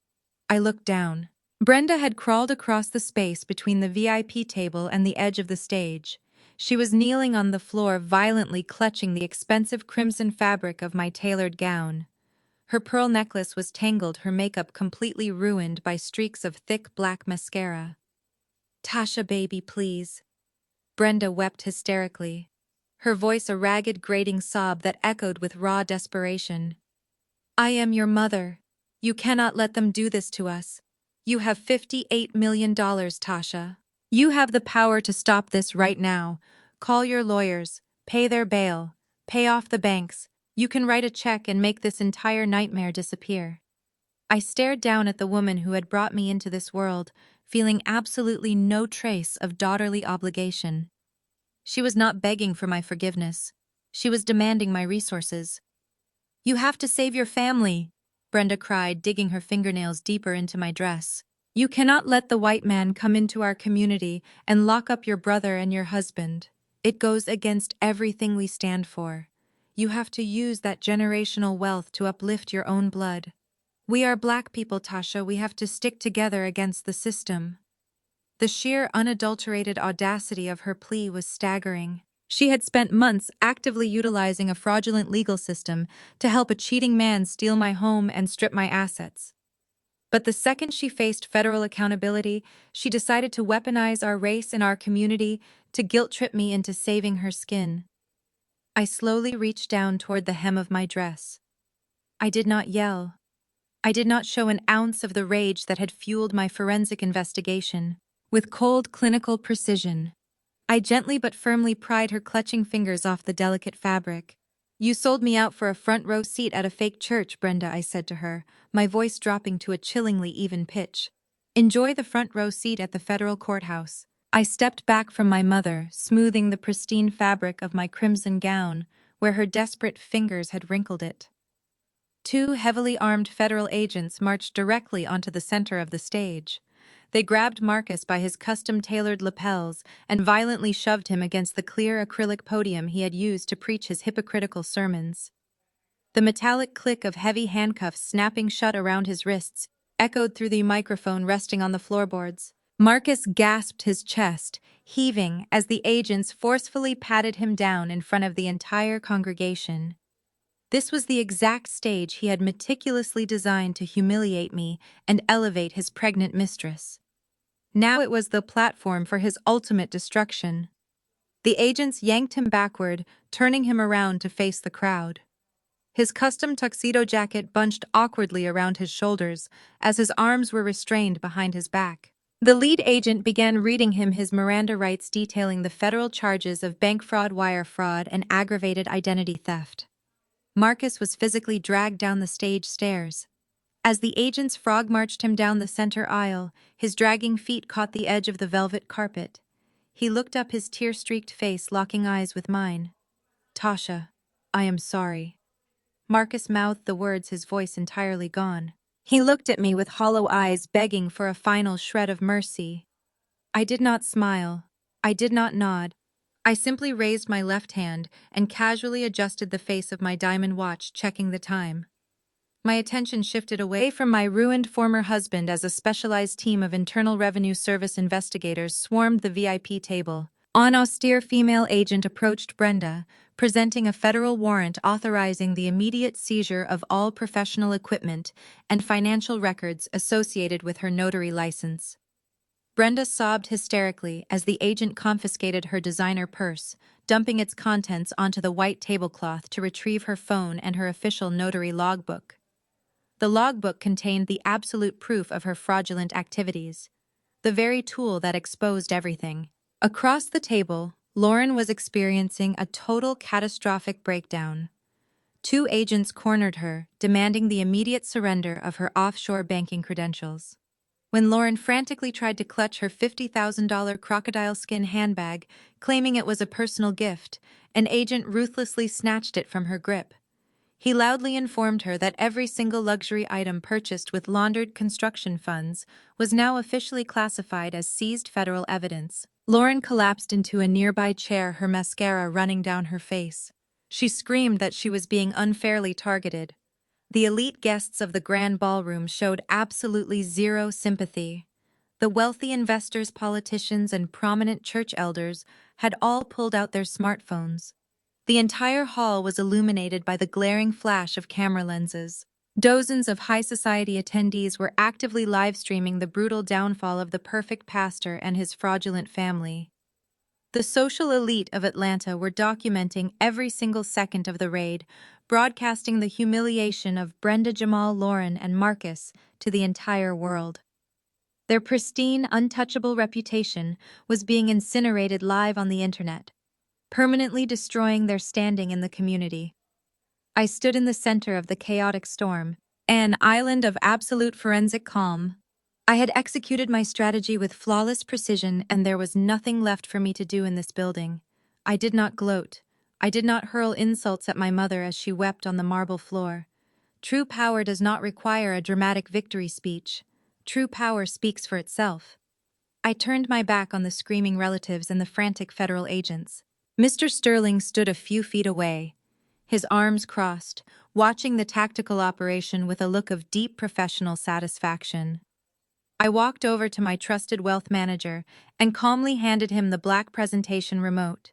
I looked down. Brenda had crawled across the space between the VIP table and the edge of the stage. She was kneeling on the floor, violently clutching the expensive crimson fabric of my tailored gown. Her pearl necklace was tangled, her makeup completely ruined by streaks of thick black mascara. "Tasha, baby, please." Brenda wept hysterically, her voice a ragged, grating sob that echoed with raw desperation. "I am your mother. You cannot let them do this to us. You have $58 million, Tasha. You have the power to stop this right now. Call your lawyers, pay their bail, pay off the banks. You can write a check and make this entire nightmare disappear." I stared down at the woman who had brought me into this world, feeling absolutely no trace of daughterly obligation. She was not begging for my forgiveness. She was demanding my resources. "You have to save your family," Brenda cried, digging her fingernails deeper into my dress. "You cannot let the white man come into our community and lock up your brother and your husband. It goes against everything we stand for. You have to use that generational wealth to uplift your own blood. We are Black people, Tasha. We have to stick together against the system." The sheer, unadulterated audacity of her plea was staggering. She had spent months actively utilizing a fraudulent legal system to help a cheating man steal my home and strip my assets. But the second she faced federal accountability, she decided to weaponize our race and our community to guilt-trip me into saving her skin. I slowly reached down toward the hem of my dress. I did not yell. I did not show an ounce of the rage that had fueled my forensic investigation. With cold, clinical precision, I gently but firmly pried her clutching fingers off the delicate fabric. "You sold me out for a front-row seat at a fake church, Brenda," I said to her, my voice dropping to a chillingly even pitch. "Enjoy the front-row seat at the federal courthouse. I stepped back from my mother, smoothing the pristine fabric of my crimson gown, where her desperate fingers had wrinkled it. Two heavily armed federal agents marched directly onto the center of the stage. They grabbed Marcus by his custom-tailored lapels and violently shoved him against the clear acrylic podium he had used to preach his hypocritical sermons. The metallic click of heavy handcuffs snapping shut around his wrists echoed through the microphone resting on the floorboards. Marcus gasped his chest, heaving as the agents forcefully patted him down in front of the entire congregation. This was the exact stage he had meticulously designed to humiliate me and elevate his pregnant mistress. Now it was the platform for his ultimate destruction. The agents yanked him backward, turning him around to face the crowd. His custom tuxedo jacket bunched awkwardly around his shoulders as his arms were restrained behind his back. The lead agent began reading him his Miranda rights detailing the federal charges of bank fraud, wire fraud, and aggravated identity theft. Marcus was physically dragged down the stage stairs. As the agents frog-marched him down the center aisle, his dragging feet caught the edge of the velvet carpet. He looked up, his tear-streaked face locking eyes with mine. "Tasha, I am sorry." Marcus mouthed the words, his voice entirely gone. He looked at me with hollow eyes, begging for a final shred of mercy. I did not smile. I did not nod. I simply raised my left hand and casually adjusted the face of my diamond watch, checking the time. My attention shifted away from my ruined former husband as a specialized team of Internal Revenue Service investigators swarmed the VIP table. An austere female agent approached Brenda, presenting a federal warrant authorizing the immediate seizure of all professional equipment and financial records associated with her notary license. Brenda sobbed hysterically as the agent confiscated her designer purse, dumping its contents onto the white tablecloth to retrieve her phone and her official notary logbook. The logbook contained the absolute proof of her fraudulent activities, the very tool that exposed everything. Across the table, Lauren was experiencing a total catastrophic breakdown. Two agents cornered her, demanding the immediate surrender of her offshore banking credentials. When Lauren frantically tried to clutch her $50,000 crocodile skin handbag, claiming it was a personal gift, an agent ruthlessly snatched it from her grip. He loudly informed her that every single luxury item purchased with laundered construction funds was now officially classified as seized federal evidence. Lauren collapsed into a nearby chair, her mascara running down her face. She screamed that she was being unfairly targeted. The elite guests of the grand ballroom showed absolutely zero sympathy. The wealthy investors, politicians, and prominent church elders had all pulled out their smartphones. The entire hall was illuminated by the glaring flash of camera lenses. Dozens of high society attendees were actively live-streaming the brutal downfall of the perfect pastor and his fraudulent family. The social elite of Atlanta were documenting every single second of the raid, broadcasting the humiliation of Brenda, Jamal, Lauren, and Marcus to the entire world. Their pristine, untouchable reputation was being incinerated live on the internet, permanently destroying their standing in the community. I stood in the center of the chaotic storm, an island of absolute forensic calm. I had executed my strategy with flawless precision, and there was nothing left for me to do in this building. I did not gloat. I did not hurl insults at my mother as she wept on the marble floor. True power does not require a dramatic victory speech. True power speaks for itself. I turned my back on the screaming relatives and the frantic federal agents. Mr. Sterling stood a few feet away, his arms crossed, watching the tactical operation with a look of deep professional satisfaction. I walked over to my trusted wealth manager and calmly handed him the black presentation remote.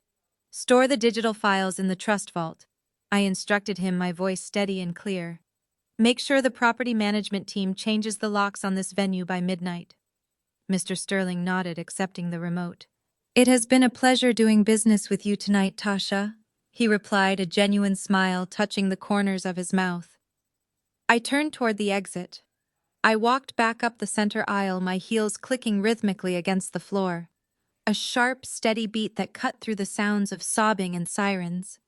"Store the digital files in the trust vault," I instructed him, my voice steady and clear. "Make sure the property management team changes the locks on this venue by midnight." Mr. Sterling nodded, accepting the remote. "It has been a pleasure doing business with you tonight, Tasha," he replied, a genuine smile touching the corners of his mouth. I turned toward the exit. I walked back up the center aisle, my heels clicking rhythmically against the floor. A sharp, steady beat that cut through the sounds of sobbing and sirens.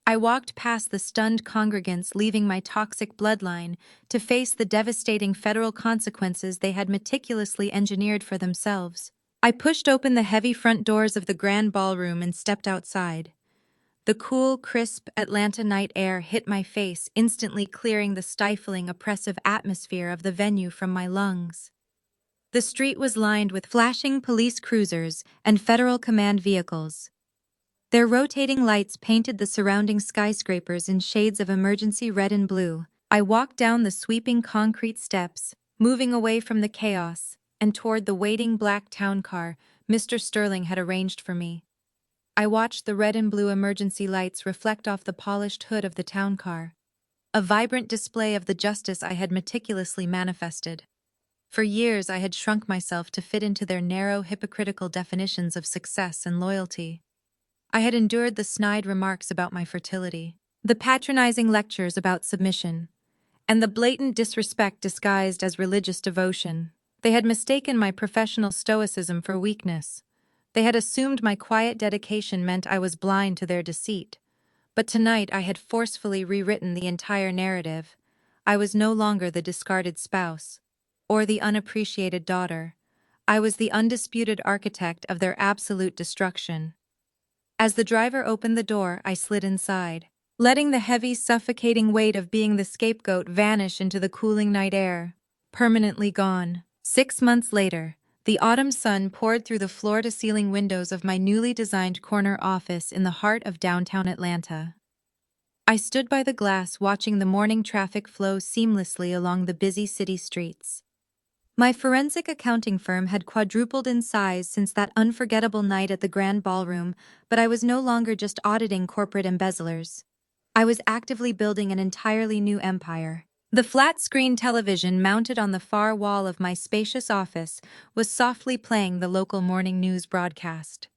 I walked past the stunned congregants, leaving my toxic bloodline to face the devastating federal consequences they had meticulously engineered for themselves. I pushed open the heavy front doors of the grand ballroom and stepped outside. The cool, crisp Atlanta night air hit my face, instantly clearing the stifling, oppressive atmosphere of the venue from my lungs. The street was lined with flashing police cruisers and federal command vehicles. Their rotating lights painted the surrounding skyscrapers in shades of emergency red and blue. I walked down the sweeping concrete steps, moving away from the chaos, and toward the waiting black town car Mr. Sterling had arranged for me. I watched the red and blue emergency lights reflect off the polished hood of the town car, a vibrant display of the justice I had meticulously manifested. For years I had shrunk myself to fit into their narrow, hypocritical definitions of success and loyalty. I had endured the snide remarks about my fertility, the patronizing lectures about submission, and the blatant disrespect disguised as religious devotion. They had mistaken my professional stoicism for weakness. They had assumed my quiet dedication meant I was blind to their deceit. But tonight I had forcefully rewritten the entire narrative. I was no longer the discarded spouse, or the unappreciated daughter. I was the undisputed architect of their absolute destruction. As the driver opened the door, I slid inside, letting the heavy, suffocating weight of being the scapegoat vanish into the cooling night air. Permanently gone. 6 months later, the autumn sun poured through the floor-to-ceiling windows of my newly designed corner office in the heart of downtown Atlanta. I stood by the glass watching the morning traffic flow seamlessly along the busy city streets. My forensic accounting firm had quadrupled in size since that unforgettable night at the Grand Ballroom, but I was no longer just auditing corporate embezzlers. I was actively building an entirely new empire. The flat-screen television mounted on the far wall of my spacious office was softly playing the local morning news broadcast.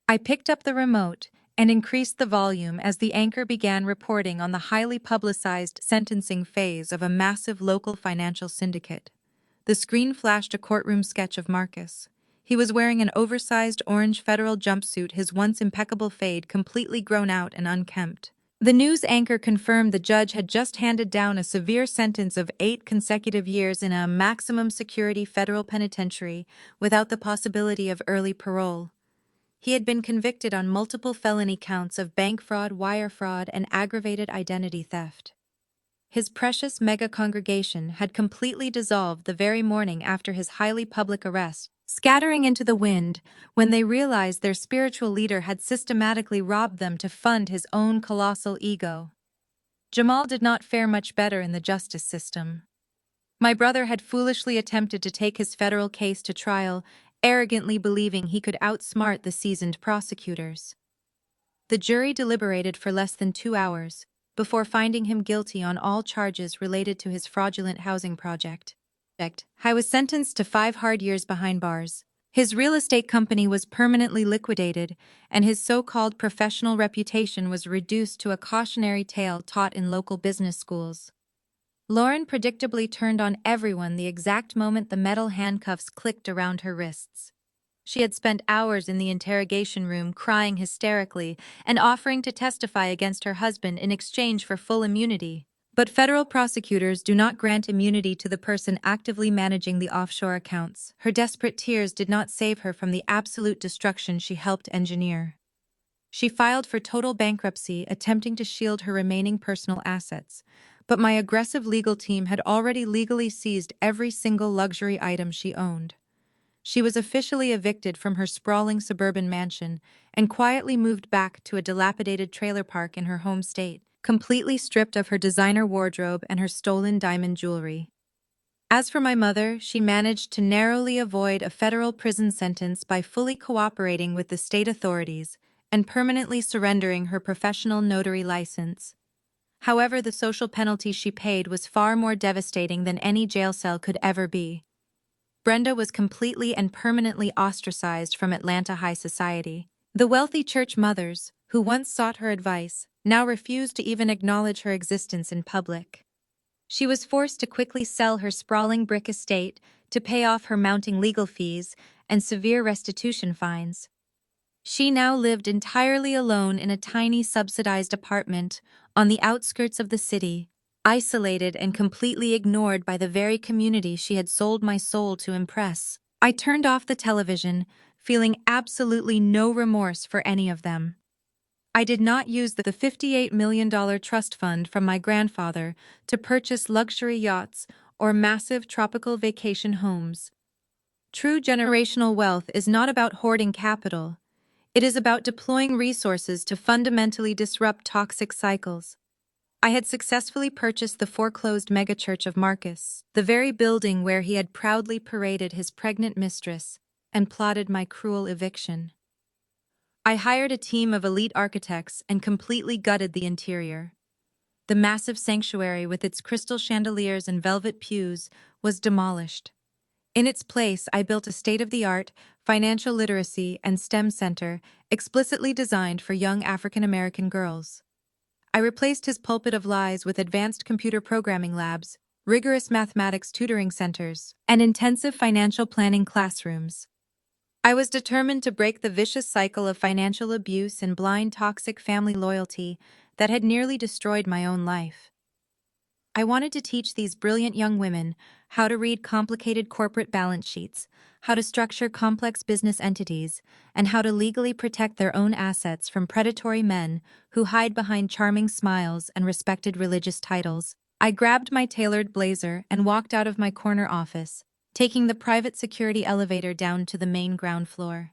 I picked up the remote and increased the volume as the anchor began reporting on the highly publicized sentencing phase of a massive local financial syndicate. The screen flashed a courtroom sketch of Marcus. He was wearing an oversized orange federal jumpsuit, his once impeccable fade completely grown out and unkempt. The news anchor confirmed the judge had just handed down a severe sentence of 8 consecutive years in a maximum security federal penitentiary without the possibility of early parole. He had been convicted on multiple felony counts of bank fraud, wire fraud, and aggravated identity theft. His precious mega-congregation had completely dissolved the very morning after his highly public arrest, scattering into the wind when they realized their spiritual leader had systematically robbed them to fund his own colossal ego. Jamal did not fare much better in the justice system. My brother had foolishly attempted to take his federal case to trial, arrogantly believing he could outsmart the seasoned prosecutors. The jury deliberated for less than 2 hours, before finding him guilty on all charges related to his fraudulent housing project. I was sentenced to 5 hard years behind bars. His real estate company was permanently liquidated, and his so-called professional reputation was reduced to a cautionary tale taught in local business schools. Lauren predictably turned on everyone the exact moment the metal handcuffs clicked around her wrists. She had spent hours in the interrogation room crying hysterically and offering to testify against her husband in exchange for full immunity. But federal prosecutors do not grant immunity to the person actively managing the offshore accounts. Her desperate tears did not save her from the absolute destruction she helped engineer. She filed for total bankruptcy, attempting to shield her remaining personal assets. But my aggressive legal team had already legally seized every single luxury item she owned. She was officially evicted from her sprawling suburban mansion and quietly moved back to a dilapidated trailer park in her home state, completely stripped of her designer wardrobe and her stolen diamond jewelry. As for my mother, she managed to narrowly avoid a federal prison sentence by fully cooperating with the state authorities and permanently surrendering her professional notary license. However, the social penalty she paid was far more devastating than any jail cell could ever be. Brenda was completely and permanently ostracized from Atlanta high society. The wealthy church mothers, who once sought her advice, now refused to even acknowledge her existence in public. She was forced to quickly sell her sprawling brick estate to pay off her mounting legal fees and severe restitution fines. She now lived entirely alone in a tiny subsidized apartment on the outskirts of the city, isolated and completely ignored by the very community she had sold my soul to impress. I turned off the television, feeling absolutely no remorse for any of them. I did not use the $58 million trust fund from my grandfather to purchase luxury yachts or massive tropical vacation homes. True generational wealth is not about hoarding capital. It is about deploying resources to fundamentally disrupt toxic cycles. I had successfully purchased the foreclosed megachurch of Marcus, the very building where he had proudly paraded his pregnant mistress and plotted my cruel eviction. I hired a team of elite architects and completely gutted the interior. The massive sanctuary with its crystal chandeliers and velvet pews was demolished. In its place, I built a state-of-the-art financial literacy and STEM center explicitly designed for young African American girls. I replaced his pulpit of lies with advanced computer programming labs, rigorous mathematics tutoring centers, and intensive financial planning classrooms. I was determined to break the vicious cycle of financial abuse and blind toxic family loyalty that had nearly destroyed my own life. I wanted to teach these brilliant young women how to read complicated corporate balance sheets, how to structure complex business entities, and how to legally protect their own assets from predatory men who hide behind charming smiles and respected religious titles. I grabbed my tailored blazer and walked out of my corner office, taking the private security elevator down to the main ground floor.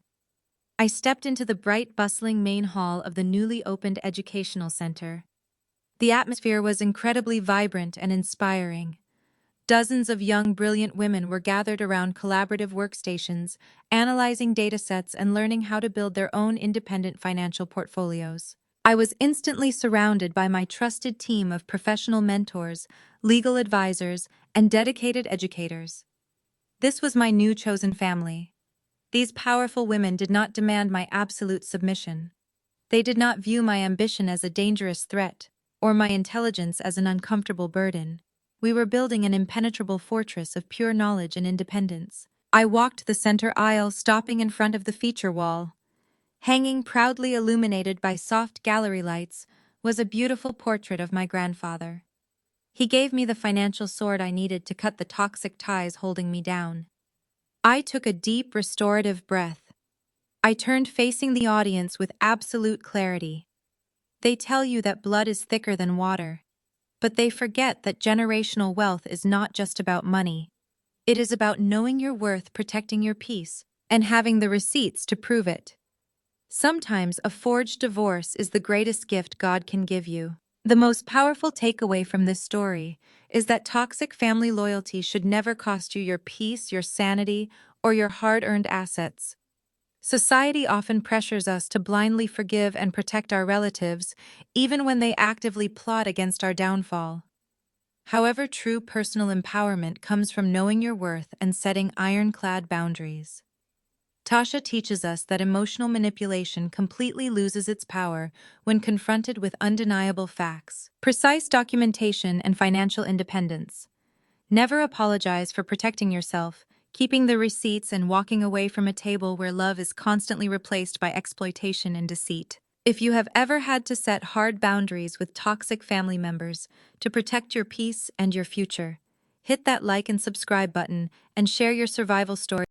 I stepped into the bright, bustling main hall of the newly opened educational center. The atmosphere was incredibly vibrant and inspiring. Dozens of young, brilliant women were gathered around collaborative workstations, analyzing datasets and learning how to build their own independent financial portfolios. I was instantly surrounded by my trusted team of professional mentors, legal advisors, and dedicated educators. This was my new chosen family. These powerful women did not demand my absolute submission. They did not view my ambition as a dangerous threat, or my intelligence as an uncomfortable burden. We were building an impenetrable fortress of pure knowledge and independence. I walked the center aisle, stopping in front of the feature wall. Hanging proudly illuminated by soft gallery lights was a beautiful portrait of my grandfather. He gave me the financial sword I needed to cut the toxic ties holding me down. I took a deep, restorative breath. I turned facing the audience with absolute clarity. They tell you that blood is thicker than water, but they forget that generational wealth is not just about money. It is about knowing your worth, protecting your peace, and having the receipts to prove it. Sometimes a forged divorce is the greatest gift God can give you. The most powerful takeaway from this story is that toxic family loyalty should never cost you your peace, your sanity, or your hard-earned assets. Society often pressures us to blindly forgive and protect our relatives, even when they actively plot against our downfall. However, true personal empowerment comes from knowing your worth and setting ironclad boundaries. Tasha teaches us that emotional manipulation completely loses its power when confronted with undeniable facts, precise documentation, and financial independence. Never apologize for protecting yourself, keeping the receipts, and walking away from a table where love is constantly replaced by exploitation and deceit. If you have ever had to set hard boundaries with toxic family members to protect your peace and your future, hit that like and subscribe button and share your survival story.